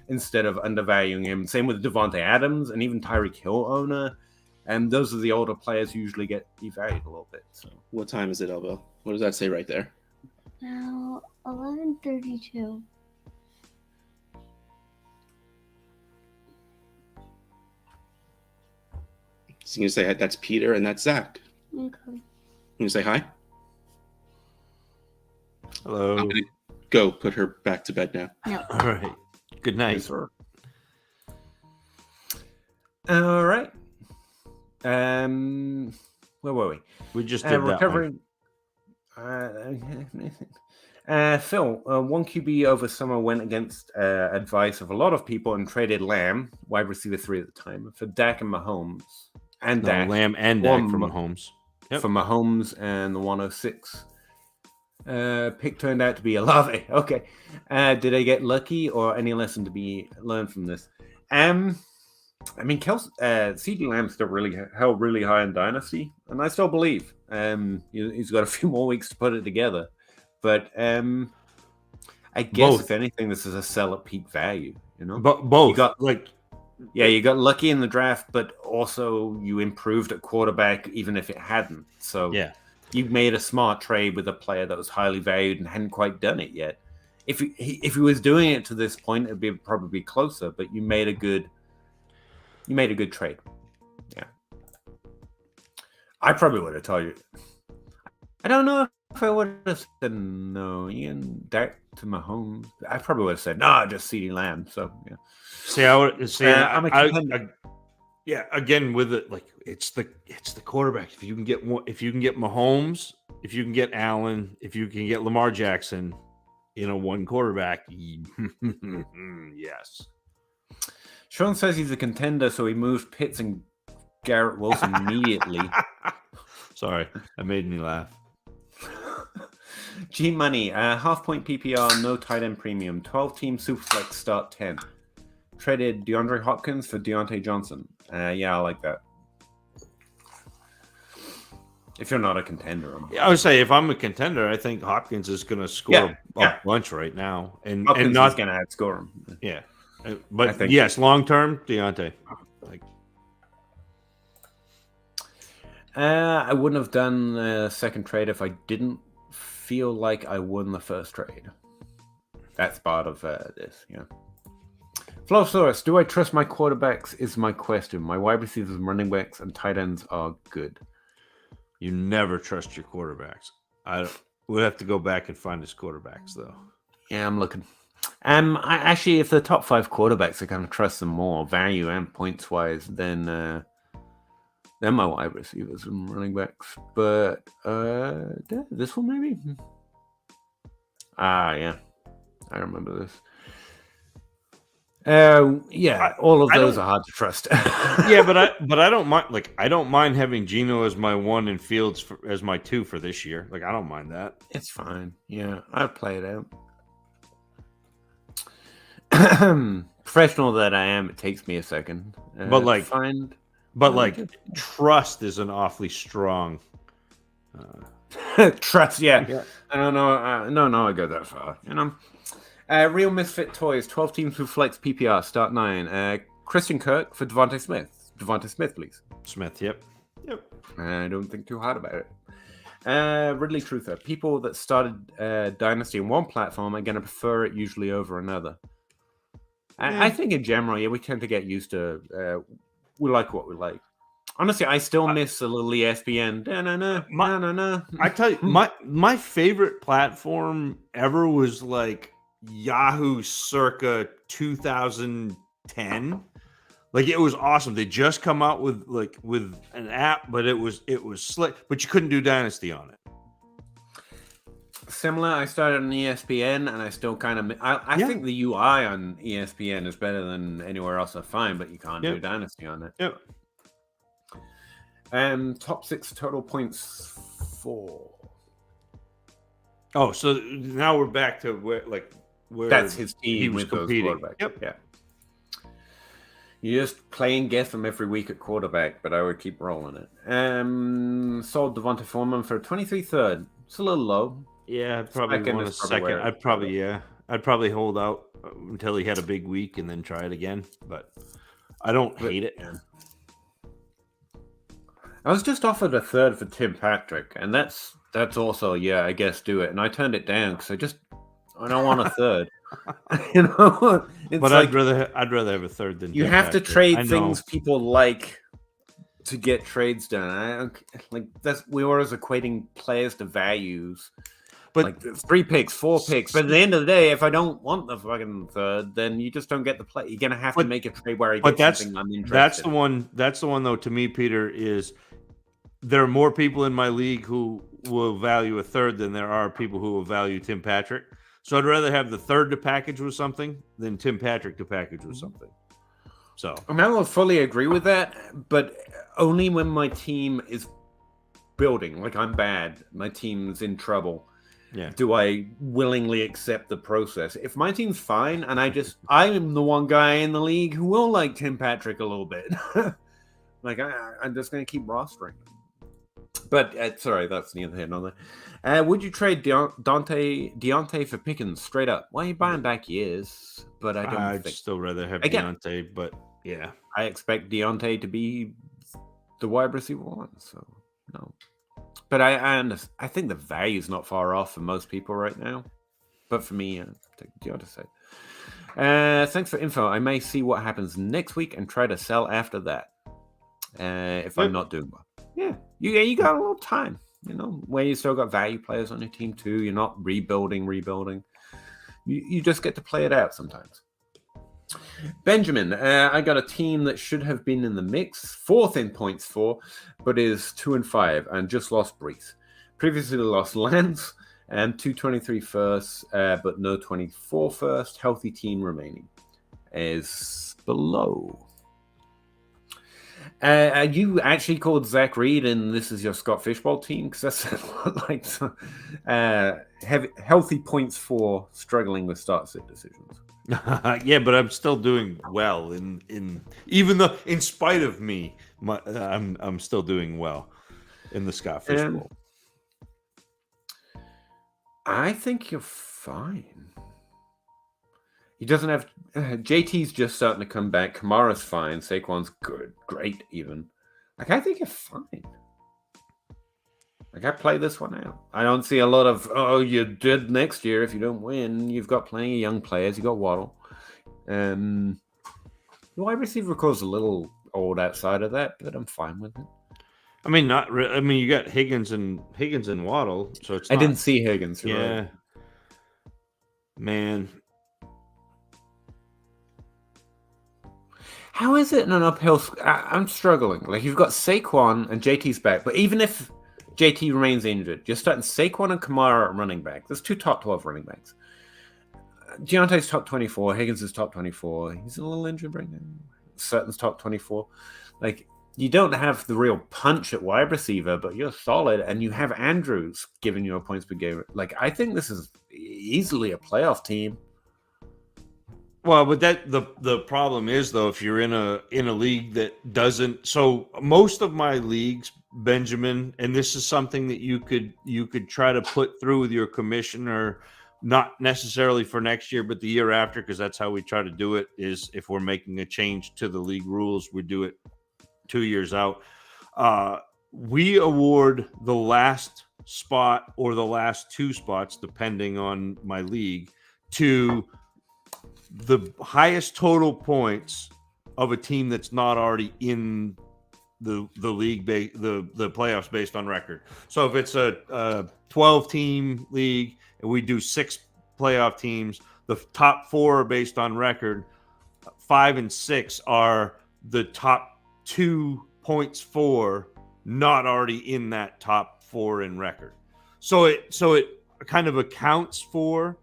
instead of undervaluing him. Same with Devontae Adams and even Tyreek Hill owner. And those are the older players who usually get devalued a little bit. So What time is it, Elbo? What does that say right there? Now 11:32. So you can say that's Peter and that's Zach. Okay. You say hi? Hello. I'm gonna go put her back to bed now. No. All right. Good night. Yes, sir. All right. Where were we? We just did that one. Recovering. Phil, one QB over summer went against advice of a lot of people and traded Lamb, wide receiver 3 at the time, for Dak and Mahomes. And No, Dak. Lamb and Dak from Mahomes. Yep. For Mahomes and the 106. Pick turned out to be Olave. Okay. Did I get lucky or any lesson to be learned from this? I mean, CD Lamb's still really held really high in Dynasty, and I still believe he's got a few more weeks to put it together. But I guess Both. if anything, this is a sell at peak value. You know, But both. you got lucky in the draft, but also you improved at quarterback, even if it hadn't. So yeah. you made a smart trade with a player that was highly valued and hadn't quite done it yet. If he was doing it to this point, it'd be probably closer. But you made a good trade. Yeah, I probably would have told you. I don't know if I would have said no. Ian Dak to Mahomes. I probably would have said no, just CeeDee Lamb. So yeah. See, I would see. I'm a contender. Yeah, again with it, like it's the quarterback. If you can get Mahomes, if you can get Allen, if you can get Lamar Jackson in a one quarterback, yes. Sean says he's a contender, so he moved Pitts and Garrett Wilson immediately. Sorry, that made me laugh. G Money, half point PPR, no tight end premium, 12 team Superflex start 10. Traded DeAndre Hopkins for Deontay Johnson. Yeah, I like that. If you're not a contender, I would say if I'm a contender, I think Hopkins is going to score a bunch right now, and not going to outscore him. Yeah, but yes, long term, Deontay. I wouldn't have done the second trade if I didn't feel like I won the first trade. That's part of this, yeah. Flowsaurus, do I trust my quarterbacks is my question. My wide receivers and running backs and tight ends are good. You never trust your quarterbacks. We'll have to go back and find his quarterbacks, though. Yeah, I'm looking. I actually, if the top 5 quarterbacks, I kind of trust them more, value and points wise, than my wide receivers and running backs. But this one maybe. Yeah, I remember this. All of those are hard to trust. Yeah, but I don't mind. Like, I don't mind having Geno as my 1 and Fields as my 2 for this year. Like, I don't mind that. It's fine. Yeah, I'd play it out. Professional that I am, it takes me a second. Trust is an awfully strong. Trust, yeah. I don't know. No, I go that far. You know. Real Misfit Toys, 12 teams with flex PPR, start 9. Christian Kirk for Devontae Smith. Devontae Smith, please. Smith, yep. I don't think too hard about it. Ridley Truther, people that started Dynasty on one platform are going to prefer it usually over another. I think in general, we tend to get used to, we like what we like. Honestly, I still miss a little ESPN. I tell you, my favorite platform ever was like Yahoo circa 2010. Like, it was awesome. They just come out with an app, but it was slick, but you couldn't do Dynasty on it. Similar, I started on ESPN, and I still kind of I think the UI on ESPN is better than anywhere else I find, but you can't do Dynasty on it. Yep. Top 6 total points 4. Oh, so now we're back to where that's his team he was with competing. Those quarterbacks. Yep. Yeah. You just play and guess them every week at quarterback, but I would keep rolling it. Sold Devontae Foreman for 23 third. It's a little low. Yeah, I'd probably Second want a is probably where second. I'd probably hold out until he had a big week and then try it again. But I don't hate it. Yeah. I was just offered a third for Tim Patrick, and that's also I guess do it. And I turned it down because I don't want a third. You know, it's But like I'd rather have a third than you Tim have to Patrick. trade I know. things people like to get trades done. We were always equating players to values. But Like 3 picks, 4 picks. But at the end of the day, if I don't want the fucking third, then you just don't get the play. You're gonna have to make a trade where I but get something I'm interested. That's the one though. To me, Peter, is there are more people in my league who will value a third than there are people who will value Tim Patrick. So I'd rather have the third to package with something than Tim Patrick to package with something. So I mean, I will fully agree with that, but only when my team is building. Like I'm bad, my team's in trouble. yeah. Do I willingly accept the process? If my team's fine and I am the one guy in the league who will like Tim Patrick a little bit. Like I'm just going to keep rostering them. But sorry, that's neither here nor there. Would you trade Deontay for Pickens straight up? Well, you're buying back years, but I don't I'd think. still rather have Again, Deontay, but yeah. I expect Deontay to be the wide receiver one, so no. But I think the value's not far off for most people right now. But for me, take Deontay. Thanks for info. I may see what happens next week and try to sell after that. If I'm not doing well. Yeah, you got a little time, where you still got value players on your team too. You're not rebuilding. You just get to play it out sometimes. Benjamin, I got a team that should have been in the mix, 4th in points for, but is 2-5 and just lost Brees. Previously lost Lance and 223 first, but no 24 first. Healthy team remaining is below. You actually called Zach Reed, and this is your Scott Fishbowl team because that's like healthy points for struggling with start-sit decisions. Yeah, but I'm still doing well in even though in spite of me, I'm still doing well in the Scott Fishbowl. I think you're fine. He doesn't have JT's just starting to come back. Kamara's fine. Saquon's good, great even. Like I think you're fine. Like I play this one out. I don't see a lot of you're dead next year if you don't win. You've got plenty of young players. You got Waddle. The wide receiver calls a little old outside of that, but I'm fine with it. I mean, not. I mean, you got Higgins and Waddle, so it's. I didn't see Higgins. Yeah, right. Man. How is it in an uphill? I'm struggling. Like you've got Saquon and JT's back, but even if JT remains injured, you're starting Saquon and Kamara at running back. There's 2 top 12 running backs. Deontay's top 24. Higgins is top 24. He's a little injured right now. Sutton's top 24. Like you don't have the real punch at wide receiver, but you're solid, and you have Andrews giving you a points per game. Like I think this is easily a playoff team. Well, but the problem is though, if you're in a league that doesn't, so most of my leagues, Benjamin, and this is something that you could try to put through with your commissioner, not necessarily for next year, but the year after, because that's how we try to do it. Is if we're making a change to the league rules, we do it 2 years out. We award the last spot or the last 2 spots, depending on my league, to the highest total points of a team that's not already in the league, the playoffs based on record. So if it's a 12-team league and we do 6 playoff teams, the top 4 are based on record. 5 and 6 are the top 2 points for not already in that top 4 in record. So it kind of accounts for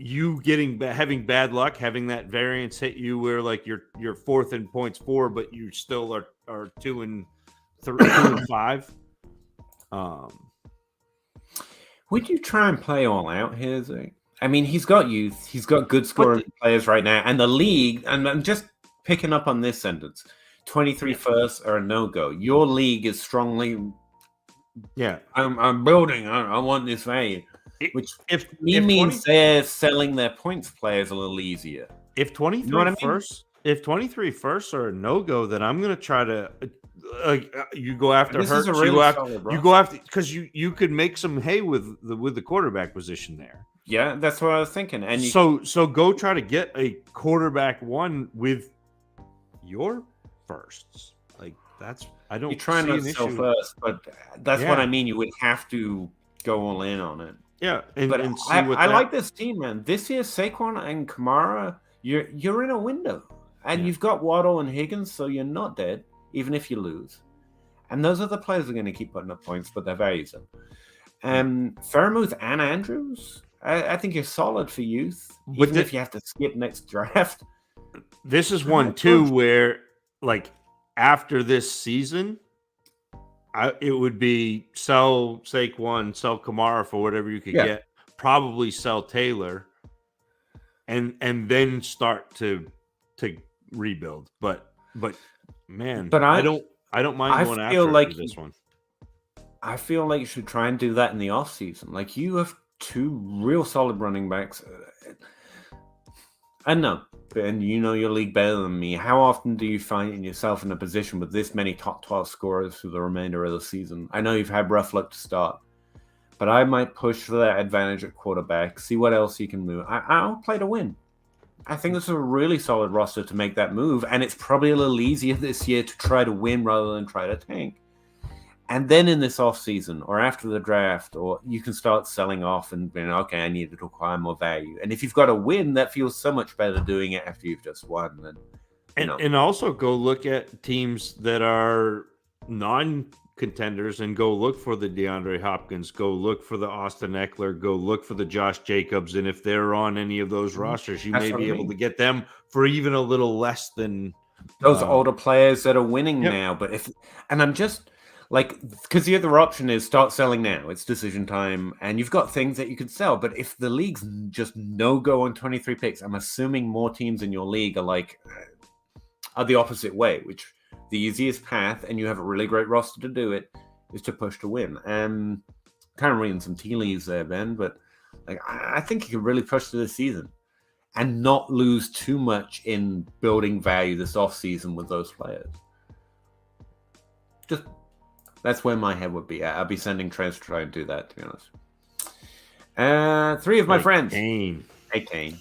you having bad luck, having that variance hit you where like you're 4th in points for, but you still are 2 and 5. Would you try and play all out here, Zach? I mean, he's got youth. He's got good scoring players right now. And the league, and I'm just picking up on this sentence, 23 first are a no-go. Your league is strongly, I'm building. I want this value. which if means they're selling their points players a little easier. If 23 You know what I mean? firsts, if 23 firsts are a no-go, then I'm going to try to you go after This Hurts. is a really solid You roster. go after because you could make some hay with the quarterback position there. Yeah, that's what I was thinking. And so go try to get a quarterback one with your firsts. Like that's I don't. you're trying see to an sell issue. first, but that's what Yeah. I mean. You would have to go all in on it. Yeah, But and see I that, like this team, man. This year, Saquon and Kamara, you're in a window, and you've got Waddle and Higgins, so you're not dead, even if you lose. And those other players are going to keep putting up points, but their values them. Fairmouth and Andrews, I think you're solid for youth, even if you have to skip next draft. This is one too where, like, after this season, it would be sell Saquon, sell Kamara for whatever you could get, probably sell Taylor, and then start to rebuild. But man, I don't mind going after this one. I feel like you should try and do that in the offseason. Like, you have two real solid running backs. I know, and you know your league better than me. How often do you find yourself in a position with this many top 12 scorers for the remainder of the season? I know you've had rough luck to start, but I might push for that advantage at quarterback, see what else you can move. I'll play to win. I think this is a really solid roster to make that move, and it's probably a little easier this year to try to win rather than try to tank. And then in this offseason or after the draft, or you can start selling off and being, okay, I need to acquire more value. And if you've got a win, that feels so much better doing it after you've just won. And also go look at teams that are non-contenders and go look for the DeAndre Hopkins, go look for the Austin Eckler, go look for the Josh Jacobs. And if they're on any of those rosters, you may be able to get them for even a little less than those older players that are winning now. But I'm just... like, because the other option is start selling now. It's decision time, and you've got things that you could sell. But if the league's just no-go on 23 picks, I'm assuming more teams in your league are the opposite way, which the easiest path, and you have a really great roster to do it, is to push to win. Kind of reading some tea leaves there, Ben, but I think you can really push to this season and not lose too much in building value this offseason with those players. That's where my head would be at. I'll be sending Trez to try and do that, to be honest. Three of my friends. Hey, Kane.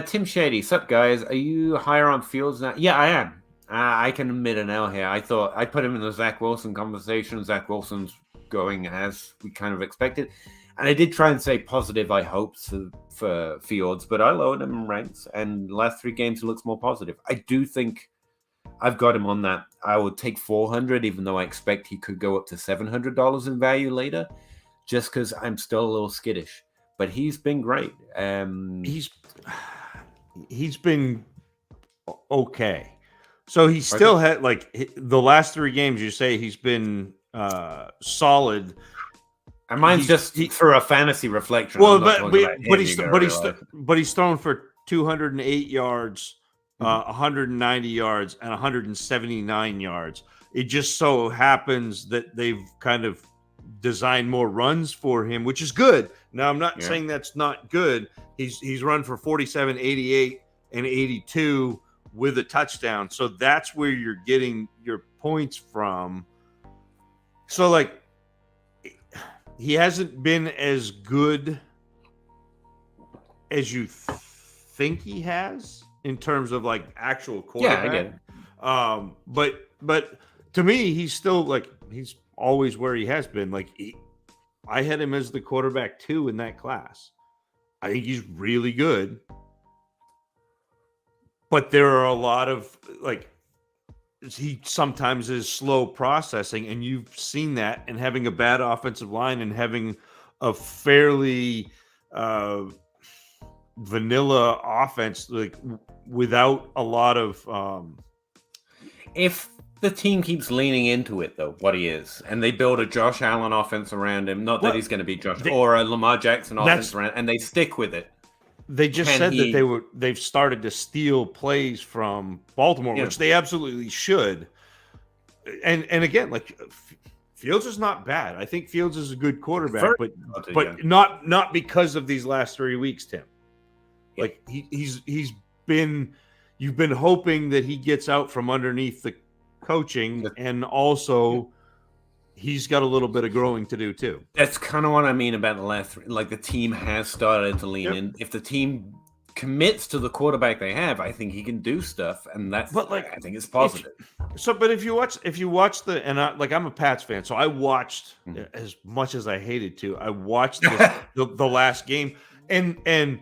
Tim Shady. Sup, guys? Are you higher on Fields now? Yeah, I am. I can admit an L here. I thought I put him in the Zach Wilson conversation. Zach Wilson's going as we kind of expected. And I did try and say positive, I hope, for Fields, but I lowered him in ranks. And the last 3 games, he looks more positive. I do think I've got him on that. I would take 400, even though I expect he could go up to $700 in value later, just because I'm still a little skittish. But he's been great. He's been okay. So he still had the last 3 games. You say he's been solid. And mine's just for a fantasy reflection. Well, but he's thrown for 208 yards. 190 yards and 179 yards. It just so happens that they've kind of designed more runs for him, which is good. Now, I'm not saying that's not good. He's run for 47, 88, and 82 with a touchdown. So that's where you're getting your points from. So, he hasn't been as good as you think he has. In terms of actual quarterback, I get it. But to me, he's still he's always where he has been. I had him as the quarterback 2 in that class. I think he's really good, but there are a lot of he sometimes is slow processing, and you've seen that. And having a bad offensive line and having a fairly vanilla offense without a lot of if the team keeps leaning into it though, what he is, and they build a Josh Allen offense around him, not that he's going to be Josh or a Lamar Jackson offense around, and they stick with it. They just said that they've started to steal plays from Baltimore, which they absolutely should. And again, Fields is not bad. I think Fields is a good quarterback, Very but talented, but yeah. not because of these last 3 weeks, Tim. Like he's been you've been hoping that he gets out from underneath the coaching, and also he's got a little bit of growing to do too. That's kind of what I mean about the last three. Like the team has started to lean in. If the team commits to the quarterback they have, I think he can do stuff, and that's. But like, I think it's positive. But if you watch the I'm a Pats fan, so I watched as much as I hated to. I watched the last game, and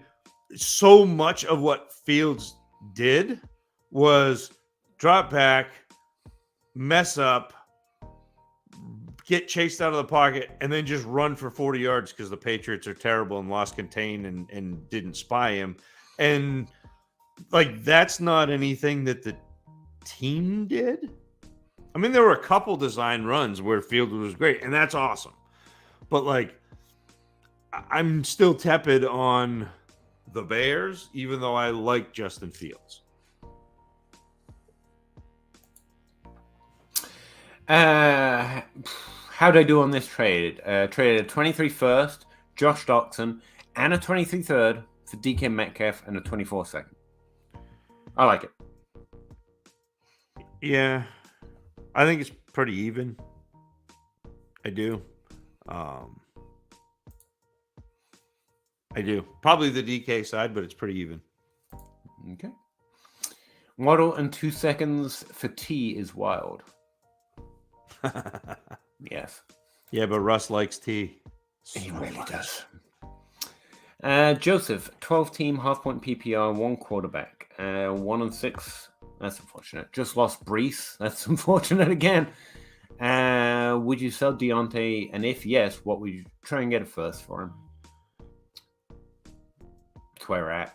so much of what Fields did was drop back, mess up, get chased out of the pocket, and then just run for 40 yards because the Patriots are terrible and lost contain and didn't spy him. And like, that's not anything that the team did. I mean, there were a couple design runs where Fields was great, and that's awesome. But like, I'm still tepid on the Bears, even though I like Justin Fields. How'd I do on this trade? Traded a 23 first, Josh Doxson, and a 23 third for DK Metcalf and a 24 second. I like it. Yeah, I think it's pretty even. I do. I do. Probably the DK side, but it's pretty even. Okay. Waddle and 2 seconds for T is wild. Yes. Yeah, but Russ likes T. He really does. Joseph, 12-team half-point PPR, 1 quarterback. 1 and 6. That's unfortunate. Just lost Brees. That's unfortunate again. Would you sell Deontay? And if yes, what would you try and get a first for him? That's where we're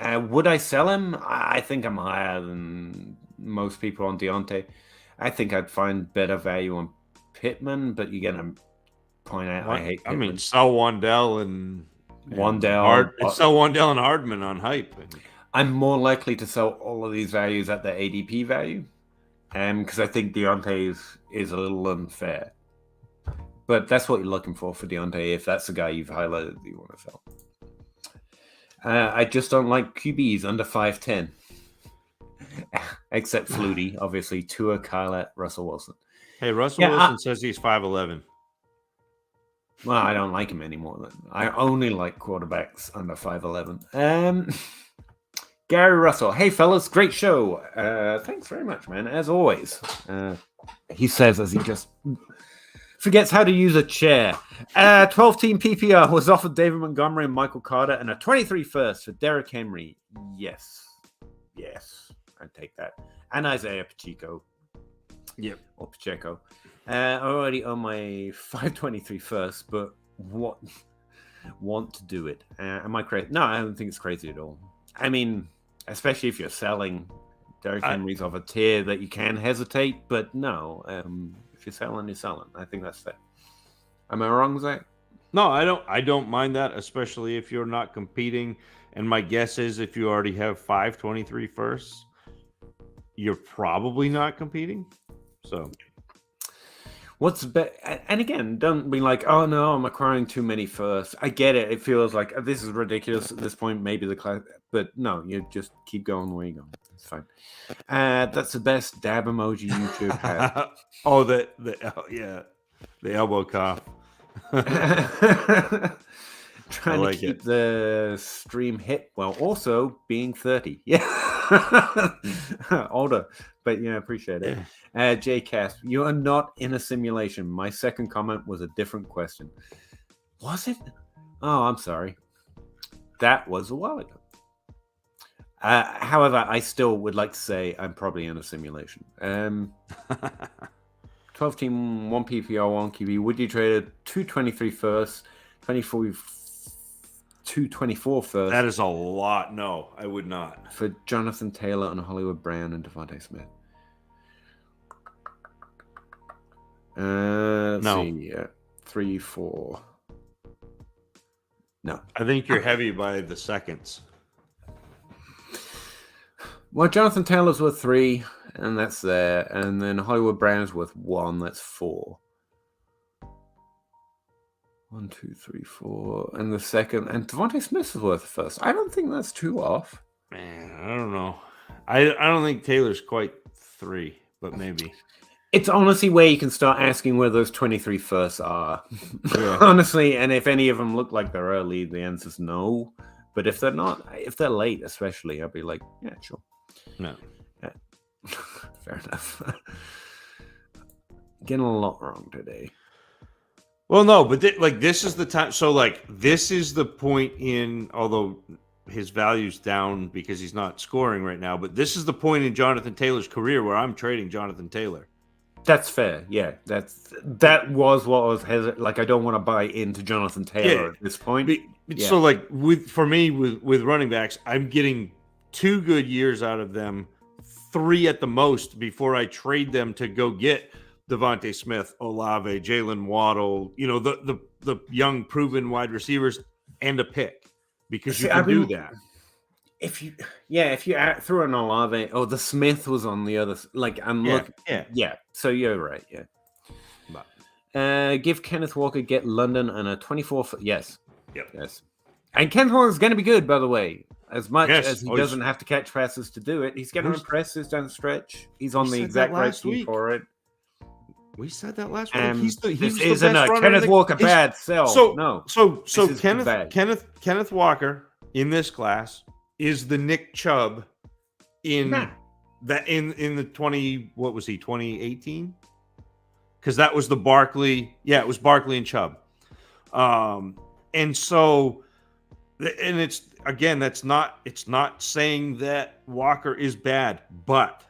at. Would I sell him? I think I'm higher than most people on Deontay. I think I'd find better value on Pittman, but you're going to point out I hate Pittman. I mean, sell Wandell and sell Wandell and Hardman on hype. I'm more likely to sell all of these values at the ADP value, because I think Deontay is a little unfair. But that's what you're looking for Deontay, if that's the guy you've highlighted that you want to sell. I just don't like QBs under 5'10", except Flutie, obviously. Tua, Kyle, Russell Wilson. Hey, Russell Wilson says he's 5'11". Well, I don't like him anymore. I only like quarterbacks under 5'11". Gary Russell. Hey, fellas. Great show. Thanks very much, man. As always. He says as he just forgets how to use a chair. 12-team PPR was offered David Montgomery and Michael Carter, and a 23 first for Derrick Henry. Yes. I'd take that. And Isaiah Pacheco. Yep. Or Pacheco. I already own my 523 first, but want to do it. Am I crazy? No, I don't think it's crazy at all. I mean, especially if you're selling, Derrick Henry's of a tier that you can hesitate, but no, if you're selling, you're selling. I think that's fair. Am I wrong, Zach? No, I don't mind that, especially if you're not competing. And my guess is if you already have 523 firsts, you're probably not competing. So what's and again, don't be like, oh no, I'm acquiring too many firsts. I get it. It feels like this is ridiculous at this point. Maybe the class, but no, you just keep going the way you're going. It's fine. That's the best dab emoji YouTube has. The elbow cough. Trying to keep the stream hip while also being 30. Yeah. Older. But yeah, appreciate it. JCast, you are not in a simulation. My second comment was a different question. Was it? Oh, I'm sorry. That was a while ago. However, I still would like to say I'm probably in a simulation. 12-team, 1 PPR, 1 QB. Would you trade a 223 first, 224 first? That is a lot. No, I would not. For Jonathan Taylor and Hollywood Brown and Devontae Smith. Let's see. 3, 4. No. I think you're heavy by the seconds. Well, Jonathan Taylor's worth 3. And that's there. And then Hollywood Brown's worth 1. That's 4. 1, 2, 3, 4. And the second. And Devontae Smith is worth the first. I don't think that's too off. Man, I don't know. I don't think Taylor's quite 3, but maybe. It's honestly where you can start asking where those 23 firsts are. Yeah. Honestly, and if any of them look like they're early, the answer's no. But if they're not, if they're late especially, I'll be like, yeah, sure. No. Fair enough. Getting a lot wrong today. Well, no, but this is the time. So, this is the point in, although his value's down because he's not scoring right now, but this is the point in Jonathan Taylor's career where I'm trading Jonathan Taylor. That's fair. Yeah, that was what I was hesitant. Like, I don't want to buy into Jonathan Taylor at this point. So, with running backs, I'm getting 2 good years out of them, 3 at the most before I trade them to go get Devontae Smith, Olave, Jalen Waddle, the young proven wide receivers, and a pick, because you can do that. If you threw an Olave, the Smith was on the other. Like, I'm looking. Yeah. So you're right. Yeah. Give Kenneth Walker, get London, and a 24. Yes. Yep. Yes. And Kenneth Walker's going to be good, by the way. As much as he doesn't have to catch passes to do it, he's going to impress us down the stretch. He's on the exact right team for it. We said that last week. He's the best runner. Kenneth Walker bad sell. So Kenneth Walker in this class is the Nick Chubb in the 2018? Because that was the Barkley. Yeah, it was Barkley and Chubb. And so, and it's not saying that Walker is bad, but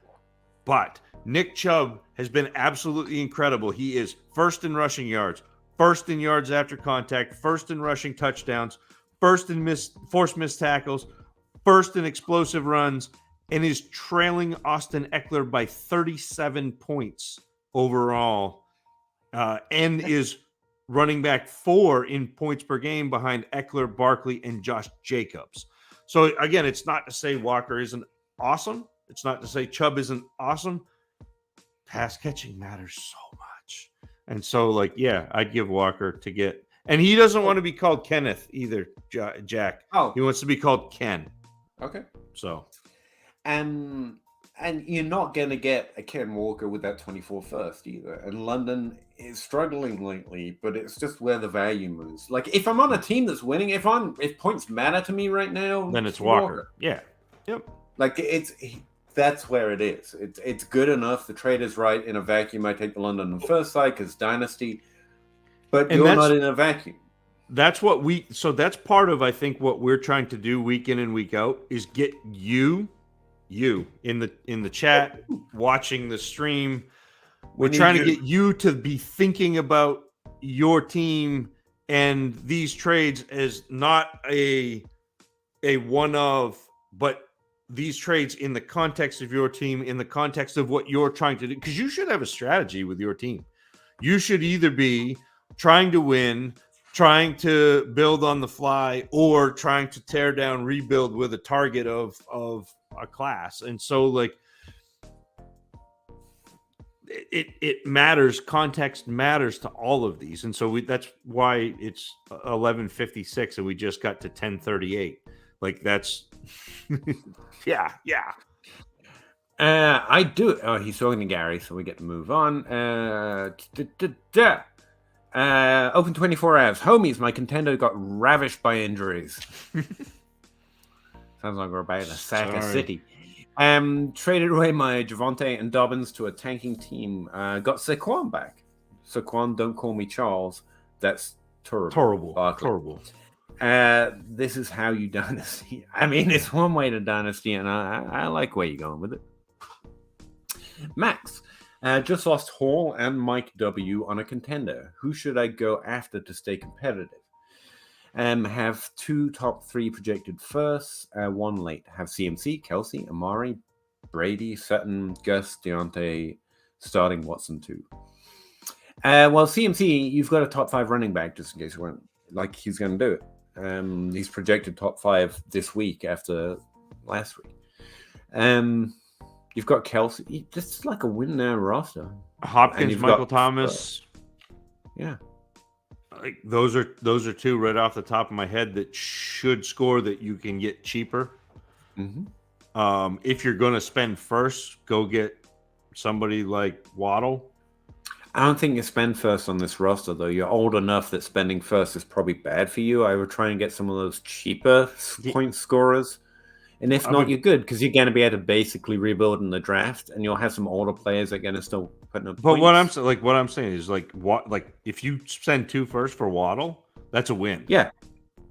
Nick Chubb has been absolutely incredible. He is first in rushing yards, first in yards after contact, first in rushing touchdowns, first in forced missed tackles, first in explosive runs, and is trailing Austin Eckler by 37 points overall, and is running back 4 in points per game behind Eckler, Barkley, and Josh Jacobs. So again, it's not to say Walker isn't awesome. It's not to say Chubb isn't awesome. Pass catching matters so much. And so, I'd give Walker to get, and he doesn't want to be called Kenneth either, Jack. Oh, he wants to be called Ken. Okay. So, and you're not going to get a Ken Walker with that 24 first either. And London is struggling lately, but it's just where the value moves. Like, if I'm on a team that's winning, if points matter to me right now, then it's Walker. Yeah. Yep. Like, that's where it is. It's good enough. The trade is right. In a vacuum, I take the London on the first side because Dynasty, but you're not in a vacuum. That's that's part of, I think, what we're trying to do week in and week out is get you in the chat, watching the stream. We're trying to get you to be thinking about your team and these trades as not a one of, but these trades in the context of your team, in the context of what you're trying to do, because you should have a strategy with your team. You should either be trying to win, trying to build on the fly, or trying to tear down, rebuild with a target of a class. And so, it matters. Context matters to all of these. And so that's why it's 11:56 and we just got to 10:38. That's yeah. I do. Oh, he's talking to Gary, so we get to move on. Open 24 hours. Homies, my contender got ravished by injuries. Sounds like we're about to sack a city. Traded away my Javonte and Dobbins to a tanking team. Got Saquon back. Saquon, don't call me Charles. That's terrible. Terrible. This is how you dynasty. I mean, it's one way to dynasty, and I like where you're going with it. Max, just lost Hall and Mike W on a contender. Who should I go after to stay competitive? Have 2 top 3 projected firsts, 1 late. Have CMC, Kelsey, Amari, Brady, Sutton, Gus, Deontay, starting Watson too. Well, CMC, you've got a top 5 running back, just in case you weren't like he's going to do it. He's projected top 5 this week after last week. You've got Kelsey. This is like a win now roster. And Hopkins, you've Michael got- Thomas. Yeah. Like those are two right off the top of my head that should score that you can get cheaper. Mm-hmm. If you're going to spend first, go get somebody like Waddle. I don't think you spend first on this roster, though. You're old enough that spending first is probably bad for you. I would try and get some of those cheaper point scorers. And if not, you're good because you're going to be able to basically rebuild in the draft, and you'll have some older players that are going to still put up. But what I'm saying is like if you spend 2 first for Waddle, that's a win. Yeah.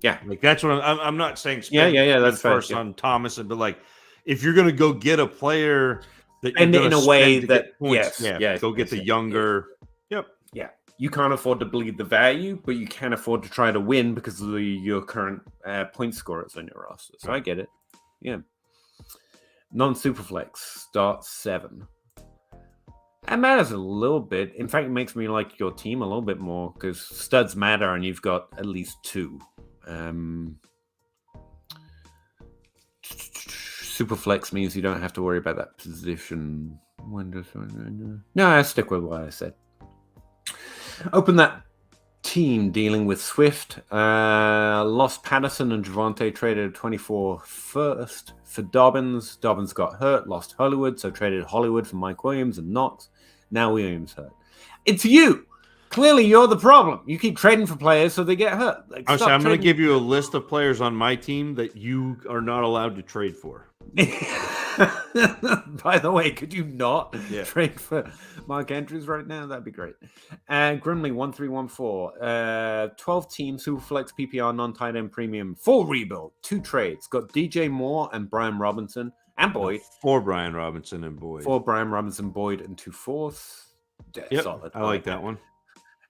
Like that's what I'm not saying. Yeah. That's first fair, on Thomas, but like if you're going to go get a player that you're And gonna in a spend way to that get points, yes, go get the younger. Yep. Yeah, you can't afford to bleed the value, but you can afford to try to win because of your current point scorers on your roster. So I get it. Yeah. Non-superflex starts 7. That matters a little bit. In fact, it makes me like your team a little bit more because studs matter, and you've got at least 2. Superflex means you don't have to worry about that position. No, I stick with what I said. Open that team dealing with Swift. Lost Patterson and Javonte traded 24 first for Dobbins. Dobbins got hurt, lost Hollywood, so traded Hollywood for Mike Williams and Knox. Now Williams hurt. It's you. Clearly, you're the problem. You keep trading for players so they get hurt. I'm going to give you a list of players on my team that you are not allowed to trade for. By the way, could you not trade for Mark Andrews right now? That'd be great. Grimley 1314. 12 team Superflex PPR non-tight end premium full rebuild. 2 trades. Got DJ Moore and Brian Robinson and Boyd. 4 Brian Robinson and Boyd. 4 Brian Robinson, Boyd, and 2 fourths. Yep, solid. I like that one.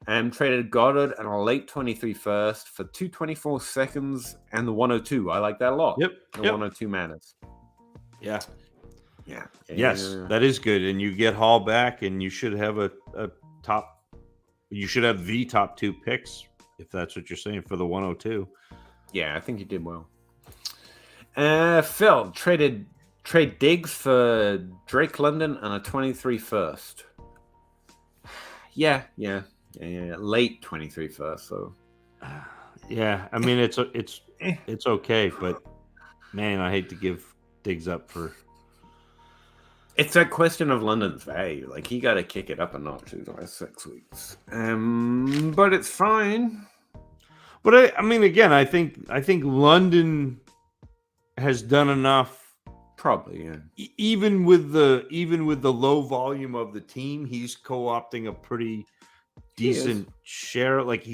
And traded Goddard and a late 23 first for 224 seconds and the 102. I like that a lot. Yep. The 102 matters. Yeah. Yes, that is good. And you get Hall back, and you should have a top. You should have the top 2 picks, if that's what you're saying, for the 102. Yeah, I think you did well. Phil trade Diggs for Drake London and a 23 first. Yeah. Late 23 first. So. Yeah, I mean it's okay, but man, I hate to give Diggs up for. It's that question of London's value. Like he got to kick it up a notch in the last 6 weeks. But it's fine. But I mean, again, I think London has done enough. Probably, yeah. Even with the low volume of the team, he's co-opting a pretty decent share. Like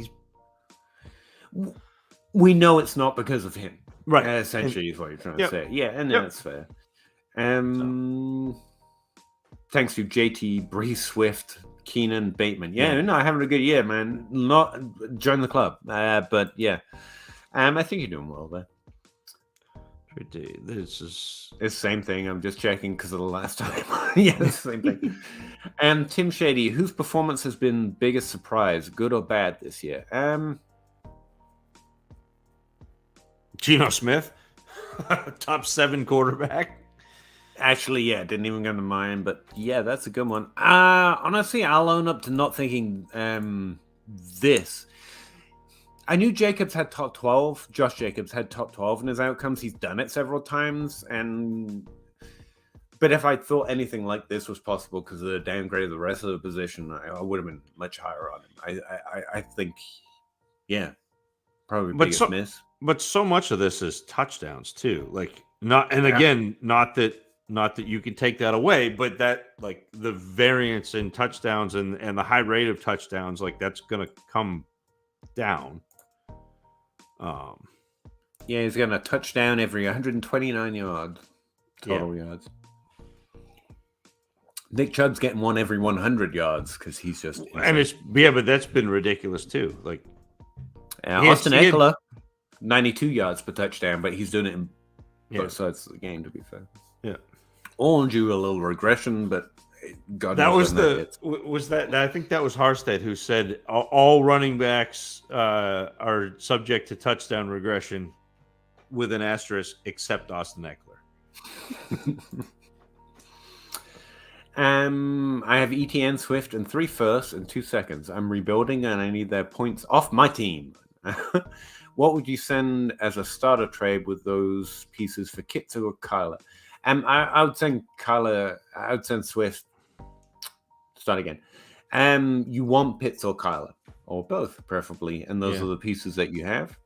we know it's not because of him, right? Essentially, is what you're trying to say. Yeah, and that's fair. Thanks to JT, Bree Swift, Keenan, Bateman. Yeah, no, having a good year, man. Not join the club, but yeah, I think you're doing well there. This is it's the same thing. I'm just checking because of the last time. Yeah, it's the same thing. And Tim Shady, whose performance has been biggest surprise, good or bad this year? Geno Smith, top 7 quarterback. Actually, yeah, didn't even come to mind, but yeah, that's a good one. Honestly, I'll own up to not thinking this. I knew Jacobs had top 12. Josh Jacobs had top 12 in his outcomes. He's done it several times. But if I thought anything like this was possible because of the downgrade of the rest of the position, I would have been much higher on him. I think, yeah, probably biggest miss. But so much of this is touchdowns too. Like not that you can take that away, but that like the variance in touchdowns and the high rate of touchdowns, like that's going to come down. Yeah, he's getting a touchdown every 129 yards total yards. Nick Chubb's getting one every 100 yards because he's just but that's been ridiculous too. Like Austin Eckler, 92 yards per touchdown, but he's doing it in both sides of the game. To be fair, Orange you a little regression, but God that was I think that was Harstead who said all running backs are subject to touchdown regression with an asterisk except Austin Eckler. I have ETN, Swift, and 3 firsts and 2 seconds. I'm rebuilding, and I need their points off my team. What would you send as a starter trade with those pieces for Kitsu or Kyler? I would send Kyler. I would send Swift. Start again. You want Pitts or Kyler, or both, preferably, and those are the pieces that you have.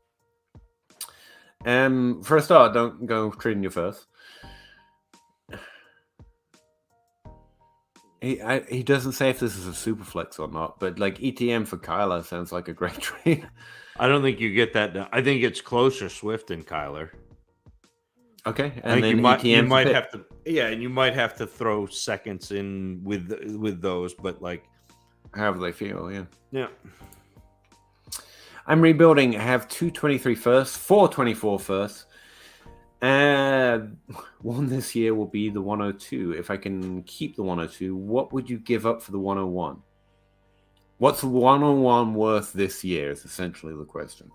For a start, don't go trading your first. He doesn't say if this is a super flex or not, but like ETM for Kyler sounds like a great trade. I don't think you get that done. I think it's closer Swift and Kyler. Okay, and I think you might have to, and you might have to throw seconds in with those, but like however they feel, yeah. I'm rebuilding. I have 223 firsts, 424 firsts. One this year will be the 102. If I can keep the 102, what would you give up for the 101? What's the 101 worth this year is essentially the question.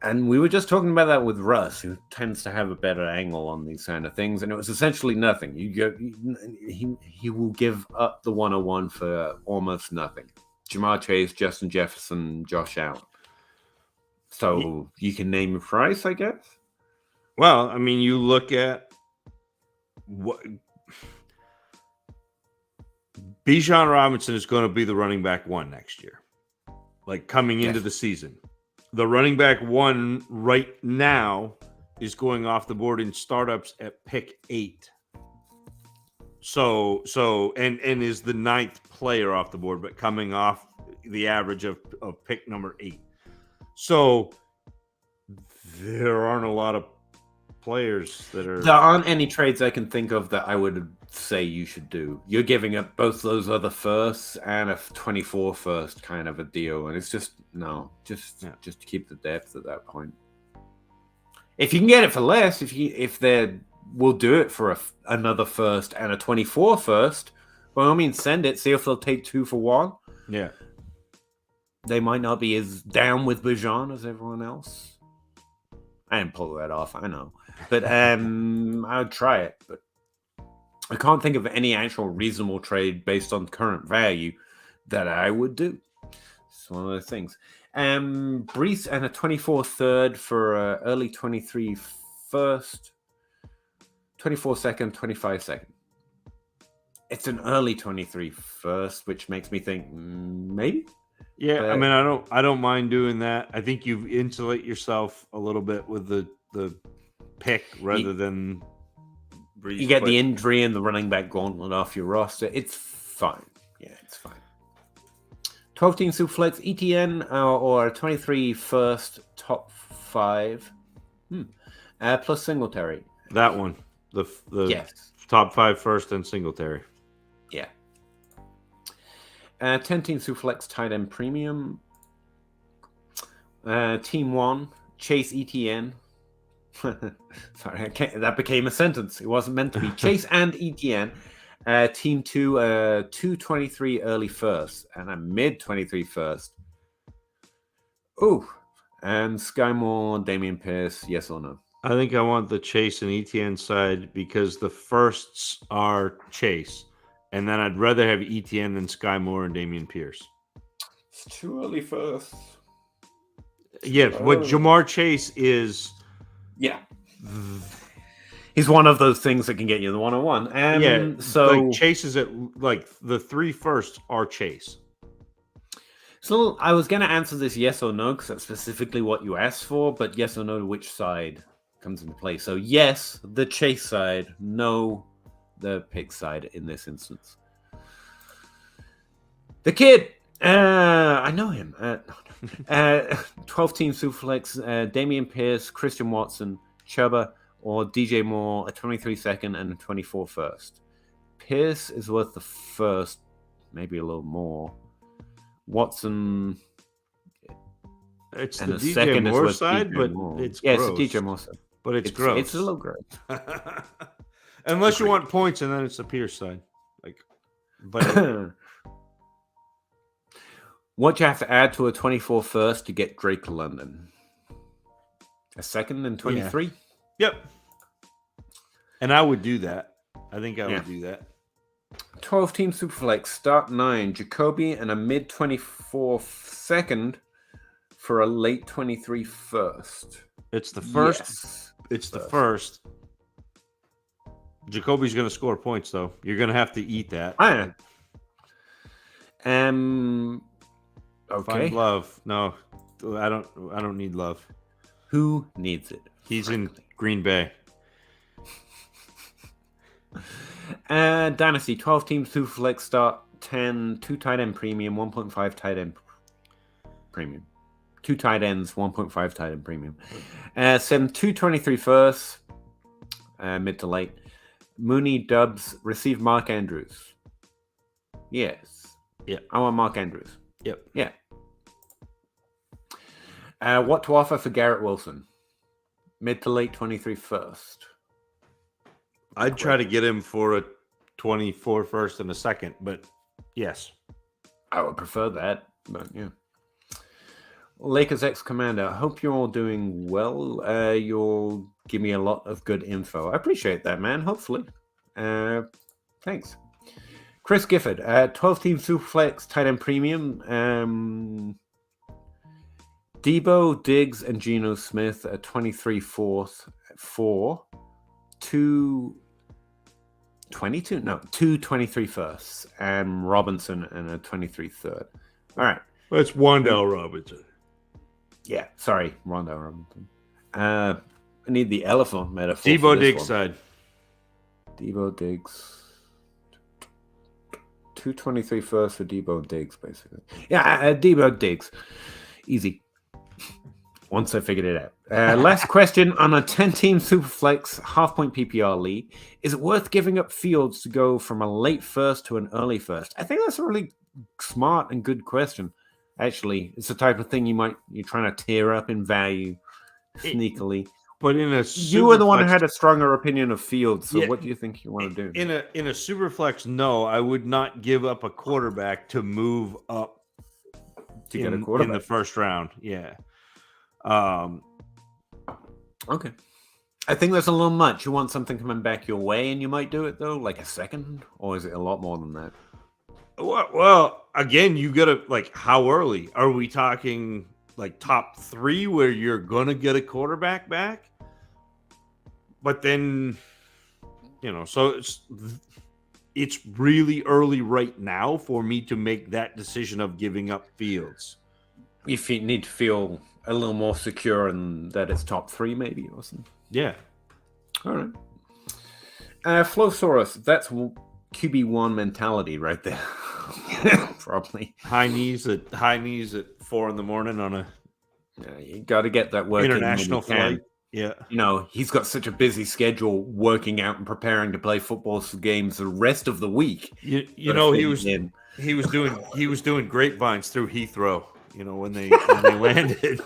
And we were just talking about that with Russ, who tends to have a better angle on these kind of things. And it was essentially nothing. He will give up the 101 for almost nothing. Jamar Chase, Justin Jefferson, Josh Allen. So you can name a price, I guess. Well, I mean, you look at what Bijan Robinson is going to be the running back 1 next year, like coming into the season. The running back 1 right now is going off the board in startups at pick 8. So is the 9th player off the board, but coming off the average of pick number 8. So there aren't a lot of players that are. There aren't any trades I can think of that I would say you should do. You're giving up both those other firsts and a 24 first kind of a deal, and it's just to keep the depth at that point. If you can get it for less, if they will do it for another first and a 24 first, by all means send it. See if they'll take 2 for 1. Yeah, they might not be as down with Bijan as everyone else. I didn't pull that off, I know. But I would try it. But I can't think of any actual reasonable trade based on current value that I would do. It's one of those things. Brees and a 24 third for early 23 first, 24 second, 25 second. It's an early 23 first, which makes me think maybe. Yeah, but, I mean, I don't mind doing that. I think you insulate yourself a little bit with the pick rather than Brees. You get the injury and the running back gauntlet off your roster. It's fine. Yeah, it's fine. 12-team Superflex, ETN or a 23 first top 5 plus Singletary. That one. The yes. Top 5 first and Singletary. Yeah. 10-team Superflex tight end premium. Team 1, Chase ETN. Sorry, that became a sentence. It wasn't meant to be. Chase and ETN. Team 2, 223 early first and a mid 23 first. Ooh. And Sky Moore, Damian Pierce, yes or no? I think I want the Chase and ETN side because the firsts are Chase. And then I'd rather have ETN than Sky Moore and Damian Pierce. It's too early first. Yeah, what Jamar Chase is. Yeah. He's one of those things that can get you the 101. So like Chase is at like the 3 firsts are Chase. So I was going to answer this yes or no because that's specifically what you asked for, but yes or no to which side comes into play. So yes, the Chase side, no, the pick side in this instance. The kid, I know him. 12-team Superflex, Damian Pierce, Christian Watson, Chuba, or DJ Moore, a 23 second and a 24 first. Pierce is worth the first, maybe a little more. Watson, it's the DJ Moore side, but it's gross. It's the DJ Moore side. But it's gross. It's a little gross. Unless you want points, and then it's the Pierce side. But what you have to add to a 24 first to get Drake London? A second and 23? Yeah. Yep. And I would do that. I think I would do that. 12-team Superflex, start 9, Jacoby, and a mid-24 second for a late 23 first. It's the first. Yes. It's the first. Jacoby's going to score points, though. You're going to have to eat that. I am. Okay. Find love. No, I don't need love. Who needs it? He's in Green Bay. Dynasty, 12-team Superflex, start 10, 2 tight end premium, 1.5 tight end premium. 2 tight ends, 1.5 tight end premium. 7, 223 first, mid to late. Mooney, Dubs, receive Mark Andrews. Yes. Yeah. I want Mark Andrews. Yep. Yeah. What to offer for Garrett Wilson? Mid to late 23 first. I'd try to get him for a 24 first and a second, but yes. I would prefer that, but yeah. Lakers ex-commander, hope you're all doing well. You'll give me a lot of good info. I appreciate that, man. Hopefully. Thanks. Chris Gifford, 12-team Superflex tight end premium. Debo, Diggs, and Geno Smith at 23 fourth for 223 firsts, and Robinson and a 23 third. All right. That's Wandale Robinson. Yeah, sorry, Rondo Robinson. I need the elephant metaphor. Debo Diggs side. Debo Diggs. 223 first for Debo Diggs, basically. Yeah, Debo Diggs. Easy. Once I figured it out. Last question on a 10-team Superflex half-point PPR league. Is it worth giving up Fields to go from a late first to an early first? I think that's a really smart and good question. Actually, it's the type of thing you're trying to tear up in value sneakily. But in a you were the one who had a stronger opinion of Fields, so what do you think you want to do? In a Superflex, no, I would not give up a quarterback to move up to get a quarterback in the first round. Yeah. Okay. I think that's a little much. You want something coming back your way, and you might do it though, like a second, or is it a lot more than that? Well, again, you gotta how early are we talking? Like top 3, where you're gonna get a quarterback back, but then so it's really early right now for me to make that decision of giving up Fields. If you need to feel a little more secure in that it's top 3, maybe, or something. Yeah. All right. Flowsaurus, that's QB1 mentality right there. Probably high knees at 4 a.m. on a you got to get that work international flight. Yeah, he's got such a busy schedule, working out and preparing to play football games the rest of the week. He was doing grapevines through Heathrow. When they landed.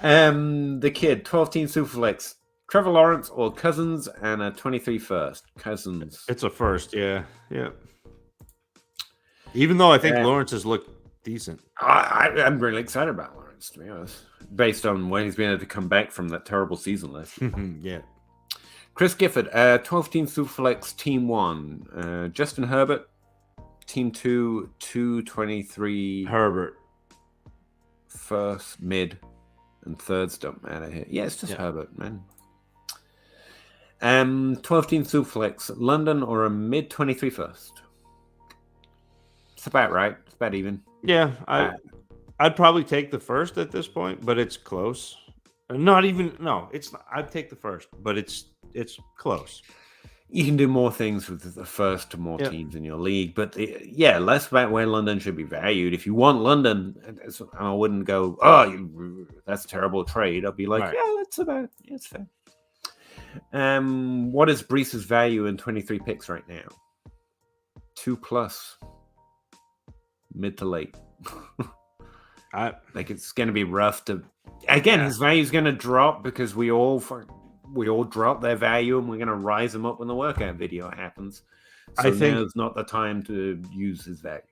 The kid, 12-team Superflex, Trevor Lawrence or Cousins, and a 23 first. Cousins. It's a first, yeah. Even though I think Lawrence has looked decent. I'm really excited about Lawrence, to be honest, based on when he's been able to come back from that terrible season last year. Yeah. Chris Gifford, 12-team Superflex, Team 1. Justin Herbert, Team 2, 223. Herbert. First, mid, and thirds don't matter here. Yeah, it's just Herbert, man. 12-team Superflex, London or a mid 23 first. It's about right. It's about even. Yeah, I'd probably take the first at this point, but it's close. Not even. No, it's not. I'd take the first, but it's close. You can do more things with the first to more teams in your league, but less about where London should be valued. If you want London, I wouldn't go, that's a terrible trade. I'll be like, that's about, it's fair. What is Brees's value in 23 picks right now? 2+, mid to late. It's going to be rough to. Again, his value is going to drop because we all drop their value, and we're going to rise them up when the workout video happens. So I think now's not the time to use his value.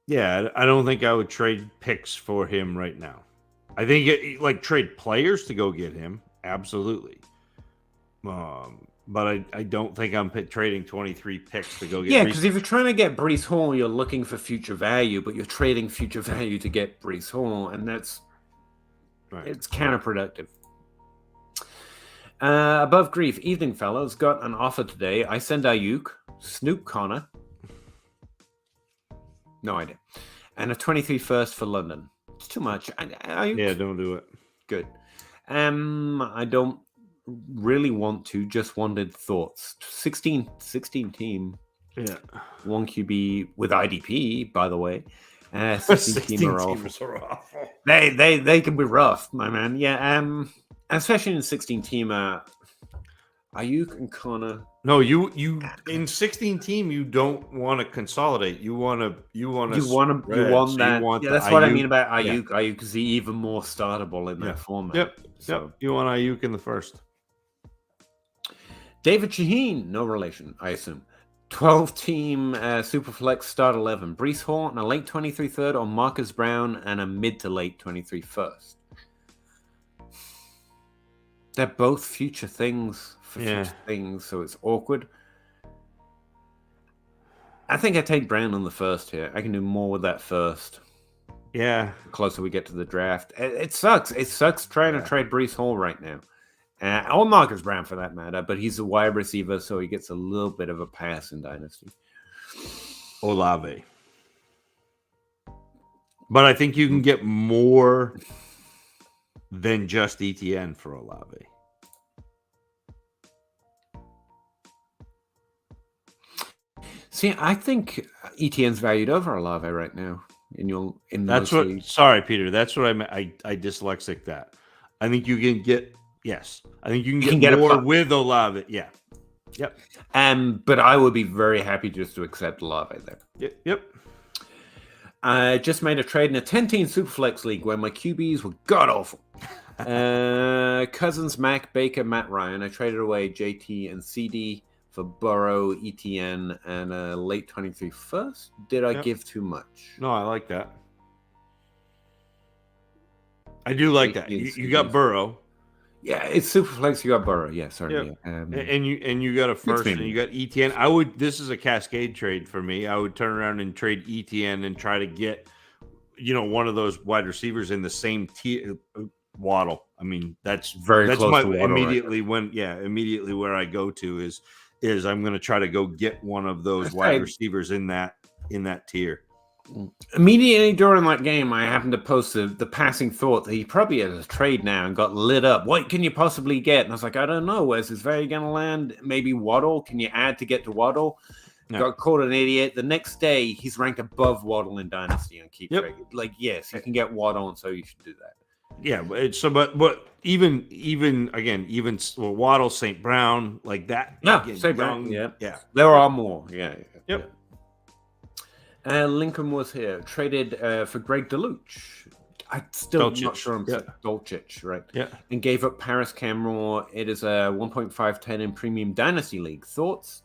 Yeah, I don't think I would trade picks for him right now. I think trade players to go get him, absolutely. But I don't think I'm trading 23 picks to go get. Yeah, because if you're trying to get Brees Hall, you're looking for future value, but you're trading future value to get Brees Hall, and that's it's counterproductive. Above grief, evening fellows, got an offer today. I send Ayuk, Snoop Connor, no idea, and a 23 first for London. It's too much. Ayuk, Yeah, don't do it. good. I don't really want to. Just wanted thoughts. 16 team. Yeah, 1 QB with IDP, by the way. 16 team are awful. They can be rough, my man. Yeah. Especially in 16 teamer, Ayuk and Connor. No, you in 16 team, you don't want to consolidate. You want that. Yeah, that's what I mean about Ayuk. Yeah. Ayuk is even more startable in that format. Yep. You want Ayuk in the first. David Shaheen, no relation, I assume. 12-team Superflex start 11. Brees Hall and a late 23 third, or Marcus Brown and a mid to late 23 first. They're both future things for future things, so it's awkward. I think I take Brown on the first here. I can do more with that first. Yeah. The closer we get to the draft. It sucks. It sucks trying to trade Brees Hall right now. Or Marcus Brown for that matter, but he's a wide receiver, so he gets a little bit of a pass in Dynasty. Olave. But I think you can get more than just ETN for Olave. See, I think ETN's valued over Olave right now. That's what. Leagues. Sorry, Peter. That's what I meant. I dyslexic that. I think you can get. Yes, I think you can get more with Olave. Yeah. Yep. But I would be very happy just to accept Olave there. Yep. I just made a trade in a 10-team Superflex league where my QBs were god awful. Cousins, Mac, Baker, Matt Ryan. I traded away JT and CD for Burrow, ETN, and a late 23 first. Did I give too much? No, I like that. I do like that. You got Burrow. Yeah, it's Superflex. You got Burrow. Yeah, sorry. Yeah. And you got a first, and you got ETN. This is a cascade trade for me. I would turn around and trade ETN and try to get, one of those wide receivers in the same tier. Waddle. I mean, that's close to Waddle, immediately immediately where I go to is I'm going to try to go get one of those wide receivers in that tier. Immediately during that game, I happened to post the passing thought that he probably has a trade now and got lit up. What can you possibly get? And I was like, I don't know. Where's his value going to land? Maybe Waddle. Can you add to get to Waddle? No. Got called an idiot. The next day, he's ranked above Waddle in Dynasty and keep trading. Like, yes, you can get Waddle, and so you should do that. Yeah, but even Waddle, St. Brown, like that. No, St. Brown. Yeah. There are more. Yeah. Yep. Lincoln was here, traded for Greg Deluche. I'm still not sure. Dolchich, right? Yeah. And gave up Paris Camroy. It is a 1.510 in Premium Dynasty League. Thoughts?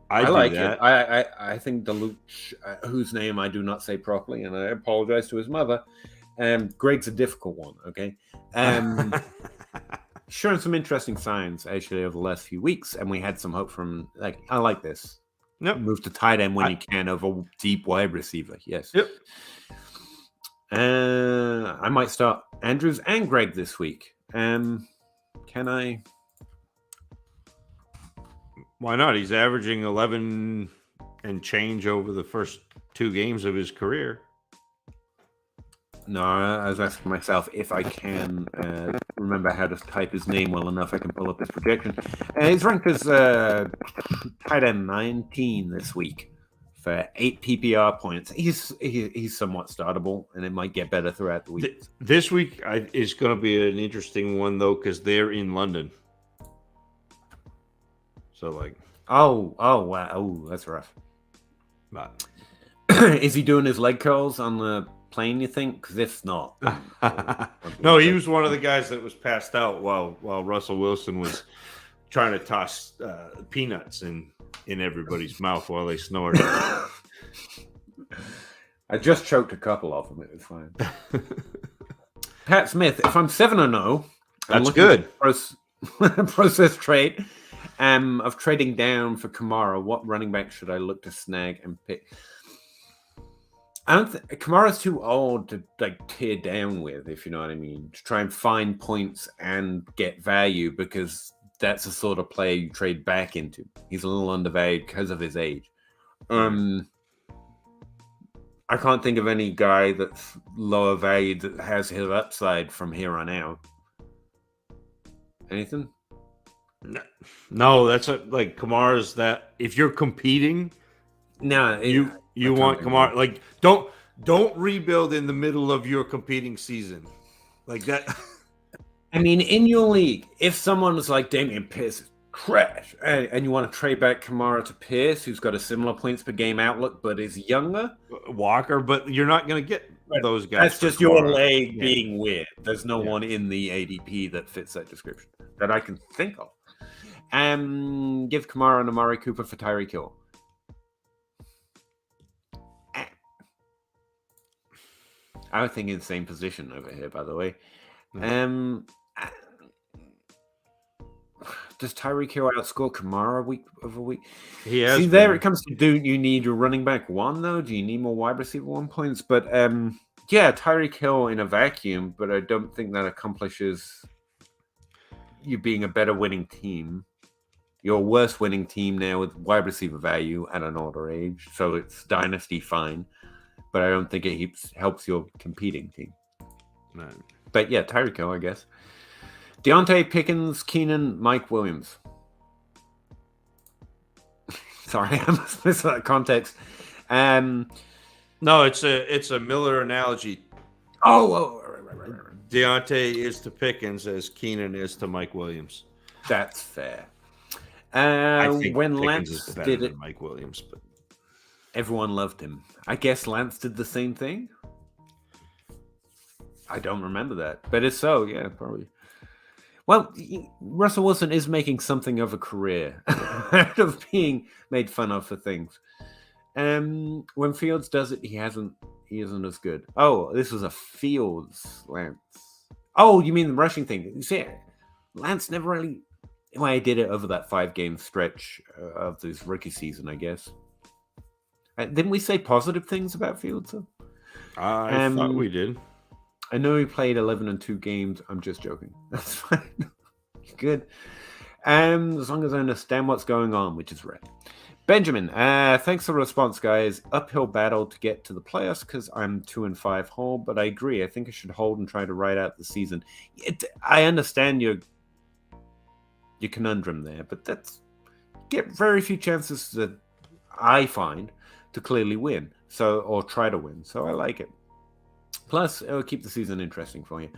I like it. I think Deluche, whose name I do not say properly, and I apologize to his mother. Greg's a difficult one, okay? Showing some interesting signs actually over the last few weeks, and we had some hope from I like this. Yep. Move to tight end when you can of a deep wide receiver. Yes. Yep. I might start Andrews and Greg this week. Can I? Why not? He's averaging 11 and change over the first 2 games of his career. No, I was asking myself if I can remember how to type his name well enough. I can pull up his projection. He's ranked as tight end 19 this week for 8 PPR points. He's somewhat startable, and it might get better throughout the week. This week is going to be an interesting one though, because they're in London. So wow, that's rough. But is he doing his leg curls on the plane, you think? Because if not, no, he was one of the guys that was passed out while Russell Wilson was trying to toss peanuts in everybody's mouth while they snored. I just choked a couple of them. It was fine. Pat Smith, if I'm 7-0, that's good. Process trade. Of trading down for Kamara, what running back should I look to snag and pick? I don't think Kamara's too old to like tear down with, if you know what I mean. To try and find points and get value, because that's the sort of player you trade back into. He's a little undervalued because of his age. I can't think of any guy that's lower valued that has his upside from here on out. Anything? No, that's like Kamara's that if you're competing, No, you want Kamara. Like don't rebuild in the middle of your competing season. Like that. I mean, in your league, if someone was like Damian Pierce is trash, and you want to trade back Kamara to Pierce, who's got a similar points per game outlook but is younger, Walker, but you're not going to get those guys. That's just your league being weird. There's no one in the ADP that fits that description that I can think of. Give Kamara and Amari Cooper for Tyreek Hill. I would think in the same position over here, by the way. Does Tyreek Hill outscore Kamara week over week? He has. See, there it comes to do you need your running back one, though? Do you need more wide receiver 1 points? But yeah, Tyreek Hill in a vacuum, but I don't think that accomplishes you being a better winning team. You're a worse winning team now with wide receiver value at an older age. So it's Dynasty fine. But I don't think it helps your competing team. No. But yeah, Tyreek Hill, I guess. Deontay, Pickens, Keenan, Mike Williams. Sorry, I must miss that context. No, it's a Miller analogy. Right. Deontay is to Pickens as Keenan is to Mike Williams. That's fair. I think when Pickens Lance is better did than it, Mike Williams, but everyone loved him. I guess Lance did the same thing. I don't remember that, but it's so, yeah, probably. Well, Russell Wilson is making something of a career out of being made fun of for things. When Fields does it, he isn't as good. Oh, this was a Fields Lance. Oh, you mean the rushing thing? You see, Lance never really. Well, he did it over that 5-game stretch of this rookie season, I guess. Didn't we say positive things about Fields? Though? I thought we did. I know he played 11 and 2 games. I'm just joking. That's fine. Good. As long as I understand what's going on, which is rare. Benjamin, thanks for the response, guys. Uphill battle to get to the playoffs because I'm 2-5 whole, but I agree. I think I should hold and try to ride out the season. I understand your conundrum there, but that's get very few chances that I find to clearly win, or try to win. So I like it. Plus, it'll keep the season interesting for you.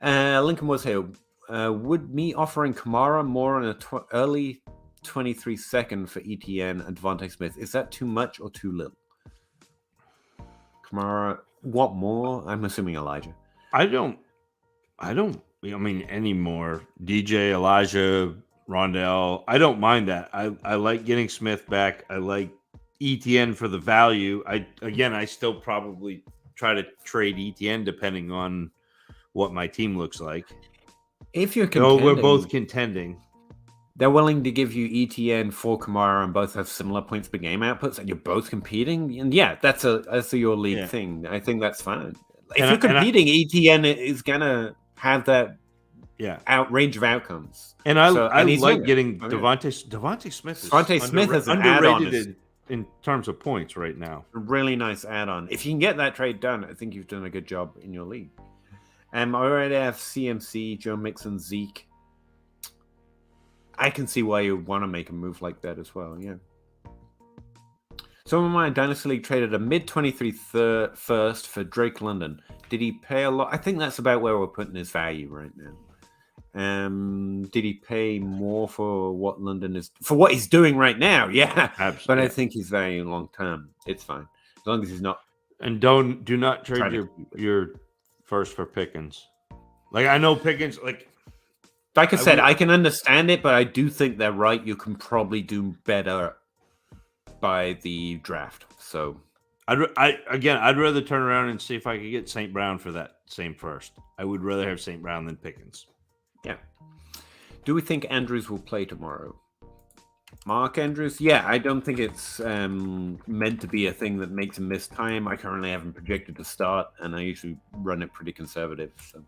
Lincoln was here. Would me offering Kamara more in early 23 second for ETN and Devontae Smith, is that too much or too little? Kamara, what more? I'm assuming Elijah. I mean, any more. DJ, Elijah, Rondell. I don't mind that. I like getting Smith back. I like ETN for the value. I still probably try to trade ETN depending on what my team looks like. If you're contending, we're both contending. They're willing to give you ETN for Kamara and both have similar points per game outputs, and you're both competing. And yeah, that's your league thing. I think that's fine. If you're competing, ETN is gonna have that range of outcomes. And I like getting Devontae Smith. Devontae Smith is underrated in terms of points right now. A really nice add-on. If you can get that trade done, I think you've done a good job in your league. I already have CMC, Joe Mixon, Zeke. I can see why you want to make a move like that as well, yeah. Someone in my Dynasty League traded a mid-23 first for Drake London. Did he pay a lot? I think that's about where we're putting his value right now. Did he pay more for what London is for what he's doing right now? Yeah, absolutely. But I think he's valuing long term. It's fine as long as he's not. And do not trade your first for Pickens. Like I know Pickens. Like I said, I can understand it, but I do think they're right. You can probably do better by the draft. So I'd rather turn around and see if I could get St. Brown for that same first. I would rather have St. Brown than Pickens. Yeah. Do we think Andrews will play tomorrow? Mark Andrews, yeah, I don't think it's meant to be a thing that makes him miss time. I currently haven't projected to start, and I usually run it pretty conservative. So,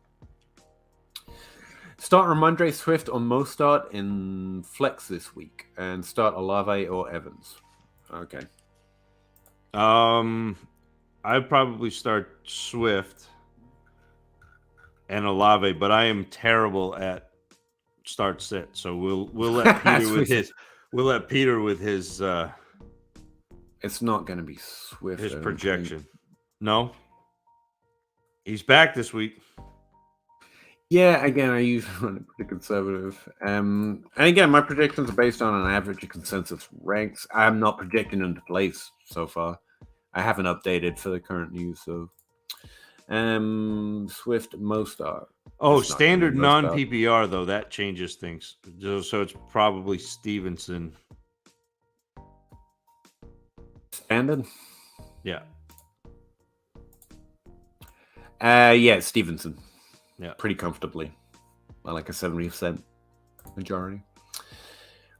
start Ramondre Swift on Mostart in flex this week, and start Olave or Evans. Okay. I'd probably start Swift and Olave, but I am terrible at start sit. So we'll let Peter with his It's not going to be Swift. his projection. No, he's back this week. Yeah, again, I usually run it pretty conservative. And again, my predictions are based on an average of consensus ranks. I'm not projecting them to place so far. I haven't updated for the current news, so Swift Mostart. Oh, It's not standard gonna be non-PPR though, that changes things. So it's probably Stevenson. Standard? Yeah. Yeah, Stevenson. Yeah. Pretty comfortably. By like a 70% majority.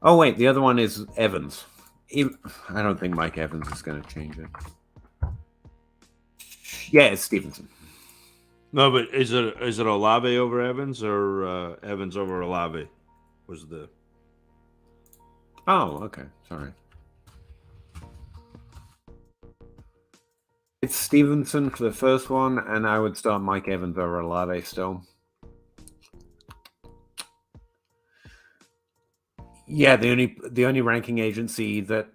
Oh, wait, the other one is Evans. I don't think Mike Evans is going to change it. Yeah, it's Stevenson. No, but is it Olave over Evans or Evans over Olave? Was the Oh, okay. Sorry. It's Stevenson for the first one, and I would start Mike Evans over Olave still. Yeah, the only ranking agency that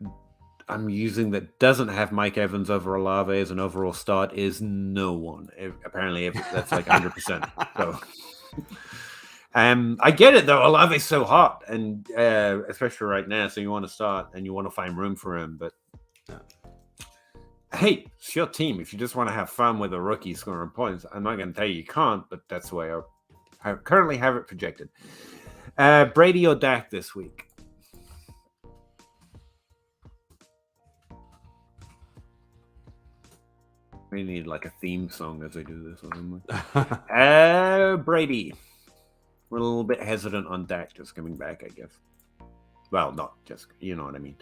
I'm using that doesn't have Mike Evans over Olave as an overall start is no one. Apparently, that's like 100%. So, I get it though. Olave's so hot, and especially right now. So you want to start and you want to find room for him, but. Hey, it's your team. If you just want to have fun with a rookie scoring points, I'm not going to tell you can't, but that's the way I currently have it projected. Brady or Dak this week? We need like a theme song as I do this one. Brady. We're a little bit hesitant on Dak just coming back, I guess. Well, not just, you know what I mean.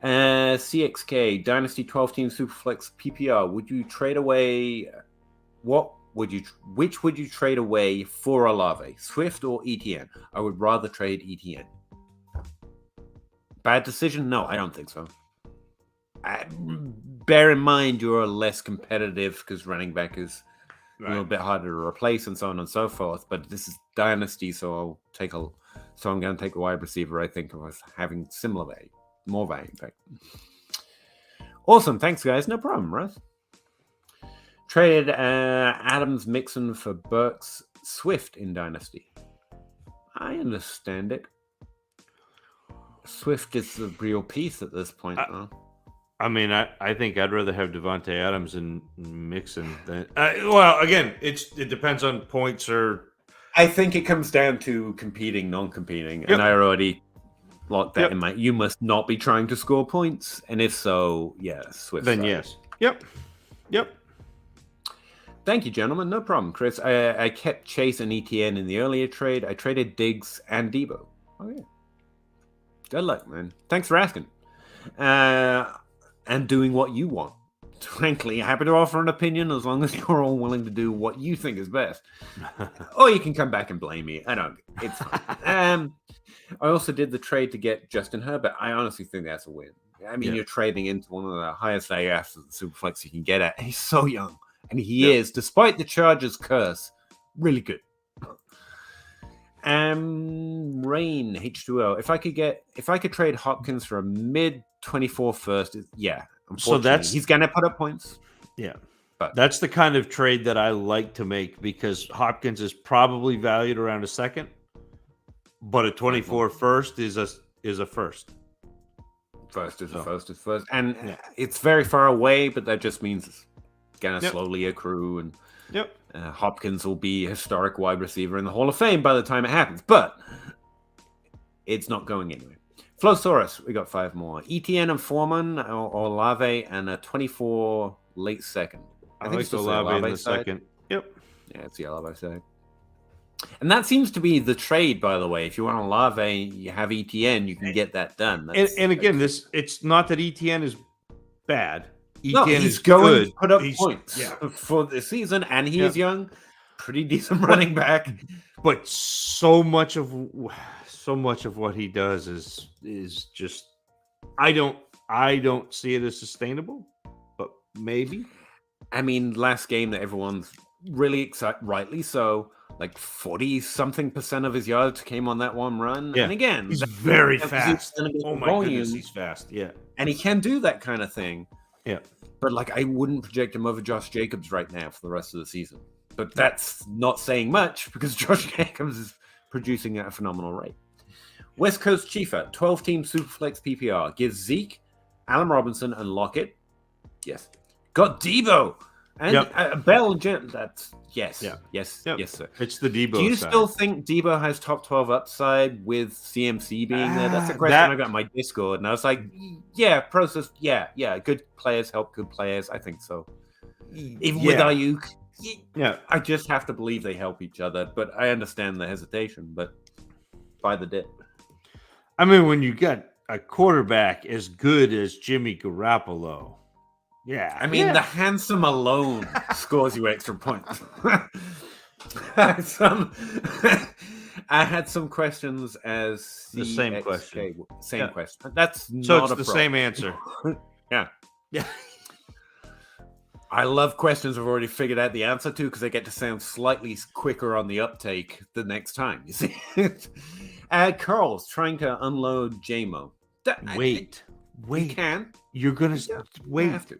CXK, Dynasty 12-team Superflex PPR. Would you trade away... Which would you trade away for Olave? Swift or ETN? I would rather trade ETN. Bad decision? No, I don't think so. Bear in mind you're less competitive because running back is a little bit harder to replace and so on and so forth. But this is Dynasty, so I'm going to take a wide receiver. I think of having similar value, more value, in fact. Awesome, thanks guys. No problem, Russ. Traded Adams Mixon for Burks Swift in Dynasty. I understand it. Swift is the real piece at this point, though. I mean, I think I'd rather have Devontae Adams and Mixon than. Well, again, it depends on points or. I think it comes down to competing, non-competing, and I already locked that in my. You must not be trying to score points, and if so, yeah, Swift. Then yes. Yep. Thank you, gentlemen. No problem, Chris. I kept Chase and ETN in the earlier trade. I traded Diggs and Debo. Oh yeah. Good luck, man. Thanks for asking. And doing what you want. Frankly, happy to offer an opinion as long as you're all willing to do what you think is best. Or you can come back and blame me. I don't. It's fine. I also did the trade to get Justin Herbert. I honestly think that's a win. I mean, you're trading into one of the highest value assets in Superflex you can get at. He's so young. And he is, despite the Chargers' curse, really good. Rain H2O. If I could trade Hopkins for a mid 24 first, yeah. Unfortunately, he's gonna put up points. Yeah. But that's the kind of trade that I like to make because Hopkins is probably valued around a second, but a 24 first is a first. First is first. And it's very far away, but that just means it's gonna slowly accrue and Hopkins will be a historic wide receiver in the Hall of Fame by the time it happens, but it's not going anywhere. Flowsaurus, we got 5 more. ETN and Foreman or Olave and a 24 late second. I think it's Olave in the second. Yep. Yeah, it's the Olave side. And that seems to be the trade, by the way. If you want Olave, you have ETN, you can get that done. And again, it's not that ETN is bad. ETN no, he's is going good. to put up He's- points yeah. for the season, and he is young, pretty decent running back. But so much of what he does is just I don't see it as sustainable, but maybe. I mean, last game that everyone's really excited, rightly so, like 40-something% of his yards came on that one run. Yeah. And again, He's that- very that's fast. gonna be Oh the my volume, goodness, he's fast. Yeah. and he can do that kind of thing. Yeah. But like, I wouldn't project him over Josh Jacobs right now for the rest of the season. But that's not saying much because Josh Jacobs is producing at a phenomenal rate. West Coast Chiefer, 12-team Superflex PPR. Gives Zeke, Allen Robinson, and Lockett. Yes. Got Debo. And Bell and Jim. That's yes. Yeah. Yes. Yep. Yes, sir. It's the Debo Do you side. still think Debo has top 12 upside with CMC being there? That's a question that- I got in my Discord, and I was like, yeah, process, yeah, good players help good players. I think so. Even with Ayuk, I just have to believe they help each other, but I understand the hesitation, but buy the dip. I mean, when you got a quarterback as good as Jimmy Garoppolo, I mean, the handsome alone scores you extra points. I had some questions as The same CXK. question. Same Yeah. question. That's so not it's a the problem. same answer. Yeah. Yeah. I love questions I've already figured out the answer to because they get to sound slightly quicker on the uptake the next time. You see, Carl's trying to unload JMO. Wait, You can. You're gonna You wait. have to.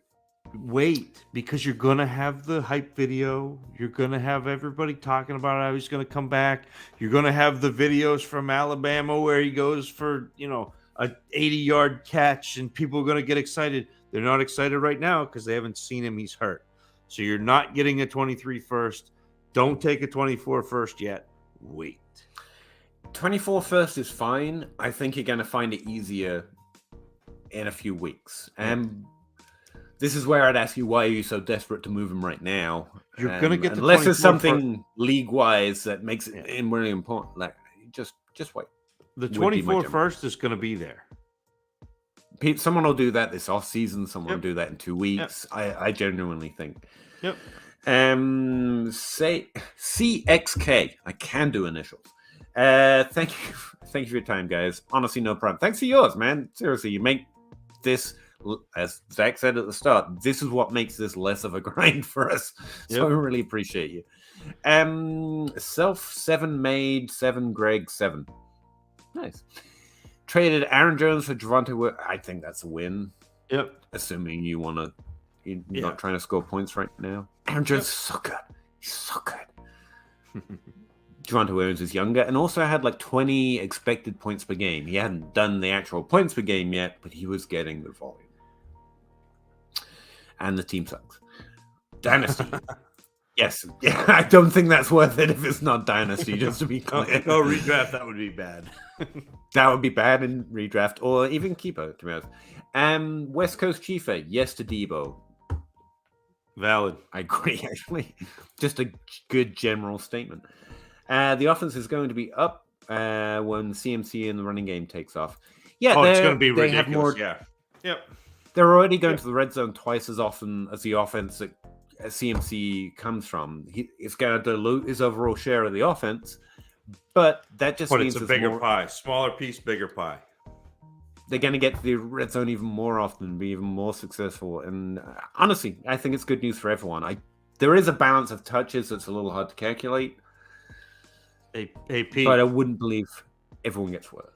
Wait, because you're gonna have the hype video. You're gonna have everybody talking about how he's gonna come back. You're gonna have the videos from Alabama where he goes for a 80-yard catch, and people are gonna get excited. They're not excited right now because they haven't seen him. He's hurt, so you're not getting a 23 first. Don't take a 24 first yet. Wait. 24 first is fine. I think you're going to find it easier in a few weeks. And this is where I'd ask you, why are you so desperate to move him right now? You're going to get the unless there's 24 something league-wise that makes it really important. Like, just wait. The would be my 24 general. first is going to be there. Someone will do that this off season. Someone will do that in 2 weeks. I genuinely think. Yep. Say CXK. I can do initials. Thank you for your time, guys. Honestly, no problem. Thanks for yours, man. Seriously, you make this, as Zach said at the start, this is what makes this less of a grind for us. So I really appreciate you. Self 7 made 7 Greg 7. Nice. Traded Aaron Jones for Javonte. I think that's a win. Yep. Assuming you're not trying to score points right now. Aaron Jones is so good. He's so good. Javonte Williams is younger and also had like 20 expected points per game. He hadn't done the actual points per game yet, but he was getting the volume. And the team sucks. Dynasty. Yes. Yeah, I don't think that's worth it if it's not Dynasty, just to be clear. No redraft, that would be bad. That would be bad in redraft or even keeper, to be honest. West Coast Chiefer, yes to Debo. Valid. I agree, actually. Just a good general statement. The offense is going to be up when CMC in the running game takes off. Yeah, it's going to be they ridiculous. have more. Yep. They're already going to the red zone twice as often as the offense that CMC comes from. It's going to dilute his overall share of the offense, but that just means it's a bigger pie. Smaller piece, bigger pie. They're going to get to the red zone even more often, be even more successful. And honestly, I think it's good news for everyone. There is a balance of touches that's a little hard to calculate. Hey, Pete. But I wouldn't believe everyone gets worse.